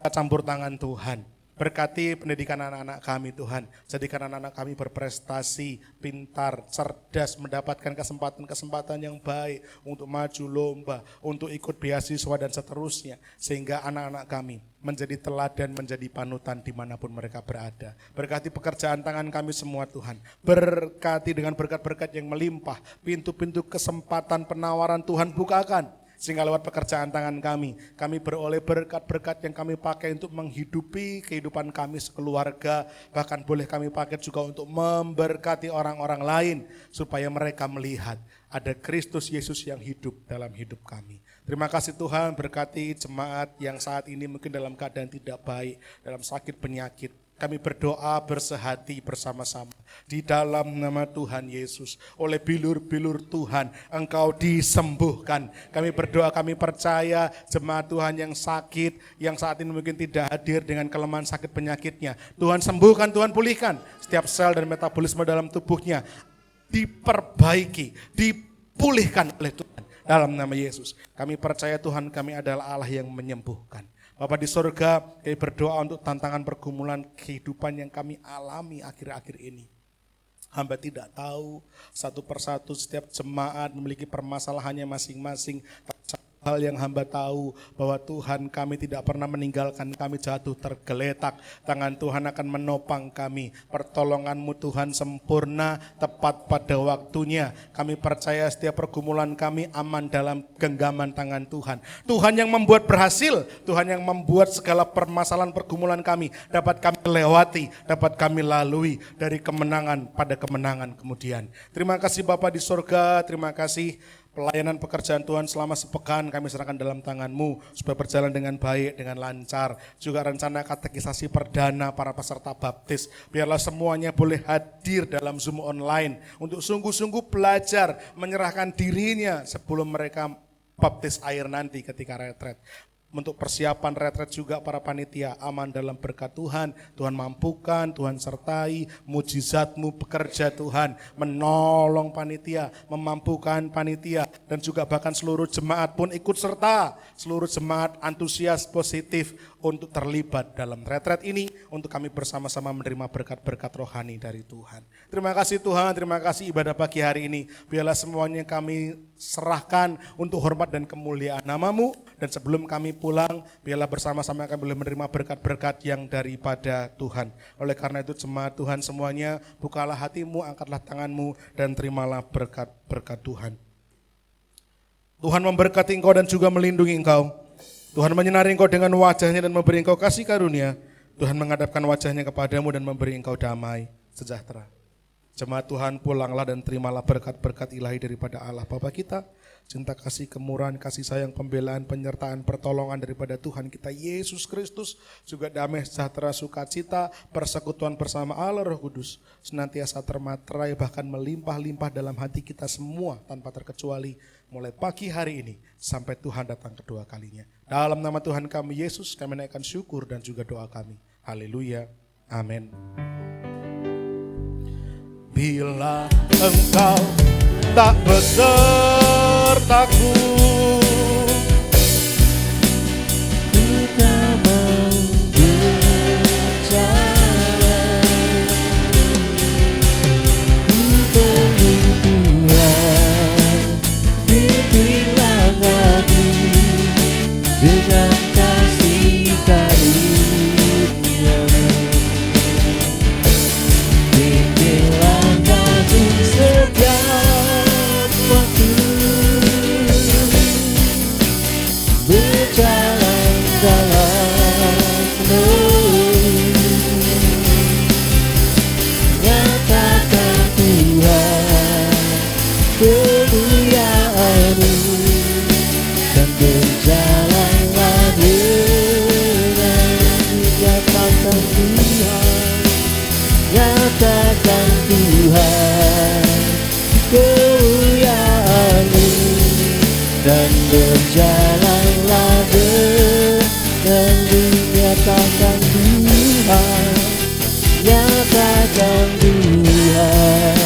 Campur tangan Tuhan. Berkati pendidikan anak-anak kami Tuhan. Jadikan anak-anak kami berprestasi, pintar, cerdas, mendapatkan kesempatan-kesempatan yang baik untuk maju lomba, untuk ikut beasiswa dan seterusnya. Sehingga anak-anak kami menjadi teladan, menjadi panutan dimanapun mereka berada. Berkati pekerjaan tangan kami semua Tuhan. Berkati dengan berkat-berkat yang melimpah. Pintu-pintu kesempatan penawaran Tuhan bukakan. Sehingga lewat pekerjaan tangan kami beroleh berkat-berkat yang kami pakai untuk menghidupi kehidupan kami sekeluarga. Bahkan boleh kami pakai juga untuk memberkati orang-orang lain supaya mereka melihat ada Kristus Yesus yang hidup dalam hidup kami. Terima kasih Tuhan, berkati jemaat yang saat ini mungkin dalam keadaan tidak baik, dalam sakit penyakit. Kami berdoa bersehati bersama-sama di dalam nama Tuhan Yesus. Oleh bilur-bilur Tuhan Engkau disembuhkan. Kami berdoa, kami percaya jemaat Tuhan yang sakit, yang saat ini mungkin tidak hadir dengan kelemahan sakit penyakitnya. Tuhan sembuhkan, Tuhan pulihkan. Setiap sel dan metabolisme dalam tubuhnya diperbaiki, dipulihkan oleh Tuhan. Dalam nama Yesus. Kami percaya Tuhan kami adalah Allah yang menyembuhkan. Bapa di surga, kami berdoa untuk tantangan pergumulan kehidupan yang kami alami akhir-akhir ini. Hamba tidak tahu satu persatu setiap jemaat memiliki permasalahannya masing-masing. hal yang hamba tahu bahwa Tuhan kami tidak pernah meninggalkan kami jatuh tergeletak. Tangan Tuhan akan menopang kami. Pertolongan-Mu Tuhan sempurna, tepat pada waktunya. Kami percaya setiap pergumulan kami aman dalam genggaman tangan Tuhan. Tuhan yang membuat berhasil, Tuhan yang membuat segala permasalahan pergumulan kami dapat kami lewati, dapat kami lalui dari kemenangan pada kemenangan kemudian. Terima kasih Bapa di surga, terima kasih. Pelayanan pekerjaan Tuhan selama sepekan kami serahkan dalam tangan-Mu supaya berjalan dengan baik, dengan lancar. Juga rencana katekisasi perdana para peserta baptis. Biarlah semuanya boleh hadir dalam Zoom online untuk sungguh-sungguh belajar menyerahkan dirinya sebelum mereka baptis air nanti ketika retret. Untuk persiapan retret juga para panitia aman dalam berkat Tuhan. Tuhan mampukan, Tuhan sertai, mujizat-Mu bekerja Tuhan, menolong panitia, memampukan panitia, dan juga bahkan seluruh jemaat pun ikut serta. Seluruh jemaat antusias positif untuk terlibat dalam retret ini, untuk kami bersama-sama menerima berkat-berkat rohani dari Tuhan. Terima kasih Tuhan, terima kasih ibadah pagi hari ini. Biarlah semuanya kami serahkan untuk hormat dan kemuliaan nama-Mu, dan sebelum kami pulang, biarlah bersama-sama kami boleh menerima berkat-berkat yang daripada Tuhan. Oleh karena itu jemaat Tuhan semuanya, bukalah hatimu, angkatlah tanganmu, dan terimalah berkat-berkat Tuhan. Tuhan memberkati engkau dan juga melindungi engkau. Tuhan menyinari engkau dengan wajahnya dan memberi engkau kasih karunia. Tuhan menghadapkan wajahnya kepadamu dan memberi engkau damai sejahtera. Jemaat Tuhan, pulanglah dan terimalah berkat-berkat ilahi daripada Allah Bapa kita, cinta kasih, kemurahan, kasih sayang, pembelaan, penyertaan, pertolongan daripada Tuhan kita Yesus Kristus, juga damai sejahtera, sukacita, persekutuan bersama Allah Roh Kudus, senantiasa termaterai bahkan melimpah-limpah dalam hati kita semua tanpa terkecuali, mulai pagi hari ini sampai Tuhan datang kedua kalinya. Dalam nama Tuhan kami Yesus, kami naikkan syukur dan juga doa kami. Haleluya. Amin. Bila engkau tak besertaku, Kita mau berjalan di Tuhan, pimpinlah kami dengan kasih karunia. Pimpinlah kami setiap waktu, berjalan dalam-Mu. Nyatakan Tuhan kemuliaan-Mu, dan berjalanlah dengan nyatakan Tuhan, nyatakan Tuhan kemuliaan-Mu, dan berjalanlah dengan dinyatakan Tuhan, nyatakan Tuhan.